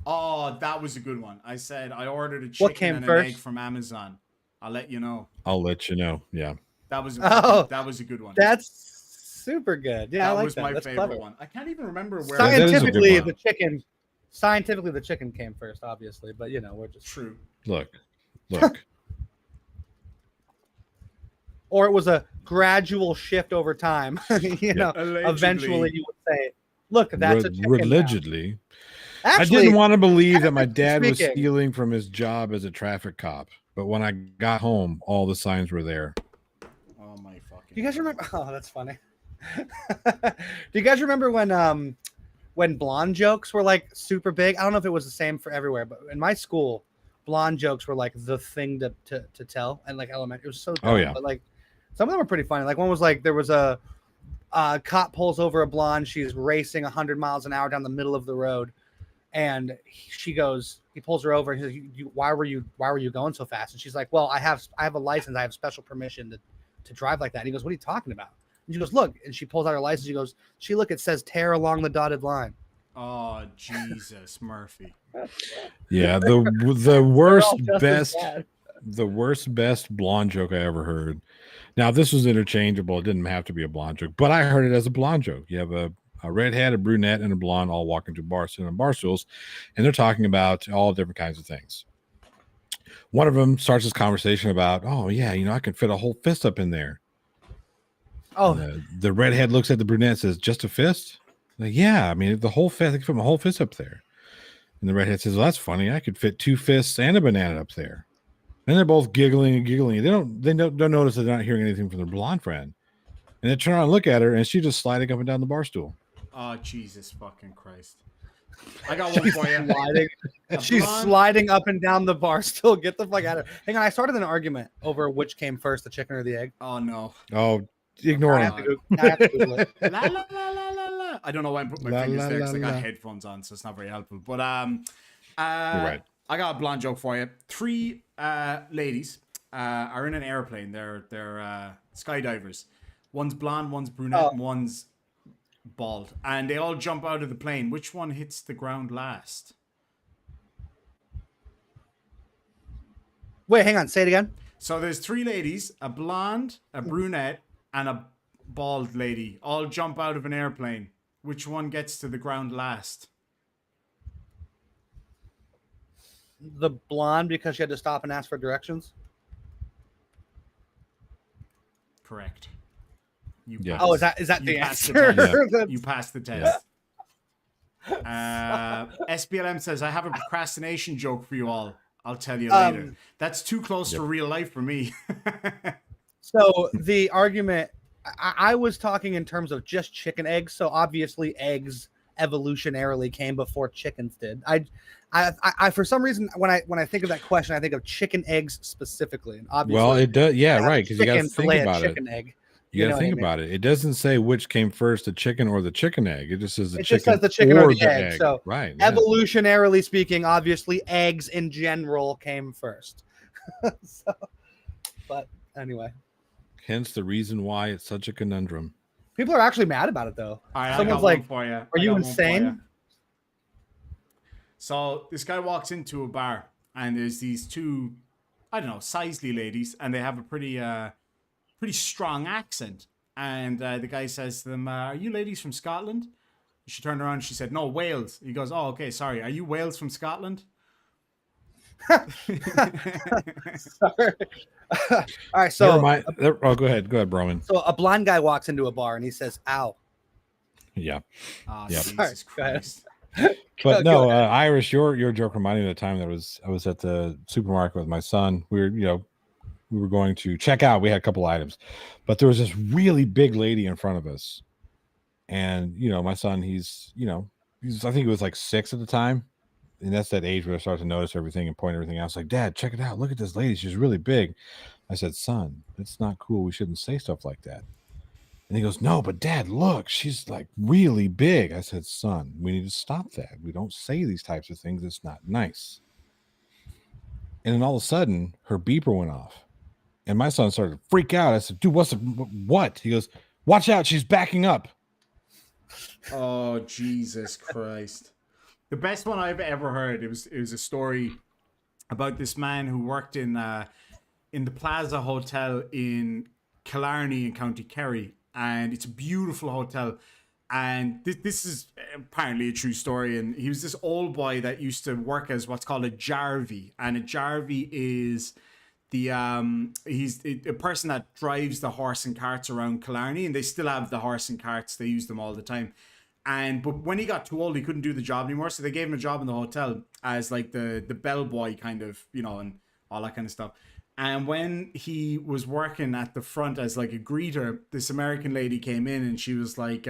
Speaker 1: oh, that was a good one. I said I ordered a
Speaker 4: What
Speaker 1: chicken
Speaker 4: came
Speaker 1: and
Speaker 4: first?
Speaker 1: an egg from Amazon. I'll let you know.
Speaker 3: I'll let you know. Yeah.
Speaker 1: That was
Speaker 4: Oh,
Speaker 1: that was a good one.
Speaker 4: That's super good. Yeah, I
Speaker 1: that
Speaker 4: like
Speaker 1: was
Speaker 4: that.
Speaker 1: my
Speaker 4: That's
Speaker 1: favorite
Speaker 4: clever.
Speaker 1: one. I can't even remember where.
Speaker 3: That is a good
Speaker 4: Scientifically,
Speaker 3: one.
Speaker 4: the chicken came first, obviously, but you know, we're just
Speaker 1: True.
Speaker 3: Look.
Speaker 4: or it was a gradual shift over time. You know, eventually you would say, "Look, that's a chicken."
Speaker 3: Religiously.
Speaker 4: Now.
Speaker 3: I
Speaker 4: Actually,
Speaker 3: didn't want to believe that my dad was
Speaker 4: speaking-
Speaker 3: stealing from his job as a traffic cop, but when I got home, all the signs were there.
Speaker 1: Oh my fucking.
Speaker 4: Do you guys remember? Oh, that's funny. Do you guys remember when blonde jokes were like super big? I don't know if it was the same for everywhere, but in my school, blonde jokes were like the thing to tell, and like elementary, it was so dumb,
Speaker 3: Oh, yeah.
Speaker 4: but like some of them were pretty funny. Like one was like there was a cop pulls over a blonde, she's racing 100 miles an hour down the middle of the road, and he pulls her over and he's like, why were you going so fast? And she's like, well, I have a license, I have special permission to drive like that. And he goes, what are you talking about? And she goes, look, and she pulls out her license. She goes, look, it says tear along the dotted line.
Speaker 1: Oh Jesus, Murphy.
Speaker 3: Yeah, the worst best blonde joke I ever heard. Now this was interchangeable. It didn't have to be a blonde joke, but I heard it as a blonde joke. You have a redhead, a brunette, and a blonde all walking to bar, sitting on bar stools, and they're talking about all different kinds of things. One of them starts this conversation about, oh yeah, I can fit a whole fist up in there.
Speaker 4: Oh,
Speaker 3: the redhead looks at the brunette and says, just a fist? Like, yeah, I mean the whole fist. I can fit my whole fist up there. And the redhead says, well, that's funny. I could fit 2 fists and a banana up there. And they're both giggling and giggling. They don't notice that they're not hearing anything from their blonde friend. And they turn around and look at her, and she's just sliding up and down the bar stool.
Speaker 1: Oh Jesus fucking Christ! I got one for you.
Speaker 4: She's sliding up and down the bar stool. Get the fuck out of here. Hang on, I started an argument over which came first, the chicken or the egg.
Speaker 1: Oh no.
Speaker 3: Oh, ignore
Speaker 4: I
Speaker 3: him.
Speaker 4: have to Google it.
Speaker 1: La, la, la, la, la, la. I don't know why I put my fingers there because I got headphones on, so it's not very helpful. But
Speaker 3: right.
Speaker 1: I got a blonde joke for you. 3 ladies are in an airplane. They're skydivers. One's blonde, one's brunette, and one's bald. And they all jump out of the plane. Which one hits the ground last?
Speaker 4: Wait, hang on. Say it again.
Speaker 1: So there's 3 ladies, a blonde, a brunette, and a bald lady. All jump out of an airplane. Which one gets to the ground last?
Speaker 4: The blonde, because she had to stop and ask for directions.
Speaker 1: Correct.
Speaker 3: Yeah.
Speaker 4: Oh, is that the
Speaker 1: passed
Speaker 4: answer?
Speaker 1: the test. You passed the test. SBLM says, I have a procrastination joke for you all. I'll tell you later. That's too close to real life for me.
Speaker 4: So the argument, I was talking in terms of just chicken eggs. So obviously eggs evolutionarily came before chickens did. I for some reason when I think of that question, I think of chicken eggs specifically. And obviously,
Speaker 3: well, it does. Yeah, right. Because you got to think about it.
Speaker 4: Egg.
Speaker 3: You got to think about it. It doesn't say which came first, the chicken or the chicken egg. It just says the chicken.
Speaker 4: Just says the chicken or the egg. So
Speaker 3: right.
Speaker 4: Evolutionarily speaking, obviously eggs in general came first. But anyway.
Speaker 3: Hence the reason why it's such a conundrum.
Speaker 4: People are actually mad about it though.
Speaker 1: All right,
Speaker 4: someone's like,
Speaker 1: for you.
Speaker 4: Are you insane?
Speaker 1: So this guy walks into a bar and there's these 2, I don't know, Sizely ladies, and they have a pretty strong accent. And the guy says to them, are you ladies from Scotland? She turned around and she said, no, Wales. He goes, oh, okay, sorry. Are you Wales from Scotland?
Speaker 4: Sorry. All right, so
Speaker 3: go ahead, Broman.
Speaker 4: So a blind guy walks into a bar and he says, ow.
Speaker 3: Yeah.
Speaker 1: Oh,
Speaker 3: yeah.
Speaker 1: Jesus Christ.
Speaker 3: But no, Irish, your joke reminded me of the time that I was at the supermarket with my son. We were going to check out. We had a couple items, but there was this really big lady in front of us. And, my son, he's I think he was like 6 at the time. And that's that age where I start to notice everything and point everything out. I was like, Dad, check it out. Look at this lady. She's really big. I said, son, it's not cool. We shouldn't say stuff like that. And he goes, no, but Dad, look, she's like really big. I said, son, we need to stop that. We don't say these types of things. It's not nice. And then all of a sudden, her beeper went off. And my son started to freak out. I said, dude, what? He goes, watch out. She's backing up.
Speaker 1: Oh, Jesus Christ. The best one I've ever heard, it was a story about this man who worked in the Plaza Hotel in Killarney in County Kerry. And it's a beautiful hotel. And this is apparently a true story. And he was this old boy that used to work as what's called a jarvey. And a jarvey is he's a person that drives the horse and carts around Killarney. And they still have the horse and carts. They use them all the time. But when he got too old, he couldn't do the job anymore. So they gave him a job in the hotel as like the bellboy kind of, and all that kind of stuff. And when he was working at the front as like a greeter, this American lady came in and she was like,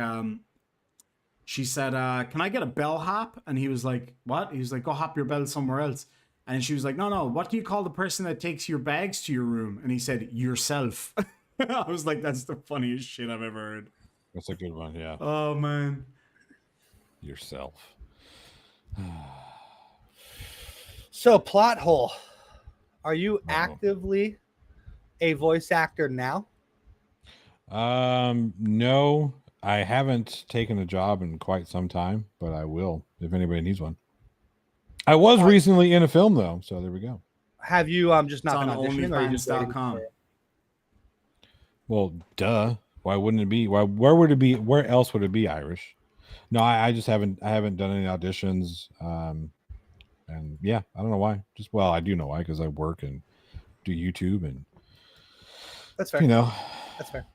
Speaker 1: she said, can I get a bellhop? And he was like, what? He was like, go hop your bell somewhere else. And she was like, no, what do you call the person that takes your bags to your room? And he said, yourself. I was like, that's the funniest shit I've ever heard.
Speaker 3: That's a good one, yeah.
Speaker 1: Oh, man.
Speaker 3: Yourself.
Speaker 4: So, plot hole. Are you actively a voice actor now?
Speaker 3: No. I haven't taken a job in quite some time, but I will if anybody needs one. I was recently in a film though, so there we go.
Speaker 4: Have you just
Speaker 1: It's
Speaker 4: not
Speaker 1: on
Speaker 4: been auditioning, or are you just waiting
Speaker 1: OnlyFans.com.
Speaker 4: for-
Speaker 3: Well, duh. Why wouldn't it be? Where would it be? Where else would it be, Irish? No, I just haven't. I haven't done any auditions. And yeah, I don't know why. Just well, I do know why, because I work and do YouTube, and
Speaker 4: That's fair.
Speaker 3: you know,
Speaker 4: That's fair.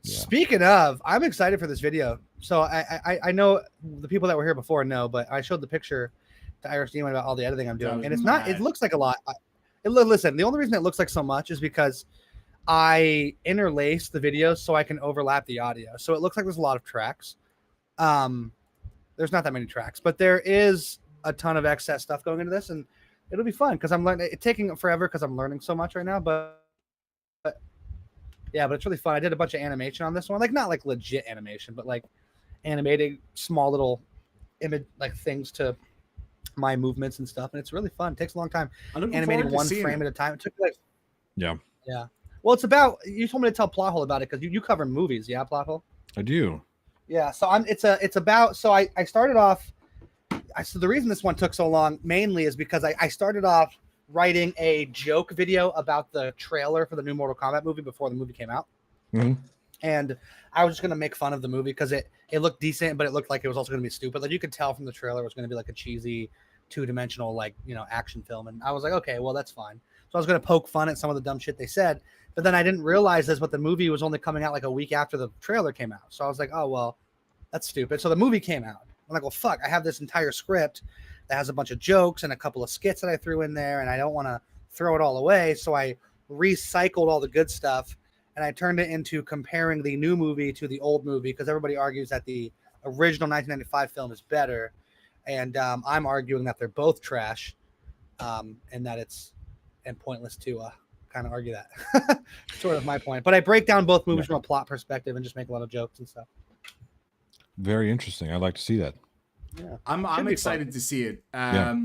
Speaker 3: Yeah.
Speaker 4: Speaking of, I'm excited for this video. So I know the people that were here before know, but I showed the picture to Irish Demon about all the editing I'm
Speaker 1: That
Speaker 4: doing,
Speaker 1: was
Speaker 4: and it's not. It
Speaker 1: mad.
Speaker 4: looks like a lot. Listen, the only reason it looks like so much is because I interlace the videos so I can overlap the audio. So it looks like there's a lot of tracks. There's not that many tracks, but there is a ton of excess stuff going into this, and it'll be fun because I'm learning. It's taking forever because I'm learning so much right now, but yeah, but it's really fun. I did a bunch of animation on this one, like not like legit animation, but like animating small little image like things to my movements and stuff, and it's really fun. It takes a long time
Speaker 1: I'm looking
Speaker 4: animating
Speaker 1: forward to
Speaker 4: one
Speaker 1: seeing
Speaker 4: frame
Speaker 1: it.
Speaker 4: at a time. It took like
Speaker 3: yeah,
Speaker 4: well, it's about you told me to tell plot hole about it because you cover movies, yeah, plot hole.
Speaker 3: I do.
Speaker 4: Yeah, so it's about so I started off. So the reason this one took so long mainly is because I started off writing a joke video about the trailer for the new Mortal Kombat movie before the movie came out.
Speaker 3: Mhm.
Speaker 4: And I was just going to make fun of the movie because it looked decent, but it looked like it was also going to be stupid. Like you could tell from the trailer it was going to be like a cheesy 2-dimensional, like, action film. And I was like, okay, well, that's fine. So I was going to poke fun at some of the dumb shit they said. But then I didn't realize this, but the movie was only coming out like a week after the trailer came out. So I was like, oh, well, that's stupid. So the movie came out. I'm like, well, fuck, I have this entire script that has a bunch of jokes and a couple of skits that I threw in there, and I don't want to throw it all away. So I recycled all the good stuff, and I turned it into comparing the new movie to the old movie because everybody argues that the original 1995 film is better. And I'm arguing that they're both trash, and that it's pointless to kind of argue that. Sort of my point. But I break down both movies from a plot perspective and just make a lot of jokes and stuff.
Speaker 3: Very interesting. I'd like to see that.
Speaker 4: Yeah.
Speaker 1: I'm
Speaker 4: be
Speaker 1: excited to see it.
Speaker 3: Yeah.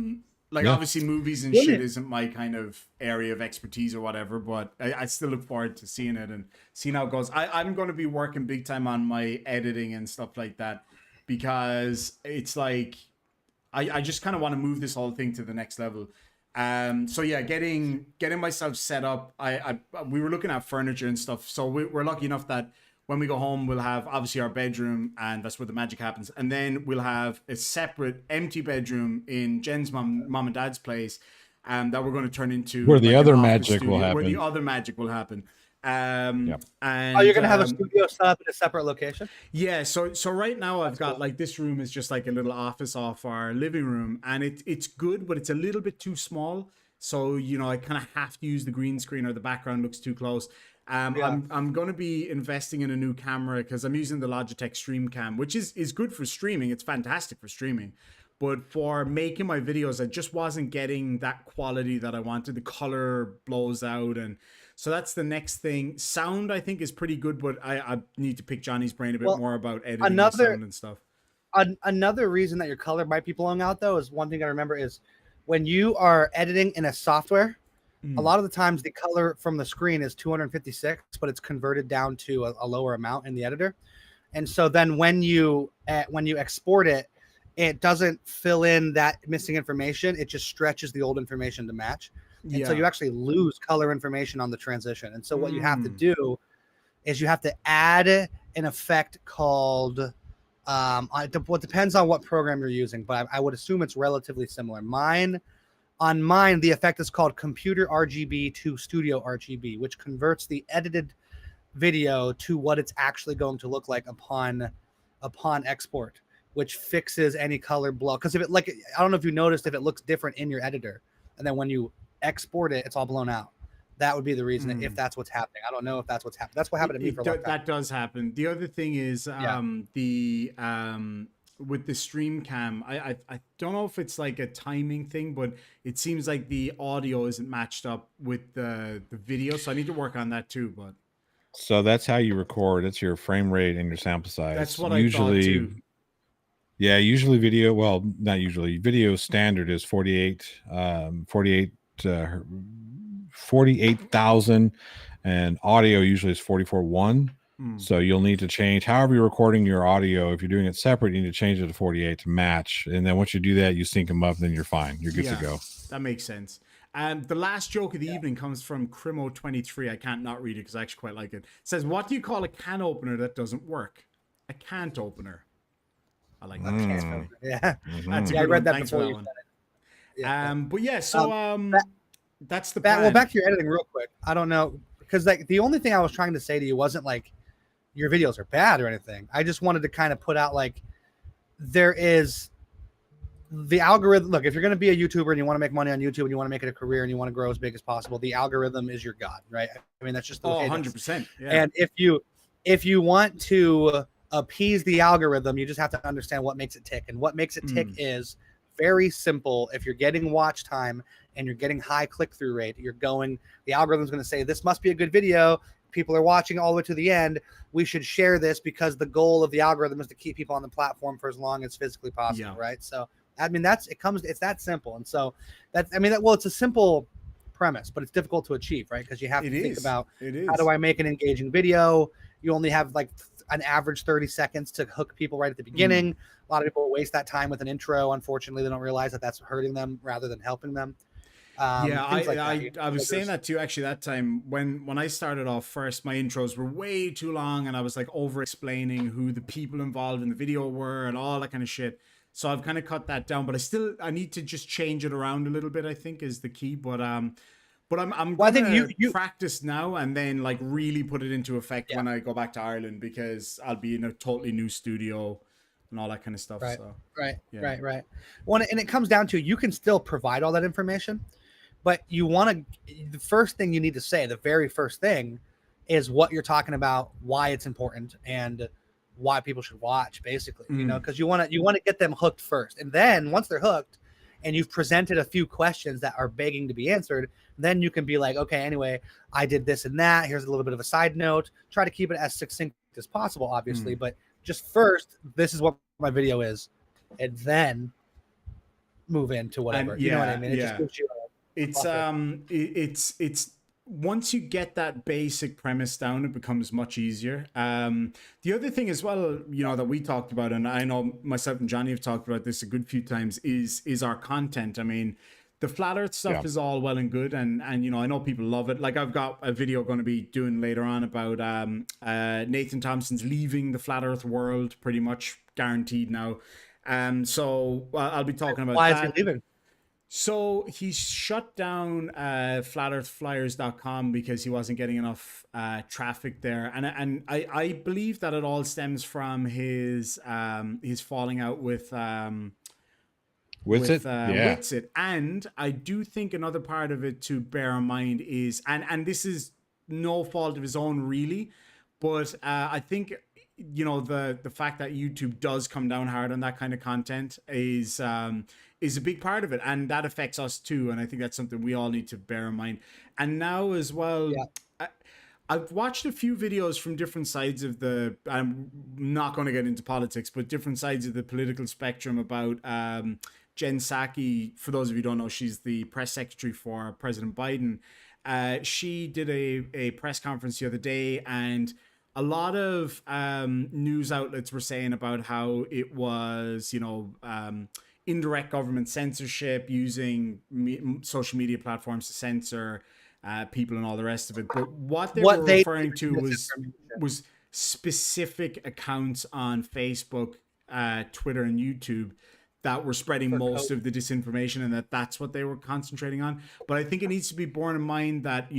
Speaker 1: Like
Speaker 3: Yeah.
Speaker 1: obviously movies and
Speaker 4: Brilliant.
Speaker 1: shit isn't my kind of area of expertise or whatever, but I still look forward to seeing it and seeing how it goes. I'm going to be working big time on my editing and stuff like that because it's like I just kind of want to move this whole thing to the next level. So yeah, getting myself set up. We were looking at furniture and stuff, so we're lucky enough that when we go home, we'll have obviously our bedroom, and that's where the magic happens. And then we'll have a separate empty bedroom in Jen's mom and dad's place, that we're going to turn into
Speaker 3: Where the
Speaker 1: like an
Speaker 3: other
Speaker 1: office
Speaker 3: magic will
Speaker 1: studio, Where the
Speaker 3: happen.
Speaker 1: other magic will happen.
Speaker 3: Yep.
Speaker 1: And
Speaker 4: Oh, you're gonna have a studio set up in a separate location?
Speaker 1: yeah, so right now I've got like this room is just like a little office off our living room, and it's good, but it's a little bit too small. So I kind of have to use the green screen or the background looks too close. I'm going to be investing in a new camera because I'm using the Logitech Stream Cam, which is good for streaming. It's fantastic for streaming. But for making my videos, I just wasn't getting that quality that I wanted. The color blows out. And so that's the next thing. Sound, I think, is pretty good, but I need to pick Johnny's brain a bit more about editing the sound and stuff.
Speaker 4: Another reason that your color might be blowing out, though, is one thing I remember is when you are editing in a software, a lot of the times the color from the screen is 256, but it's converted down to a lower amount in the editor. And so then when you export it, it doesn't fill in that missing information. It just stretches the old information to match. And so you actually lose color information on the transition. And so what you have to do is you have to add an effect called, it depends on what program you're using, but I would assume it's relatively similar. On mine, the effect is called Computer RGB to Studio RGB, which converts the edited video to what it's actually going to look like upon export, which fixes any color blow. Because I don't know if you noticed if it looks different in your editor, and then when you export it, it's all blown out. That would be the reason if that's what's happening. I don't know if that's what's happening. That's what happened to me for a long time.
Speaker 1: That does happen. The other thing is with the stream cam, I don't know if it's like a timing thing, but it seems like the audio isn't matched up with the video, so I need to work on that too. But
Speaker 3: so that's how you record. It's your frame rate and your sample size.
Speaker 1: that's what I thought too.
Speaker 3: Yeah, usually video. Well, not usually. Video standard is 48,000, and audio usually is 44.1. So you'll need to change however you're recording your audio. If you're doing it separate, you need to change it to 48 to match. And then once you do that, you sync them up, then you're fine. You're good to go.
Speaker 1: That makes sense. The last joke of the evening comes from Crimo23. I can't not read it because I actually quite like it. It says, what do you call a can opener that doesn't work? A can't opener. I like that. That's funny.
Speaker 4: Yeah.
Speaker 1: That's a
Speaker 4: I
Speaker 1: good
Speaker 4: read
Speaker 1: one.
Speaker 4: that
Speaker 1: Thanks
Speaker 4: before
Speaker 1: for that
Speaker 4: you
Speaker 1: one.
Speaker 4: said it. Yeah.
Speaker 1: But yeah, so that's the
Speaker 4: well,
Speaker 1: plan.
Speaker 4: back to your editing real quick. I don't know, because like the only thing I was trying to say to you wasn't like your videos are bad or anything. I just wanted to kind of put out like there is the algorithm. Look, if you're going to be a YouTuber and you want to make money on YouTube and you want to make it a career and you want to grow as big as possible, the algorithm is your god, right? I mean, that's just the way
Speaker 1: 100%. Yeah.
Speaker 4: And if you want to appease the algorithm, you just have to understand what makes it tick. And what makes it tick is very simple. If you're getting watch time and you're getting high click-through rate, the algorithm's going to say, this must be a good video. People are watching all the way to the end. We should share this because the goal of the algorithm is to keep people on the platform for as long as physically possible. Right. So, I mean, it's that simple. And so it's a simple premise, but it's difficult to achieve, right? Because you have to think about how do I make an engaging video? You only have like an average 30 seconds to hook people right at the beginning. A lot of people waste that time with an intro. Unfortunately, they don't realize that that's hurting them rather than helping them.
Speaker 1: I was saying that too, actually, that time when I started off first, my intros were way too long and I was like over explaining who the people involved in the video were and all that kind of shit. So I've kind of cut that down, but I need to just change it around a little bit, I think is the key. But I'm gonna practice now and then like really put it into effect when I go back to Ireland, because I'll be in a totally new studio and all that kind of stuff.
Speaker 4: Right.
Speaker 1: So
Speaker 4: Right. Well, and it comes down to, you can still provide all that information, but the first thing you need to say, the very first thing, is what you're talking about, why it's important, and why people should watch, basically, because you want to get them hooked first. And then once they're hooked and you've presented a few questions that are begging to be answered, then you can be like, okay, anyway, I did this and that. Here's a little bit of a side note. Try to keep it as succinct as possible, obviously, but just first, this is what my video is, and then move into whatever. You know what I mean? It just gives you
Speaker 1: it's once you get that basic premise down, it becomes much easier. The other thing as well, that we talked about, and I know myself and Johnny have talked about this a good few times, is our content. I mean, the flat earth stuff is all well and good, and I know people love it. Like, I've got a video going to be doing later on about Nathan Thompson's leaving the flat earth world, pretty much guaranteed now. So I'll be talking about
Speaker 4: why
Speaker 1: that.
Speaker 4: is he leaving?
Speaker 1: So he shut down flatearthflyers.com because he wasn't getting enough traffic there, and I believe that it all stems from his falling out with Witsit. And I do think another part of it to bear in mind is, and this is no fault of his own really, but I think the fact that YouTube does come down hard on that kind of content is a big part of it, and that affects us too. And I think that's something we all need to bear in mind. And now as well, I've watched a few videos from different sides of I'm not going to get into politics, but different sides of the political spectrum about Jen Psaki. For those of you who don't know, she's the press secretary for President Biden. She did a press conference the other day, and a lot of news outlets were saying about how it was, indirect government censorship, using social media platforms to censor people and all the rest of it. But what they were referring to was specific accounts on Facebook, Twitter, and YouTube that were spreading most of the disinformation, and that's what they were concentrating on. But I think it needs to be borne in mind that,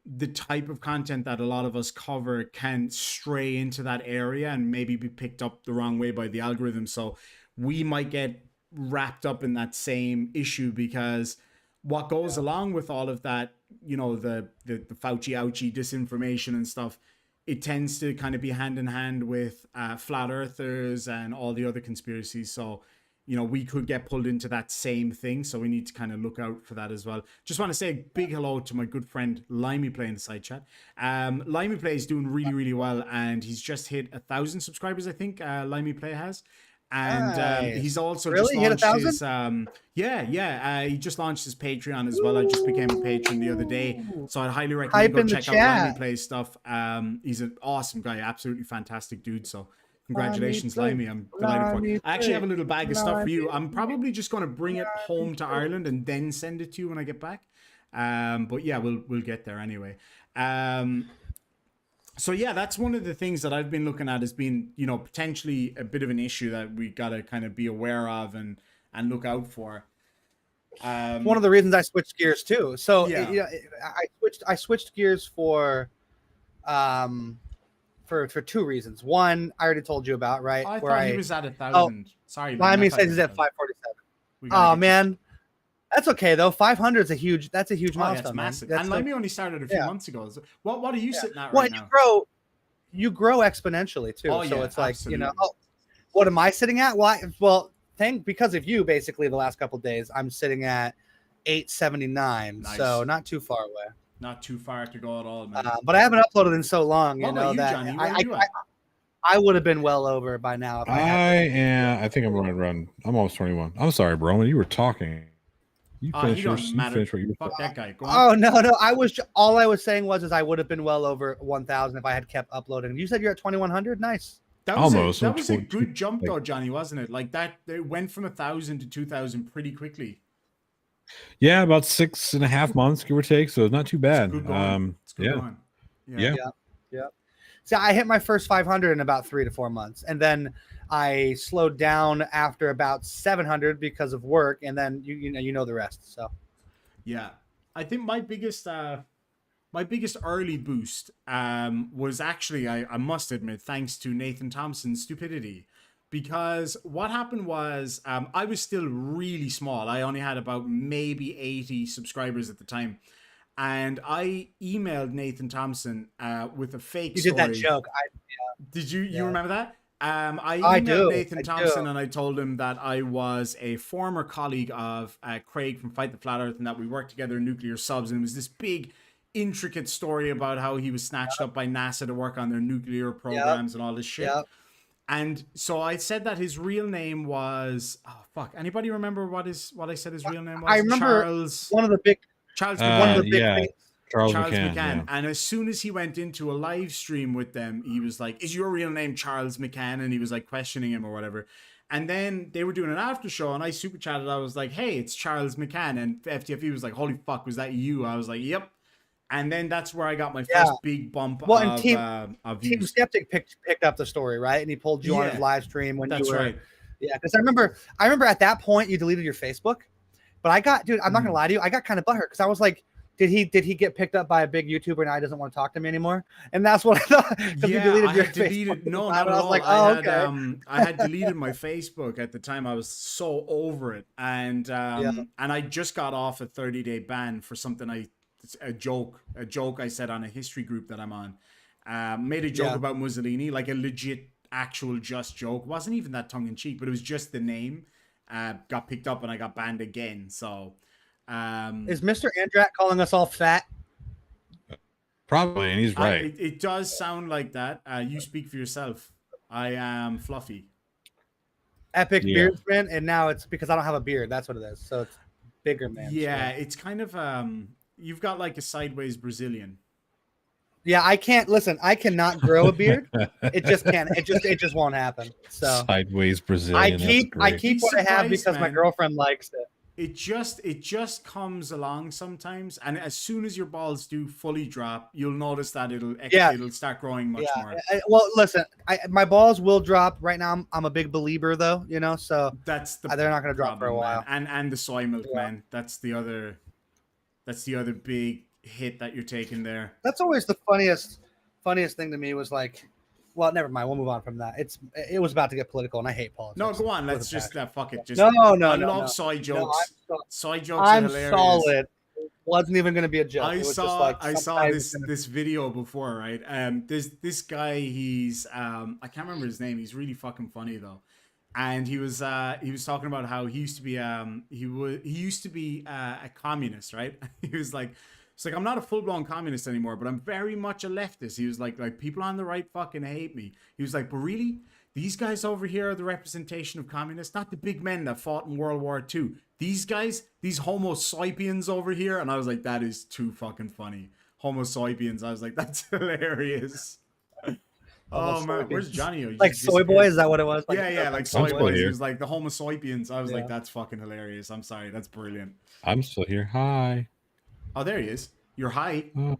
Speaker 1: the type of content that a lot of us cover can stray into that area and maybe be picked up the wrong way by the algorithm. So we might get wrapped up in that same issue, because what goes along with all of that, the Fauci ouchie disinformation and stuff, it tends to kind of be hand in hand with flat earthers and all the other conspiracies. So we could get pulled into that same thing. So we need to kind of look out for that as well. Just want to say a big hello to my good friend Limey Play in the side chat. Limey Play is doing really, really well, and he's just hit 1,000 subscribers, I think. Limey Play has. And
Speaker 4: Nice.
Speaker 1: he's also
Speaker 4: Really?
Speaker 1: just
Speaker 4: Hit
Speaker 1: launched
Speaker 4: 1,000?
Speaker 1: his he just launched his Patreon as well. I just became a patron the other day,
Speaker 4: Ooh.
Speaker 1: so I'd highly recommend
Speaker 4: Hype
Speaker 1: go
Speaker 4: in the
Speaker 1: check out Limey
Speaker 4: chat.
Speaker 1: Plays stuff. He's an awesome guy, absolutely fantastic dude. So congratulations,
Speaker 4: Play.
Speaker 1: Limey. I'm delighted for you. I actually have a
Speaker 4: Play.
Speaker 1: little bag of stuff for you.
Speaker 4: Limey
Speaker 1: I'm probably just going to bring it home to
Speaker 4: Play.
Speaker 1: Ireland and then send it to you when I get back. But yeah, we'll get there anyway. So yeah, that's one of the things that I've been looking at as being, you know, potentially a bit of an issue that we got to kind of be aware of and look out for.
Speaker 4: One of the reasons I switched gears too. So
Speaker 1: Yeah.
Speaker 4: I switched gears for two reasons. One, I already told you about, right?
Speaker 1: I thought he was at 1,000.
Speaker 4: Oh,
Speaker 1: Sorry,
Speaker 4: well, I
Speaker 1: Lynn,
Speaker 4: mean,
Speaker 1: thought he
Speaker 4: says he's
Speaker 1: was
Speaker 4: at 547.
Speaker 1: We gotta
Speaker 4: Oh
Speaker 1: get you-
Speaker 4: man, that's okay though. 500 is a huge. That's a huge
Speaker 1: Oh,
Speaker 4: milestone.
Speaker 1: that's
Speaker 4: man.
Speaker 1: massive.
Speaker 4: That's
Speaker 1: and
Speaker 4: so-
Speaker 1: Limey only started a few months ago. So what are you sitting at
Speaker 4: well,
Speaker 1: right now?
Speaker 4: you grow exponentially too.
Speaker 1: Oh,
Speaker 4: so
Speaker 1: yeah,
Speaker 4: it's like,
Speaker 1: absolutely.
Speaker 4: you know, what am I sitting at? Well, because of you, basically the last couple of days, I'm sitting at 879.
Speaker 1: Nice.
Speaker 4: So not too far away.
Speaker 1: Not too far to go at all, man.
Speaker 4: But I haven't uploaded in so long,
Speaker 1: What
Speaker 4: you
Speaker 1: about
Speaker 4: know,
Speaker 1: you,
Speaker 4: that
Speaker 1: Johnny? Where are you at?
Speaker 4: I would have been well over by now. If
Speaker 3: I think I'm going to run. I'm almost 21. I'm sorry, bro. When you were talking, you
Speaker 1: He
Speaker 3: finished
Speaker 1: don't matter.
Speaker 3: finish what you were
Speaker 1: Fuck
Speaker 3: saying.
Speaker 1: that guy. Go on.
Speaker 4: Oh no! All I was saying was I would have been well over 1,000 if I had kept uploading. You said you're at 2,100. Nice.
Speaker 1: That was
Speaker 3: Almost.
Speaker 1: that was a
Speaker 3: 22,
Speaker 1: good jump though, Johnny, wasn't it? Like that, it went from 1,000 to 2,000 pretty quickly.
Speaker 3: Yeah, about 6.5 months, give or take. So it's not too bad.
Speaker 1: It's good going. It's good
Speaker 3: yeah.
Speaker 1: going.
Speaker 3: Yeah.
Speaker 4: So I hit my first 500 in about 3 to 4 months, and then I slowed down after about 700 because of work, and then you know the rest. So
Speaker 1: Yeah, I think my biggest early boost was actually, I must admit, thanks to Nathan Thompson's stupidity, because what happened was I was still really small. I only had about maybe 80 subscribers at the time, and I emailed Nathan Thompson with a fake
Speaker 4: you
Speaker 1: story.
Speaker 4: did that joke.
Speaker 1: Did you remember that? I
Speaker 4: I
Speaker 1: emailed
Speaker 4: do.
Speaker 1: Nathan
Speaker 4: I
Speaker 1: Thompson
Speaker 4: do.
Speaker 1: and I told him that I was a former colleague of Craig from Fight the Flat Earth and that we worked together in nuclear subs. And it was this big, intricate story about how he was snatched up by NASA to work on their nuclear programs and all this shit.
Speaker 4: Yep.
Speaker 1: And so I said that his real name was, oh fuck, anybody remember what I said his real name was?
Speaker 4: I remember
Speaker 1: Charles
Speaker 4: one of the big
Speaker 1: McCann.
Speaker 4: things.
Speaker 3: Charles
Speaker 1: Charles
Speaker 3: McCann.
Speaker 1: McCann.
Speaker 3: Yeah.
Speaker 1: And as soon as he went into a live stream with them, he was like, "Is your real name Charles McCann?" And he was like questioning him or whatever. And then they were doing an after show and I super chatted. I was like, "Hey, it's Charles McCann." And FTFE was like, "Holy fuck, was that you?" I was like, "Yep." And then that's where I got my first big bump of
Speaker 4: Team
Speaker 1: views.
Speaker 4: Skeptic picked up the story, right? And he pulled you on his live stream when
Speaker 1: That's
Speaker 4: you were
Speaker 1: right.
Speaker 4: Yeah, because I remember at that point you deleted your Facebook, but I'm not gonna lie to you, I got kind of butthurt because I was like, did he get picked up by a big YouTuber and now he doesn't want to talk to me anymore? And that's what I thought. Because you deleted your Facebook.
Speaker 1: No,
Speaker 4: profile,
Speaker 1: not
Speaker 4: and
Speaker 1: at
Speaker 4: I was
Speaker 1: all.
Speaker 4: like,
Speaker 1: I had,
Speaker 4: okay.
Speaker 1: I had deleted my Facebook at the time. I was so over it, and I just got off a 30-day ban for something a joke I said on a history group that I'm on. Made a joke about Mussolini, like a legit, actual, just joke. Wasn't even that tongue in cheek, but it was just the name. Got picked up and I got banned again. So,
Speaker 4: Is Mr. Andrat calling us all fat?
Speaker 3: Probably, and he's right.
Speaker 1: It does sound like that. You speak for yourself. I am fluffy.
Speaker 4: Epic beardsman, and now it's because I don't have a beard. That's what it is. So it's bigger man.
Speaker 1: Yeah, it's kind of you've got like a sideways Brazilian.
Speaker 4: Yeah, I cannot grow a beard. It just can't. It just won't happen. So
Speaker 3: sideways Brazilian.
Speaker 4: I keep what I have because
Speaker 1: man.
Speaker 4: my girlfriend likes it.
Speaker 1: It just comes along sometimes, and as soon as your balls do fully drop, you'll notice that it'll start growing much more.
Speaker 4: Well, listen, my balls will drop right now. I'm a big believer, though, so they're not going to drop for a while.
Speaker 1: Man. And the soy milk, man. That's the other big hit that you're taking there.
Speaker 4: That's always the funniest thing to me was like, well, never mind. We'll move on from that. It was about to get political, and I hate politics.
Speaker 1: No, go on. Let's just fuck it. Just
Speaker 4: no.
Speaker 1: I love soy jokes. Soy jokes are hilarious.
Speaker 4: I'm solid. It wasn't even going to be a joke.
Speaker 1: I saw this video before, right? This guy, he's I can't remember his name. He's really fucking funny though, and he was talking about how he used to be a communist, right? He was like. It's like, I'm not a full-blown communist anymore, but I'm very much a leftist. He was like people on the right fucking hate me. He was like, but really, these guys over here are the representation of communists, not the big men that fought in World War II. These guys, these Homo sapiens over here. And I was like, that is too fucking funny. Homo sapiens. I was like, that's hilarious. Oh man, where's Johnny? He
Speaker 4: Like
Speaker 1: just
Speaker 4: soy boy?
Speaker 1: disappeared.
Speaker 4: Is that what it was? Like,
Speaker 1: Yeah, like
Speaker 3: I'm
Speaker 1: soy
Speaker 3: still
Speaker 1: boys. He
Speaker 3: here.
Speaker 1: was like the Homo sapiens. I was like,
Speaker 4: Yeah.
Speaker 1: that's fucking hilarious. I'm sorry, that's brilliant.
Speaker 3: I'm still here. Hi.
Speaker 1: Oh, there he is. You're high.
Speaker 3: Oh.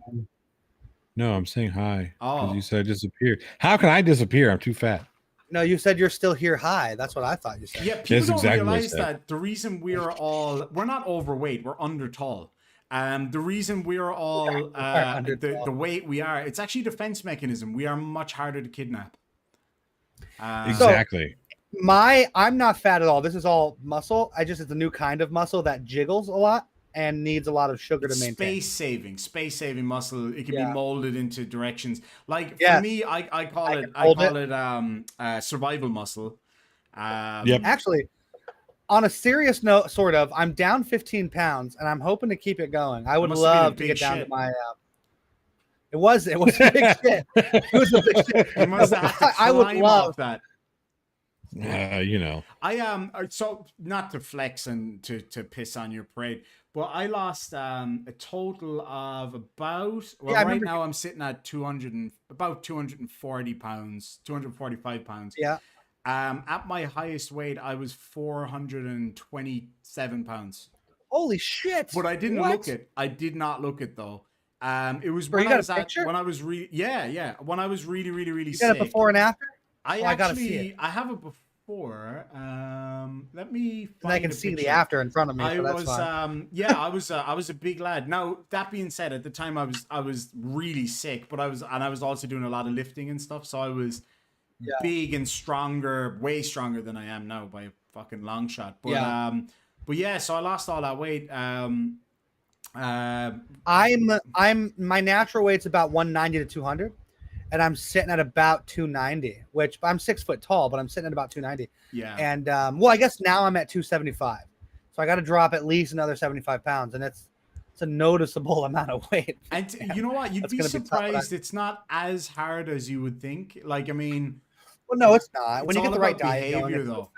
Speaker 3: No, I'm saying hi. Because
Speaker 1: Oh.
Speaker 3: you said I disappeared. How can I disappear? I'm too fat.
Speaker 4: No, you said you're still here high. That's what I thought you said.
Speaker 1: Yeah, people
Speaker 3: That's
Speaker 1: don't
Speaker 3: exactly what I
Speaker 1: realize
Speaker 3: said.
Speaker 1: that the reason we're not overweight, we're under tall. The reason we're all
Speaker 4: under
Speaker 1: the
Speaker 4: tall.
Speaker 1: weight we are, it's actually a defense mechanism. We are much harder to kidnap.
Speaker 3: Exactly.
Speaker 4: I'm not fat at all. This is all muscle. It's a new kind of muscle that jiggles a lot and needs a lot of sugar to maintain.
Speaker 1: Space saving muscle. It can be
Speaker 4: Yeah.
Speaker 1: molded into directions. Like for
Speaker 4: Yes.
Speaker 1: me, I call
Speaker 4: I
Speaker 1: it
Speaker 4: can hold
Speaker 1: survival muscle.
Speaker 3: Yep.
Speaker 4: Actually, on a serious note, sort of, I'm down 15 pounds and I'm hoping to keep it going. I would
Speaker 1: must have been a
Speaker 4: love to
Speaker 1: big
Speaker 4: get down
Speaker 1: shit.
Speaker 4: to my. It was a big shit. It was a big shit.
Speaker 1: You must have had to
Speaker 4: I would
Speaker 1: climb
Speaker 4: love
Speaker 1: off that.
Speaker 3: You know.
Speaker 1: I am so not to flex and to piss on your parade, but I lost a total of about
Speaker 4: I
Speaker 1: right
Speaker 4: remember
Speaker 1: now I'm sitting at 240 pounds, 245 pounds.
Speaker 4: Yeah.
Speaker 1: At my highest weight, I was 427 pounds.
Speaker 4: Holy shit!
Speaker 1: But I didn't
Speaker 4: What?
Speaker 1: look it. I did not look it though. It was
Speaker 4: Bro,
Speaker 1: when
Speaker 4: you
Speaker 1: I
Speaker 4: got
Speaker 1: was
Speaker 4: a
Speaker 1: at
Speaker 4: picture?
Speaker 1: when I was yeah when I was really
Speaker 4: You
Speaker 1: sick.
Speaker 4: got it before and after?
Speaker 1: I
Speaker 4: I gotta see
Speaker 1: actually
Speaker 4: it.
Speaker 1: I have it before. Let me.
Speaker 4: And I
Speaker 1: find
Speaker 4: can
Speaker 1: a
Speaker 4: see the
Speaker 1: picture.
Speaker 4: after in front of me.
Speaker 1: I
Speaker 4: So that's
Speaker 1: was
Speaker 4: fine.
Speaker 1: I was a big lad. Now that being said, at the time I was really sick, but I was also doing a lot of lifting and stuff, so I was big and stronger, way stronger than I am now by a fucking long shot. But yeah, so I lost all that weight.
Speaker 4: I'm my natural weight's about 190 to 200, and I'm sitting at about 290, which I'm 6 foot tall, but I'm sitting at about 290.
Speaker 1: Yeah.
Speaker 4: And well, I guess now I'm at 275, so I got to drop at least another 75 pounds, and it's a noticeable amount of weight.
Speaker 1: And you know what? You'd
Speaker 4: That's
Speaker 1: be
Speaker 4: gonna be tough, but
Speaker 1: surprised. It's not as hard as you would think. Like, I mean,
Speaker 4: Well, no, it's not. When
Speaker 1: it's
Speaker 4: you get
Speaker 1: all
Speaker 4: the right
Speaker 1: about
Speaker 4: diet
Speaker 1: behavior,
Speaker 4: going,
Speaker 1: though.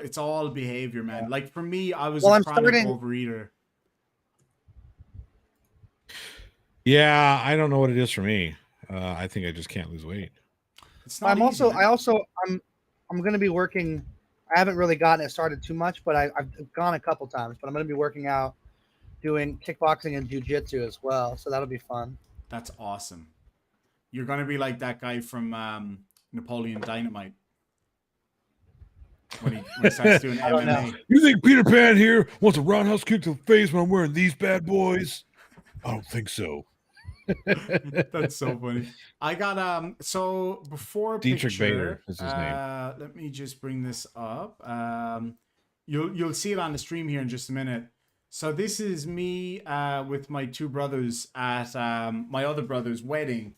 Speaker 1: It's all behavior, man.
Speaker 4: Yeah.
Speaker 1: Like for me, I was
Speaker 4: Well,
Speaker 1: a
Speaker 4: I'm
Speaker 1: chronic
Speaker 4: starting-
Speaker 1: overeater.
Speaker 3: Yeah, I don't know what it is for me. I think I just can't lose weight.
Speaker 1: It's not
Speaker 4: I'm
Speaker 1: easy,
Speaker 4: also
Speaker 1: man.
Speaker 4: I'm going to be working. I haven't really gotten it started too much, but I've gone a couple times. But I'm going to be working out, doing kickboxing and jujitsu as well. So that'll be fun.
Speaker 1: That's awesome. You're gonna be like that guy from Napoleon Dynamite when he starts doing
Speaker 4: I don't
Speaker 1: MMA.
Speaker 4: know.
Speaker 3: You think Peter Pan here wants a roundhouse kick to the face when I'm wearing these bad boys? I don't think so.
Speaker 1: That's so funny. I got so before
Speaker 3: Dietrich
Speaker 1: picture,
Speaker 3: Bader is his name.
Speaker 1: Let me just bring this up. You'll see it on the stream here in just a minute. So this is me with my two brothers at my other brother's wedding.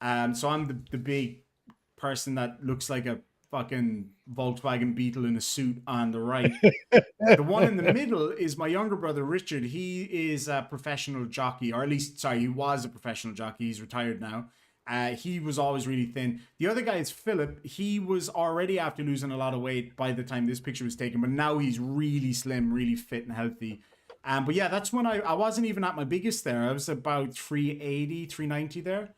Speaker 1: So I'm the big person that looks like a fucking Volkswagen Beetle in a suit on the right. The one in the middle is my younger brother, Richard. He is a professional jockey, or at least, sorry, he was a professional jockey. He's retired now. He was always really thin. The other guy is Philip. He was already after losing a lot of weight by the time this picture was taken, but now he's really slim, really fit and healthy. But yeah, that's when I wasn't even at my biggest there. I was about 380, 390 there.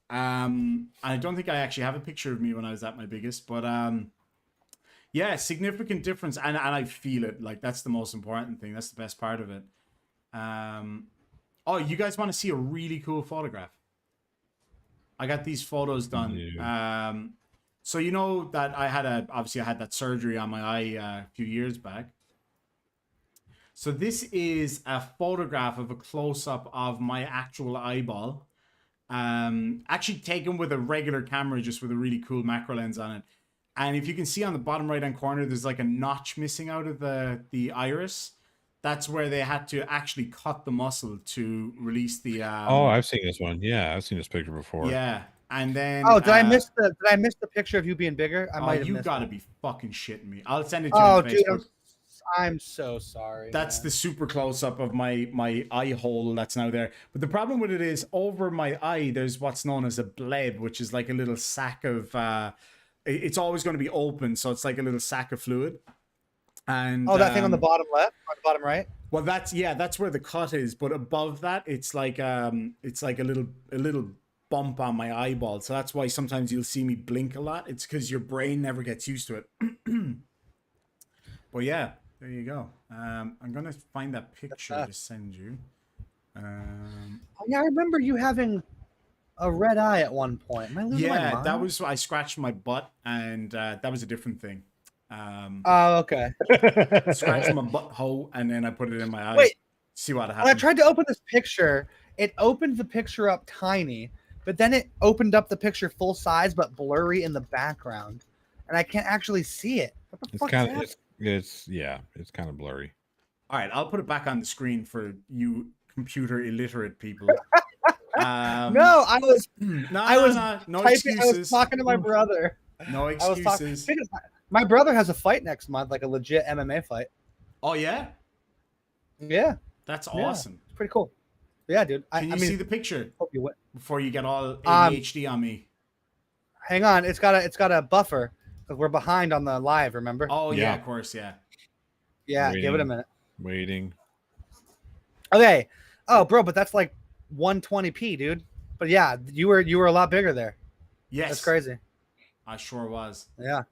Speaker 1: I don't think I actually have a picture of me when I was at my biggest, but yeah, significant difference, and I feel it. Like that's the most important thing. That's the best part of it. Oh, you guys want to see a really cool photograph? I got these photos done.
Speaker 3: Yeah.
Speaker 1: So you know that obviously I had that surgery on my eye a few years back. So this is a photograph of a close-up of my actual eyeball. Actually taken with a regular camera, just with a really cool macro lens on it. And if you can see on the bottom right-hand corner, there's like a notch missing out of the iris. That's where they had to actually cut the muscle to release the.
Speaker 3: Oh, I've seen this one. Yeah, I've seen this picture before.
Speaker 1: Yeah, and then.
Speaker 4: Oh, did I miss the picture of you being bigger? I
Speaker 1: Oh,
Speaker 4: might have
Speaker 1: you
Speaker 4: missed
Speaker 1: gotta
Speaker 4: it.
Speaker 1: be fucking shitting me. I'll send it to you
Speaker 4: Oh,
Speaker 1: on
Speaker 4: dude,
Speaker 1: Facebook.
Speaker 4: I'm so sorry.
Speaker 1: That's
Speaker 4: man.
Speaker 1: the super close up of my eye hole that's now there. But the problem with it is over my eye, there's what's known as a bleb, which is like a little sack of it's always going to be open, so it's like a little sack of fluid. And
Speaker 4: that thing on the bottom left, or the bottom right.
Speaker 1: well, that's where the cut is, but above that, it's like a little bump on my eyeball. So that's why sometimes you'll see me blink a lot. It's because your brain never gets used to it. But yeah, there you go. I'm gonna find that picture to send you.
Speaker 4: Yeah, I remember you having a red eye at one point. Am I losing my mind?
Speaker 1: That was I scratched my butt, and that was a different thing.
Speaker 4: Oh, okay.
Speaker 1: Scratched my butthole, and then I put it in my eye.
Speaker 4: Wait,
Speaker 1: see what happened.
Speaker 4: when I tried to open this picture, it opened the picture up tiny, but then it opened up the picture full size but blurry in the background, and I can't actually see it. What the fuck is that?
Speaker 3: It's kind of blurry.
Speaker 1: All right, I'll put it back on the screen for you computer illiterate people.
Speaker 4: No, I was
Speaker 1: no
Speaker 4: typing,
Speaker 1: excuses.
Speaker 4: I was talking to my brother.
Speaker 1: No excuses.
Speaker 4: My brother has a fight next month, like a legit MMA fight.
Speaker 1: Oh yeah,
Speaker 4: Yeah,
Speaker 1: that's awesome.
Speaker 4: it's pretty cool. Yeah, dude.
Speaker 1: Can you see the picture
Speaker 4: hope you win.
Speaker 1: before you get all ADHD on me?
Speaker 4: Hang on, it's got a buffer because we're behind on the live. Remember?
Speaker 1: Oh yeah,
Speaker 3: Yeah.
Speaker 1: of course, yeah.
Speaker 4: Yeah, give it a minute.
Speaker 3: Waiting.
Speaker 4: Okay. Oh, bro, but that's like 120p, dude. But yeah, you were a lot bigger there.
Speaker 1: Yes,
Speaker 4: That's crazy.
Speaker 1: I sure was.
Speaker 4: Yeah.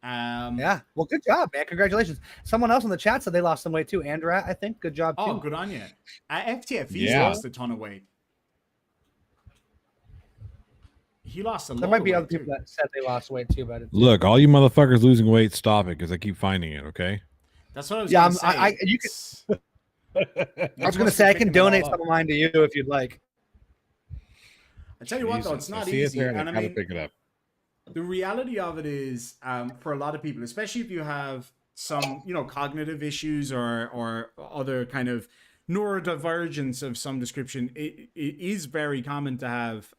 Speaker 1: Yeah.
Speaker 4: Well, good job, man. Congratulations. Someone else in the chat said they lost some weight too. Andra, I think. Good job too.
Speaker 1: Oh, good on you. FTF's
Speaker 3: Yeah.
Speaker 1: lost a ton of weight. He lost a lot.
Speaker 4: There might be other people that said they lost weight too, but
Speaker 3: Look, all you motherfuckers losing weight, stop it, because I keep finding it. Okay.
Speaker 1: That's what I was.
Speaker 4: Yeah,
Speaker 1: gonna say.
Speaker 4: you
Speaker 1: It's-
Speaker 4: I was gonna say I can donate some of mine to you if you'd like.
Speaker 1: I tell you what, though,
Speaker 3: Jesus,
Speaker 1: it's not
Speaker 3: I see it
Speaker 1: easy.
Speaker 3: there,
Speaker 1: And I
Speaker 3: gotta
Speaker 1: mean,
Speaker 3: pick it up.
Speaker 1: the reality of it is, for a lot of people, especially if you have some, cognitive issues or other kind of neurodivergence of some description, it is very common to have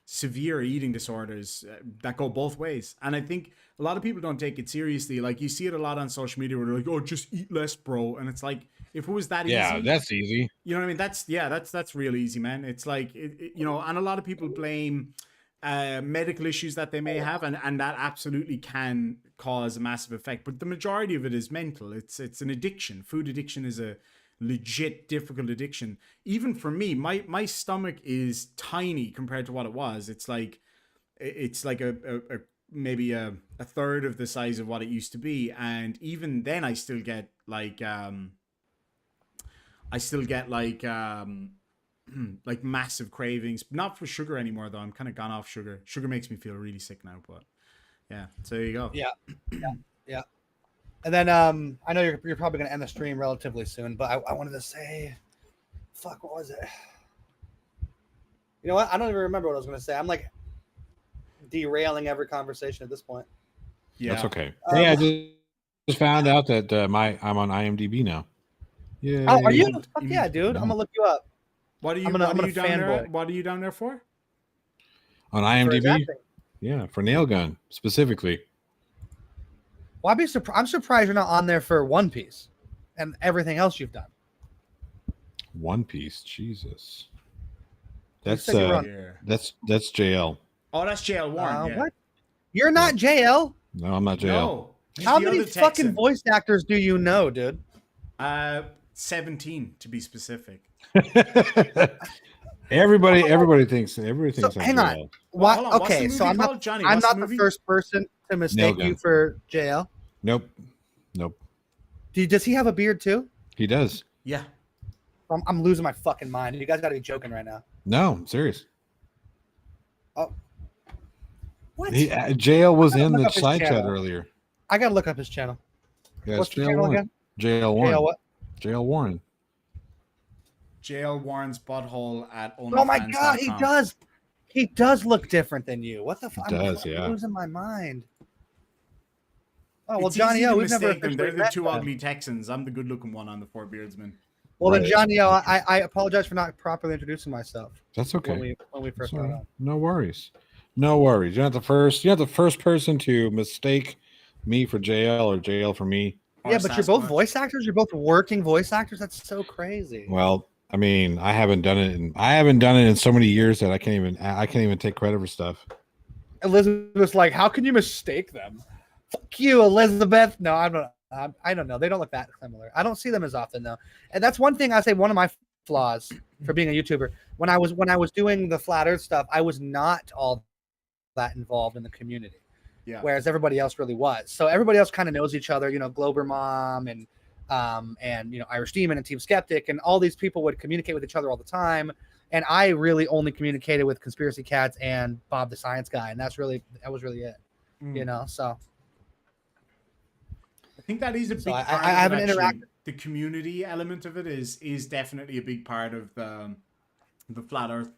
Speaker 1: severe eating disorders that go both ways. And I think a lot of people don't take it seriously. Like, you see it a lot on social media where they're like, "Oh, just eat less, bro." And it's like, if it was that
Speaker 3: Yeah,
Speaker 1: easy,
Speaker 3: that's easy.
Speaker 1: you know what I mean? That's real easy, man. It's like, and a lot of people blame medical issues that they may have, and that absolutely can cause a massive effect. But the majority of it is mental. It's an addiction. Food addiction is a legit difficult addiction. Even for me, my stomach is tiny compared to what it was. It's like a maybe a third of the size of what it used to be, and even then I still get like like massive cravings. Not for sugar anymore though. I'm kind of gone off sugar. Sugar makes me feel really sick now, but yeah. So there you go.
Speaker 4: Yeah. And then I know you're probably gonna end the stream relatively soon, but I wanted to say, fuck, what was it? You know what? I don't even remember what I was gonna say. I'm like derailing every conversation at this point.
Speaker 1: Yeah.
Speaker 3: That's okay. Hey, I just found out that I'm on IMDb now. Yeah.
Speaker 4: Oh, are you? Fuck yeah, dude.
Speaker 3: No.
Speaker 4: I'm gonna look you up.
Speaker 1: What are you?
Speaker 4: I'm
Speaker 1: What
Speaker 4: gonna
Speaker 1: are you down there?
Speaker 4: fanboy.
Speaker 1: What are you down there for?
Speaker 3: On
Speaker 4: For his
Speaker 3: IMDb?
Speaker 4: acting.
Speaker 3: Yeah, for Nail Gun specifically.
Speaker 4: Well, I'm surprised you're not on there for One Piece and everything else you've done.
Speaker 3: One Piece, Jesus.
Speaker 4: You
Speaker 3: That's
Speaker 4: said you were on-
Speaker 1: Here.
Speaker 3: that's JL.
Speaker 1: Oh, that's JL Warren. Yeah.
Speaker 4: What? You're not JL.
Speaker 3: No, I'm not JL.
Speaker 1: No. He's
Speaker 4: How
Speaker 1: the
Speaker 4: many
Speaker 1: other
Speaker 4: fucking
Speaker 1: Texan.
Speaker 4: voice actors do you know, dude?
Speaker 1: 17 to be specific.
Speaker 3: everybody thinks
Speaker 4: So,
Speaker 3: I'm
Speaker 4: hang on.
Speaker 3: JL.
Speaker 4: What?
Speaker 1: Hold on, what's the
Speaker 4: Okay, so
Speaker 1: movie
Speaker 4: I'm not.
Speaker 1: called, Johnny?
Speaker 4: I'm
Speaker 1: What's the
Speaker 4: not the
Speaker 1: movie?
Speaker 4: first person to mistake
Speaker 3: Gun.
Speaker 4: you for JL.
Speaker 3: Nope.
Speaker 4: Does he have a beard too?
Speaker 3: He does.
Speaker 1: Yeah.
Speaker 4: I'm losing my fucking mind. You guys got to be joking right now.
Speaker 3: No, I'm serious.
Speaker 4: Oh, what?
Speaker 3: JL was
Speaker 4: I'm gonna
Speaker 3: in
Speaker 4: look
Speaker 3: the
Speaker 4: up his
Speaker 3: side chat
Speaker 4: channel.
Speaker 3: earlier.
Speaker 4: I gotta look up his channel.
Speaker 3: Yeah,
Speaker 4: What's
Speaker 3: it's
Speaker 4: the
Speaker 3: JL
Speaker 4: channel
Speaker 3: Warren.
Speaker 4: again?
Speaker 3: JL Warren.
Speaker 4: JL what?
Speaker 3: JL Warren.
Speaker 1: JL Warren's butthole at
Speaker 4: Oh my god, he does. He does look different than you. What the fuck?
Speaker 3: does,
Speaker 4: I'm
Speaker 3: yeah.
Speaker 4: losing my mind. Oh well,
Speaker 1: It's
Speaker 4: Johnny
Speaker 1: easy to
Speaker 4: O, we've never
Speaker 1: mistake them. They're
Speaker 4: officially
Speaker 1: the
Speaker 4: met
Speaker 1: two
Speaker 4: then.
Speaker 1: ugly Texans. I'm the good-looking one on the Four Beardsmen.
Speaker 4: Well then,
Speaker 3: Right.
Speaker 4: Johnny O, I apologize for not properly introducing myself
Speaker 3: That's okay.
Speaker 4: when we first
Speaker 3: It's all
Speaker 4: started.
Speaker 3: right. No worries. No worries. You're not the first. You're not the first person to mistake me for JL or JL for me.
Speaker 1: Or
Speaker 4: Yeah, but you're both
Speaker 1: Sasquatch.
Speaker 4: voice actors. You're both working voice actors. That's so crazy.
Speaker 3: Well, I mean, I haven't done it in so many years that I can't even take credit for stuff.
Speaker 4: Elizabeth's like, how can you mistake them? Fuck you, Elizabeth. No, I don't know. They don't look that similar. I don't see them as often though, and that's one thing I say. One of my flaws for being a YouTuber. When I was doing the flat Earth stuff, I was not all that involved in the community.
Speaker 1: Yeah.
Speaker 4: Whereas everybody else really was. So everybody else kind of knows each other. You know, Glober Mom and you know, Irish Demon and Team Skeptic, and all these people would communicate with each other all the time. And I really only communicated with Conspiracy Cats and Bob the Science Guy, and that was really it. You know, so
Speaker 1: I think that is a big
Speaker 4: so
Speaker 1: part
Speaker 4: I
Speaker 1: of
Speaker 4: haven't
Speaker 1: it, actually.
Speaker 4: interacted.
Speaker 1: The community element of it is definitely a big part of the flat Earth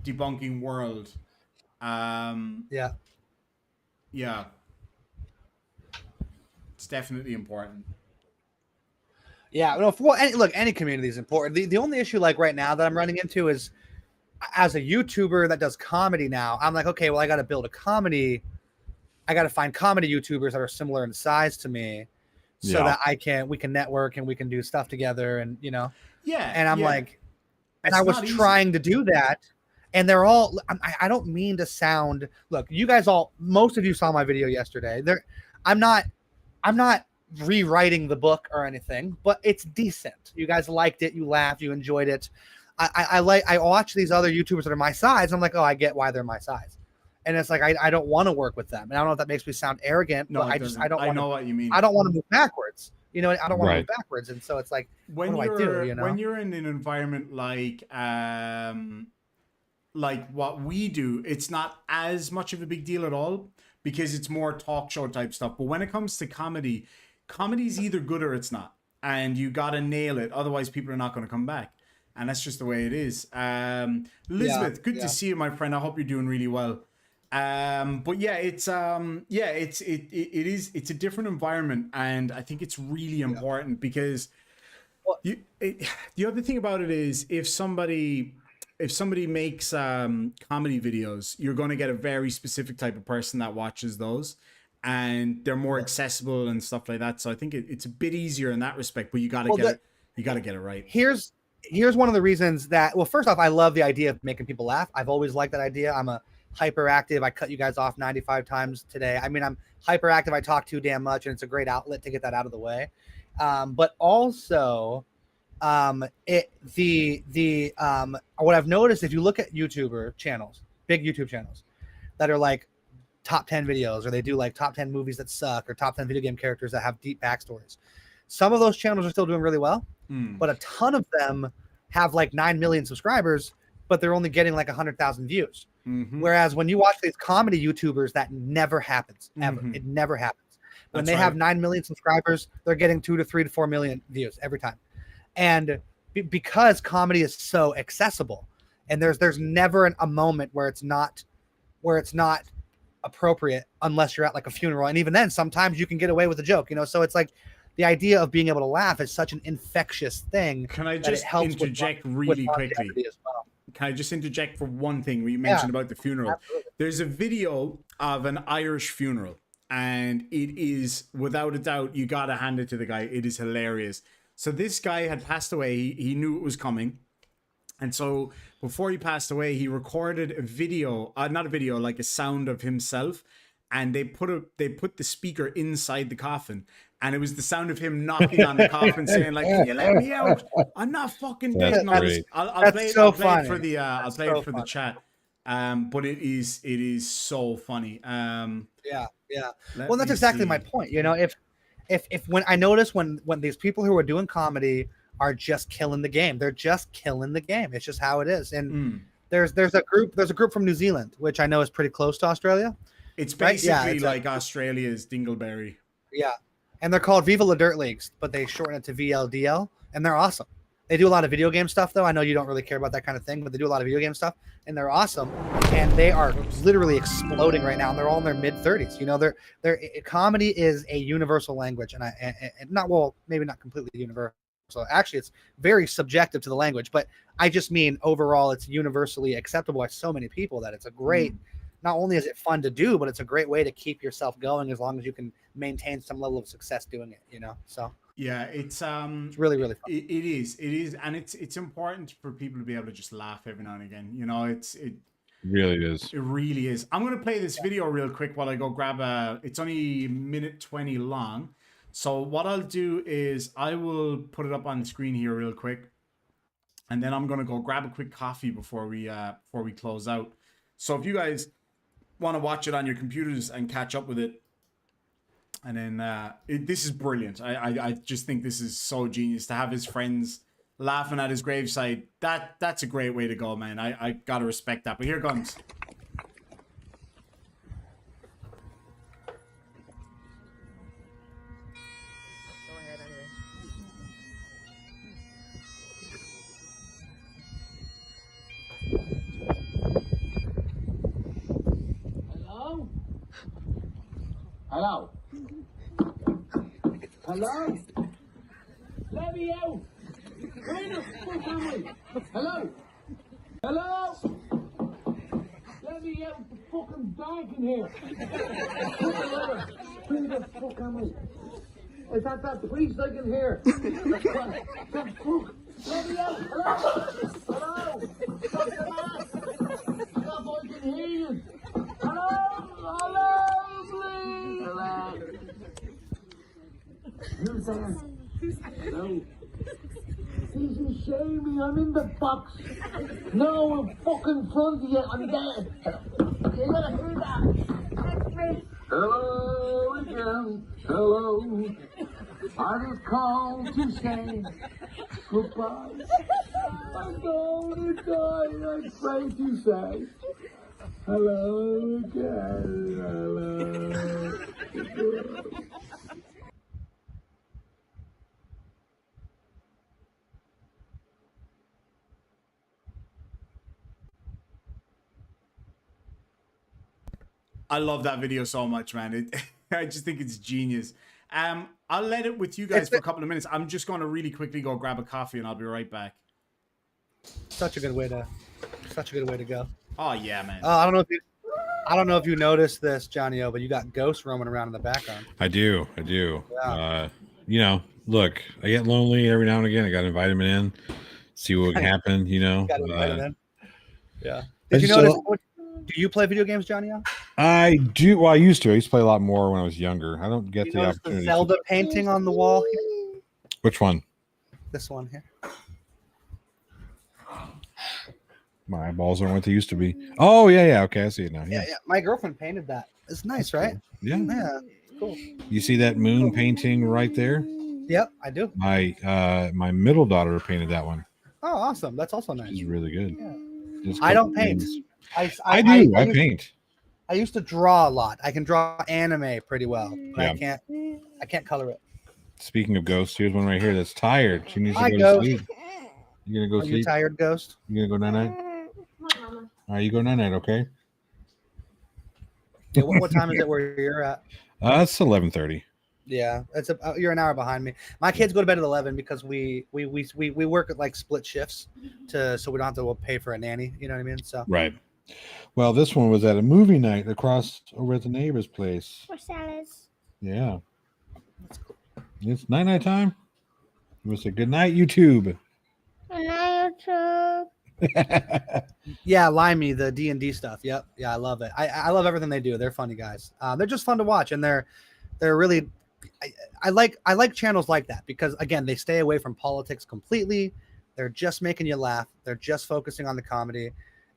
Speaker 1: debunking world.
Speaker 4: Yeah.
Speaker 1: Yeah, it's definitely important.
Speaker 4: Yeah, no, for look, any community is important. The only issue, like right now, that I'm running into is, as a YouTuber that does comedy now, I'm like, okay, well, I got to build a comedy. I got to find comedy YouTubers that are similar in size to me, so that we can network and we can do stuff together, and you know.
Speaker 1: Yeah.
Speaker 4: And I'm like, and
Speaker 1: It's
Speaker 4: I was
Speaker 1: not easy.
Speaker 4: trying to do that, and they're all. I don't mean to sound. Look, you guys all. Most of you saw my video yesterday. I'm not rewriting the book or anything, but it's decent. You guys liked it, you laughed, you enjoyed it. I watch these other YouTubers that are my size. I'm like, oh, I get why they're my size. And it's like I don't want to work with them. And I don't know if that makes me sound arrogant,
Speaker 1: No,
Speaker 4: but I
Speaker 1: know what you mean.
Speaker 4: I don't want to move backwards. You know, I don't want to
Speaker 3: Right.
Speaker 4: move backwards. And so it's like,
Speaker 1: When
Speaker 4: what do I do? You know,
Speaker 1: when you're in an environment like what we do, it's not as much of a big deal at all because it's more talk show type stuff. But when it comes to comedy, comedy's either good or it's not, and you gotta nail it. Otherwise, people are not going to come back, and that's just the way it is. Elizabeth, good to see you, my friend. I hope you're doing really well. But yeah, it's it's a different environment, and I think it's really important because the other thing about it is if somebody makes comedy videos, you're going to get a very specific type of person that watches those, and they're more accessible and stuff like that. So I think it's a bit easier in that respect, but you got to get it right.
Speaker 4: Here's one of the reasons that, well, first off, I love the idea of making people laugh. I've always liked that idea. I'm a hyperactive. I cut you guys off 95 times today. I mean, I'm hyperactive. I talk too damn much, and it's a great outlet to get that out of the way. But also, what I've noticed, if you look at YouTuber channels, big YouTube channels that are like top 10 videos, or they do like top 10 movies that suck, or top 10 video game characters that have deep backstories, some of those channels are still doing really well, but a ton of them have like 9 million subscribers, but they're only getting like 100,000 views. Whereas when you watch these comedy YouTubers, that never happens ever. It never happens. When they have 9 million subscribers, they're getting 2 to 3 to 4 million views every time. And because comedy is so accessible, and there's never a moment where it's not appropriate unless you're at like a funeral, and even then sometimes you can get away with a joke, you know. So it's like the idea of being able to laugh is such an infectious thing.
Speaker 1: Can I just interject really quickly?
Speaker 4: Well.
Speaker 1: Can I just interject for one thing? You mentioned about the funeral.
Speaker 4: Absolutely.
Speaker 1: There's a video of an Irish funeral, and it is, without a doubt, you gotta hand it to the guy. It is hilarious. So this guy had passed away. He knew it was coming. And so before he passed away, he recorded a video, not a video, like a sound of himself. And they put the speaker inside the coffin. And it was the sound of him knocking on the coffin saying, like, can you let me out? I'm not fucking dead. I'll play it for the chat. But it is so funny.
Speaker 4: Yeah. Well, that's exactly my point. You know, if when I notice when these people who are doing comedy are just killing the game, they're just killing the game. It's just how it is. And there's a group from New Zealand, which I know is pretty close to Australia.
Speaker 1: It's basically like Australia's Dingleberry.
Speaker 4: Yeah. And they're called Viva La Dirt Leagues, but they shorten it to VLDL, and they're awesome. They do a lot of video game stuff, though. I know you don't really care about that kind of thing, but they do a lot of video game stuff, and they're awesome. And they are literally exploding right now. And they're all in their mid-30s. You know, comedy is a universal language, and maybe not completely universal. Actually, it's very subjective to the language, but I just mean overall, it's universally acceptable by so many people that it's a great. Not only is it fun to do, but it's a great way to keep yourself going as long as you can maintain some level of success doing it, you know? So
Speaker 1: yeah, it's
Speaker 4: really, really fun.
Speaker 1: It is. And it's important for people to be able to just laugh every now and again. You know,
Speaker 3: Really is.
Speaker 1: It really is. I'm going to play this video real quick while I go grab it's only 1:20 long. So what I'll do is I will put it up on the screen here real quick. And then I'm going to go grab a quick coffee before we close out. So if you guys want to watch it on your computers and catch up with it, and then this is brilliant. I just think this is so genius to have his friends laughing at his graveside. That's a great way to go, man. I gotta respect that. But here comes.
Speaker 5: Hello? Hello? Let me out! Where the fuck am I? Hello? Hello? Let me out! It's fucking dark in here! Where the fuck am I? Is that priest I can hear? The fuck? Let me out! Hello? Hello? Stop the mask! Stop, I can hear you! Hello? Hello? Please! Hello? Who's there? Hello? He's in shaming, I'm in the box. No, I'm fucking front of you, I'm dead. You gotta hear that. Hello again, hello. I just called to say goodbye. I'm going to die, I'm afraid to say hello again, hello.
Speaker 1: I love that video so much, man. I just think it's genius. I'll let it with you guys for a couple of minutes. I'm just going to really quickly go grab a coffee, and I'll be right back.
Speaker 4: Such a good way to go.
Speaker 1: Oh yeah, man.
Speaker 4: I don't know if you noticed this, Johnny O, but you got ghosts roaming around in the background.
Speaker 3: I do.
Speaker 4: Yeah.
Speaker 3: You know, look, I get lonely every now and again. I got to invite him in, see what can happen. You know,
Speaker 4: yeah. Did you notice? Do you play video games, Johnny O?
Speaker 3: I do. Well, I used to play a lot more when I was younger. I don't get the opportunity.
Speaker 4: The Zelda painting on the wall here?
Speaker 3: Which one?
Speaker 4: This one here.
Speaker 3: My eyeballs aren't what they used to be. Oh yeah. Okay, I see it now.
Speaker 4: Yeah. My girlfriend painted that. It's nice, right?
Speaker 3: Cool. Yeah.
Speaker 4: Yeah. It's cool.
Speaker 3: You see that moon painting right there?
Speaker 4: Yep, I do.
Speaker 3: My middle daughter painted that one.
Speaker 4: Oh, awesome. That's also nice.
Speaker 3: She's really good.
Speaker 4: Yeah. I don't paint.
Speaker 3: I do. I paint.
Speaker 4: I used to draw a lot. I can draw anime pretty well, but
Speaker 3: Yeah.
Speaker 4: I can't color it.
Speaker 3: Speaking of ghosts, here's one right here that's tired. She needs to go
Speaker 4: Ghost.
Speaker 3: to sleep. You gonna go
Speaker 4: Are
Speaker 3: sleep?
Speaker 4: you tired, Ghost?
Speaker 3: You gonna go night? All right, you go night, okay?
Speaker 4: Yeah. What time is it where you're at?
Speaker 3: It's 11:30.
Speaker 4: Yeah, you're an hour behind me. My kids go to bed at 11 because we work at like split shifts so we don't have to pay for a nanny. You know what I mean? So
Speaker 3: Right. Well, this one was at a movie night across over at the neighbor's place.
Speaker 6: For salads.
Speaker 3: Yeah. It's night time. It was a good night, YouTube.
Speaker 6: Good night, YouTube.
Speaker 4: yeah, Limey, the D&D stuff. Yep. Yeah, I love it. I love everything they do. They're funny guys. They're just fun to watch, and they're really. I like channels like that because again, they stay away from politics completely. They're just making you laugh. They're just focusing on the comedy,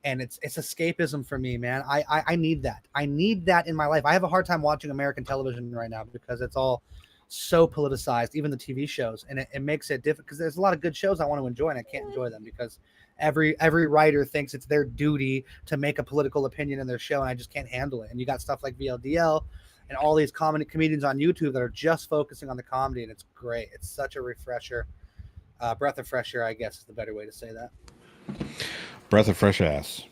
Speaker 4: and it's escapism for me, man. I need that. I need that in my life. I have a hard time watching American television right now because it's all so politicized, even the TV shows, and it makes it difficult because there's a lot of good shows I want to enjoy and I can't enjoy them because every writer thinks it's their duty to make a political opinion in their show, and I just can't handle it. And you got stuff like VLDL and all these comedians on YouTube that are just focusing on the comedy, and it's great. It's such a refresher, breath of fresh air, I guess is the better way to say that.
Speaker 3: Breath of fresh ass.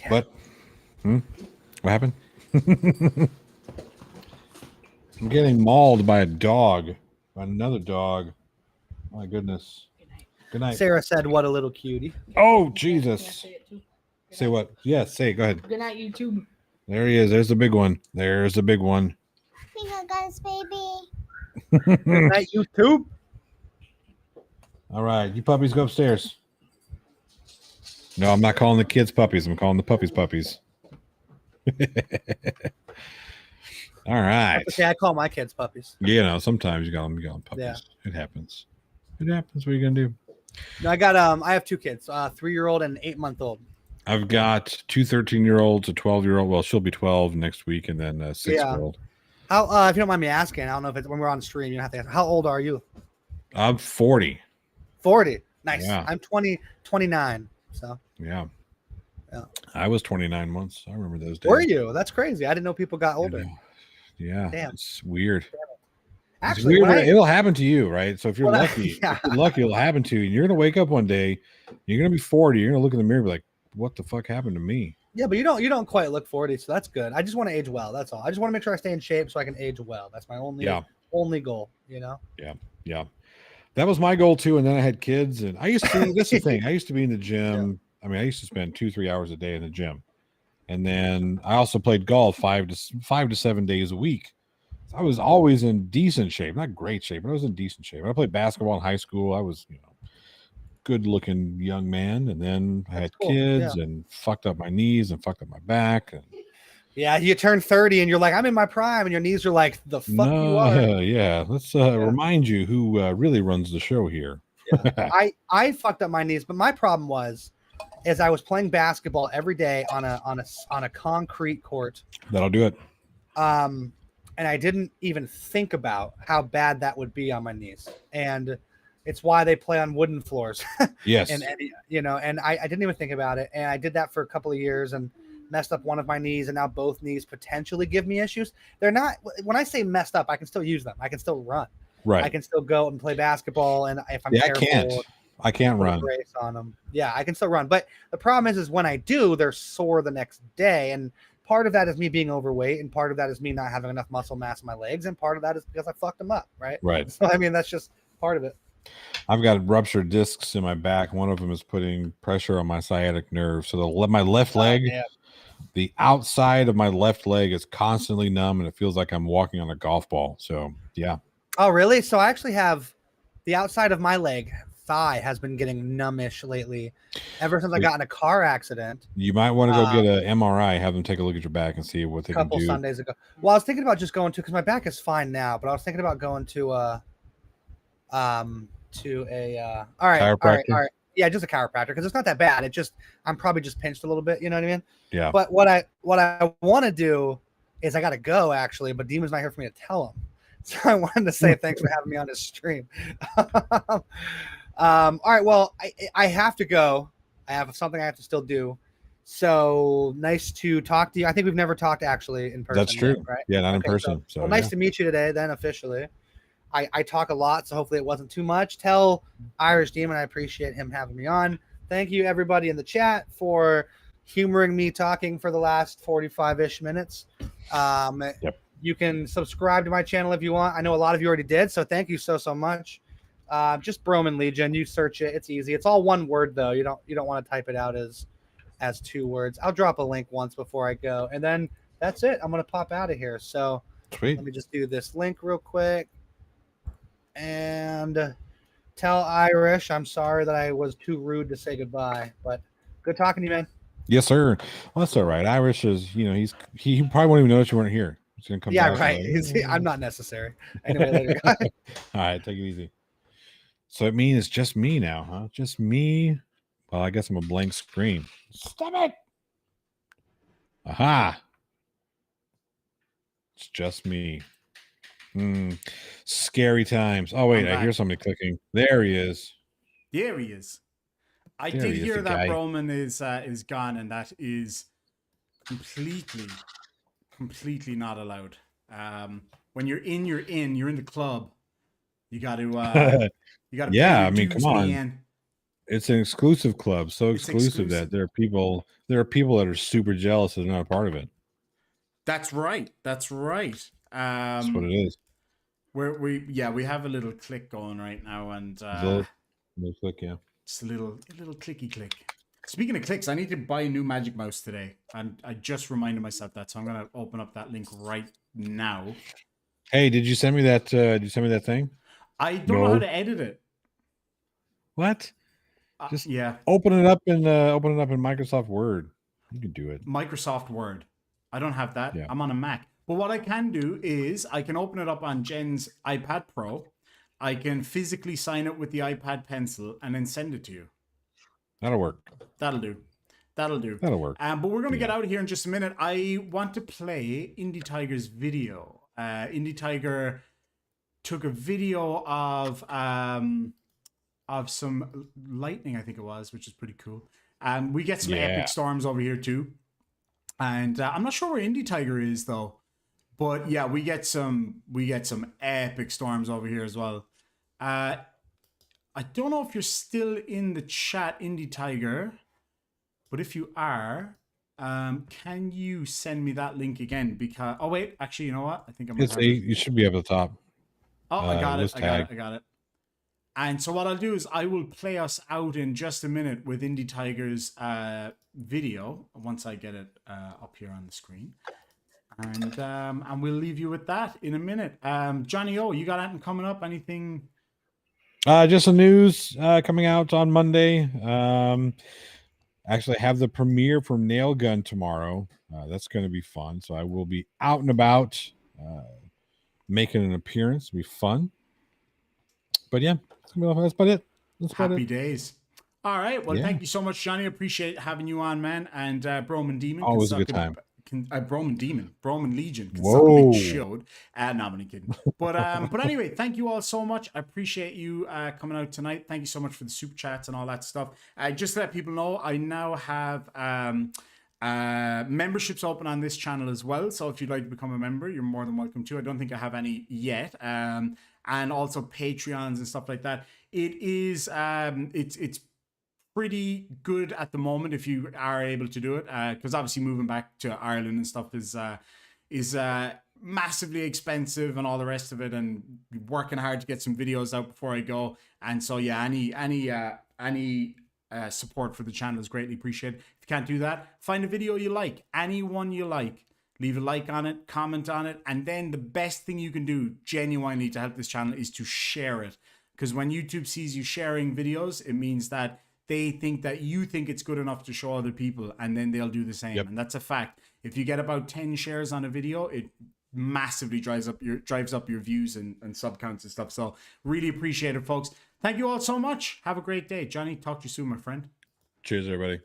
Speaker 4: Yeah.
Speaker 3: What? What happened? I'm getting mauled by a dog, by another dog. My goodness. Good night.
Speaker 4: Sarah said, "What a little cutie."
Speaker 3: Oh, Jesus. Say what? Yes, say it. Go ahead.
Speaker 7: Good night, YouTube.
Speaker 3: There he is. There's the big one. There's the big one.
Speaker 6: Finger guns, baby.
Speaker 4: Good night, YouTube.
Speaker 3: All right. You puppies go upstairs. No, I'm not calling the kids puppies. I'm calling the puppies puppies. All right.
Speaker 4: Okay, I call my kids puppies.
Speaker 3: You know, sometimes you got them puppies.
Speaker 4: Yeah.
Speaker 3: It happens. It happens. What are you gonna do?
Speaker 4: No, I have 2 kids, 3-year-old and an 8-month-old.
Speaker 3: I've got 2 13-year-olds, a 12-year-old. Well, she'll be 12 next week, and then a 6-year-old.
Speaker 4: How if you don't mind me asking, I don't know if it's when we're on stream, you don't have to ask. How old are you?
Speaker 3: I'm 40.
Speaker 4: 40. Nice.
Speaker 3: Yeah.
Speaker 4: I'm 29. So
Speaker 3: Yeah.
Speaker 4: Yeah.
Speaker 3: I was 29 months. I remember those days.
Speaker 4: were you? That's crazy. I didn't know people got
Speaker 3: I
Speaker 4: older.
Speaker 3: know. Yeah.
Speaker 4: Damn.
Speaker 3: It's weird.
Speaker 4: Actually,
Speaker 3: it's weird.
Speaker 4: when
Speaker 3: It'll happen to you, right? So if you're
Speaker 4: When I-
Speaker 3: lucky,
Speaker 4: yeah.
Speaker 3: if you're lucky, it'll happen to you. And you're gonna wake up one day, you're gonna be 40. You're gonna look in the mirror and be like, "What the fuck happened to me?"
Speaker 4: Yeah, but you don't quite look 40, so that's good. I just want to age well. That's all. I just want to make sure I stay in shape so I can age well. That's my only goal. You know.
Speaker 3: Yeah. That was my goal too. And then I had kids, and I used to. That's the thing. I used to be in the gym. I mean, I used to spend 2-3 hours a day in the gym, and then I also played golf 5 to 7 days a week. So I was always in decent shape, not great shape, but I was in decent shape. I played basketball in high school. I was, good-looking young man, and then I had
Speaker 4: cool.
Speaker 3: kids and fucked up my knees and fucked up my back. And
Speaker 4: Yeah, you turn 30 and you're like, I'm in my prime, and your knees are like, the fuck you are.
Speaker 3: Yeah. Let's remind you who really runs the show here.
Speaker 4: I fucked up my knees, but my problem is I was playing basketball every day on a concrete court.
Speaker 3: That'll do it.
Speaker 4: And I didn't even think about how bad that would be on my knees. And it's why they play on wooden floors.
Speaker 3: Yes.
Speaker 4: and I didn't even think about it. And I did that for a couple of years and messed up one of my knees, and now both knees potentially give me issues. They're not, when I say messed up, I can still use them. I can still run.
Speaker 3: Right.
Speaker 4: I can still go and play basketball. And if I'm careful,
Speaker 3: I can't run.
Speaker 4: Brace on them. Yeah, I can still run. But the problem is when I do, they're sore the next day. And part of that is me being overweight, and part of that is me not having enough muscle mass in my legs, and part of that is because I fucked them up. Right.
Speaker 3: Right.
Speaker 4: So I mean, that's just part of it.
Speaker 3: I've got ruptured discs in my back. One of them is putting pressure on my sciatic nerve. So my left leg, the outside of my left leg is constantly numb, and it feels like I'm walking on a golf ball. So yeah.
Speaker 4: Oh, really? So I actually have the outside of my leg, thigh, has been getting numbish lately, ever since I got in a car accident.
Speaker 3: You might want to go get an MRI, have them take a look at your back and see what they can do.
Speaker 4: A couple Sundays ago. Well, I was thinking about just going to, because my back is fine now, but I was thinking about going to all right. Yeah, just a chiropractor, because it's not that bad. I'm probably just pinched a little bit, you know what I mean?
Speaker 3: Yeah.
Speaker 4: But what I want to do is I got to go, actually, but Demon's not here for me to tell him. So I wanted to say thanks for having me on this stream. All right, well, I have to go. I have something I have to still do. So nice to talk to you. I think we've never talked actually in person.
Speaker 3: That's true.
Speaker 4: Yet, right?
Speaker 3: Yeah, not in person. So
Speaker 4: nice to meet you today, then officially. I talk a lot, so hopefully it wasn't too much. Tell Irish Demon I appreciate him having me on. Thank you, everybody in the chat, for humoring me talking for the last 45-ish minutes.
Speaker 3: Yep.
Speaker 4: You can subscribe to my channel if you want. I know a lot of you already did, so thank you so much. Just Broman Legion. You search it; it's easy. It's all one word though. You don't want to type it out as 2 words. I'll drop a link once before I go, and then that's it. I'm gonna pop out of here. So
Speaker 3: sweet.
Speaker 4: Let me just do this link real quick. And tell Irish I'm sorry that I was too rude to say goodbye, but good talking to you, man.
Speaker 3: Yes, sir. Well, that's all right. Irish is, he probably won't even notice you weren't here. He's gonna come.
Speaker 4: Yeah,
Speaker 3: back
Speaker 4: right. I'm not necessary. Anyway, later. All
Speaker 3: right, take it easy. So it means it's just me now, huh? Just me. Well, I guess I'm a blank screen. Stop it. Aha. It's just me. Scary times. Oh wait, I hear somebody clicking. There he is.
Speaker 1: There he is. I
Speaker 3: There
Speaker 1: did
Speaker 3: he is,
Speaker 1: hear
Speaker 3: the
Speaker 1: that
Speaker 3: guy.
Speaker 1: Roman is gone, and that is completely not allowed. When you're in, you're in. You're in the club. You got to.
Speaker 3: Yeah, I mean, come on. It's an exclusive club, so exclusive that there are people that are super jealous that they're not a part of it.
Speaker 1: That's right.
Speaker 3: That's what it is.
Speaker 1: We have a little click going right now, and
Speaker 3: little click, yeah.
Speaker 1: Just a little clicky click. Speaking of clicks, I need to buy a new Magic Mouse today, and I just reminded myself that, so I'm gonna open up that link right now.
Speaker 3: Hey, did you send me that? Did you send me that thing?
Speaker 1: I don't know how to edit it.
Speaker 3: What? Just
Speaker 1: yeah,
Speaker 3: open it up in Microsoft Word. You can do it.
Speaker 1: Microsoft Word. I don't have that.
Speaker 3: Yeah.
Speaker 1: I'm on a Mac. But what I can do is I can open it up on Jen's iPad Pro. I can physically sign it with the iPad Pencil and then send it to you.
Speaker 3: That'll work.
Speaker 1: That'll do. That'll do.
Speaker 3: That'll work.
Speaker 1: But we're going to get
Speaker 3: Yeah.
Speaker 1: out of here in just a minute. I want to play Indie Tiger's video. Indie Tiger took a video of some lightning, I think it was, which is pretty cool. We get some epic storms over here too. And I'm not sure where Indie Tiger is though. But yeah, we get some epic storms over here as well. I don't know if you're still in the chat, Indie Tiger, but if you are, can you send me that link again? Because wait, actually, you know what? I think I'm.
Speaker 3: It's 8. You should be up at the top.
Speaker 1: Oh, I got it.
Speaker 3: tag.
Speaker 1: I got it. And so what I'll do is I will play us out in just a minute with Indie Tiger's video once I get it up here on the screen. And we'll leave you with that in a minute. Johnny O, you got anything coming up? Anything?
Speaker 3: Just some news coming out on Monday. Actually, I have the premiere for Nail Gun tomorrow. That's going to be fun. So I will be out and about making an appearance. It'll be fun. But yeah, that's about it.
Speaker 1: Happy days. All right. Well, thank you so much, Johnny. Appreciate having you on, man. And Broman Demon.
Speaker 3: Always a good time.
Speaker 1: Broman Legion.
Speaker 3: Whoa.
Speaker 1: Showed. No, I'm only kidding. But anyway, thank you all so much. I appreciate you coming out tonight. Thank you so much for the super chats and all that stuff. Just to let people know, I now have memberships open on this channel as well. So if you'd like to become a member, you're more than welcome to. I don't think I have any yet. And also Patreons and stuff like that. It is it's pretty good at the moment if you are able to do it, because obviously moving back to Ireland and stuff is massively expensive and all the rest of it, and working hard to get some videos out before I go. And so yeah, any support for the channel is greatly appreciated. If you can't do that, find a video you like, anyone you like, leave a like on it, comment on it, and then the best thing you can do genuinely to help this channel is to share it. Because when YouTube sees you sharing videos, it means that they think that you think it's good enough to show other people, and then they'll do the same. And that's a fact. If you get about 10 shares on a video, it massively drives up your views and sub counts and stuff. So really appreciate it, folks. Thank you all so much. Have a great day. Johnny, talk to you soon, my friend.
Speaker 3: Cheers, everybody.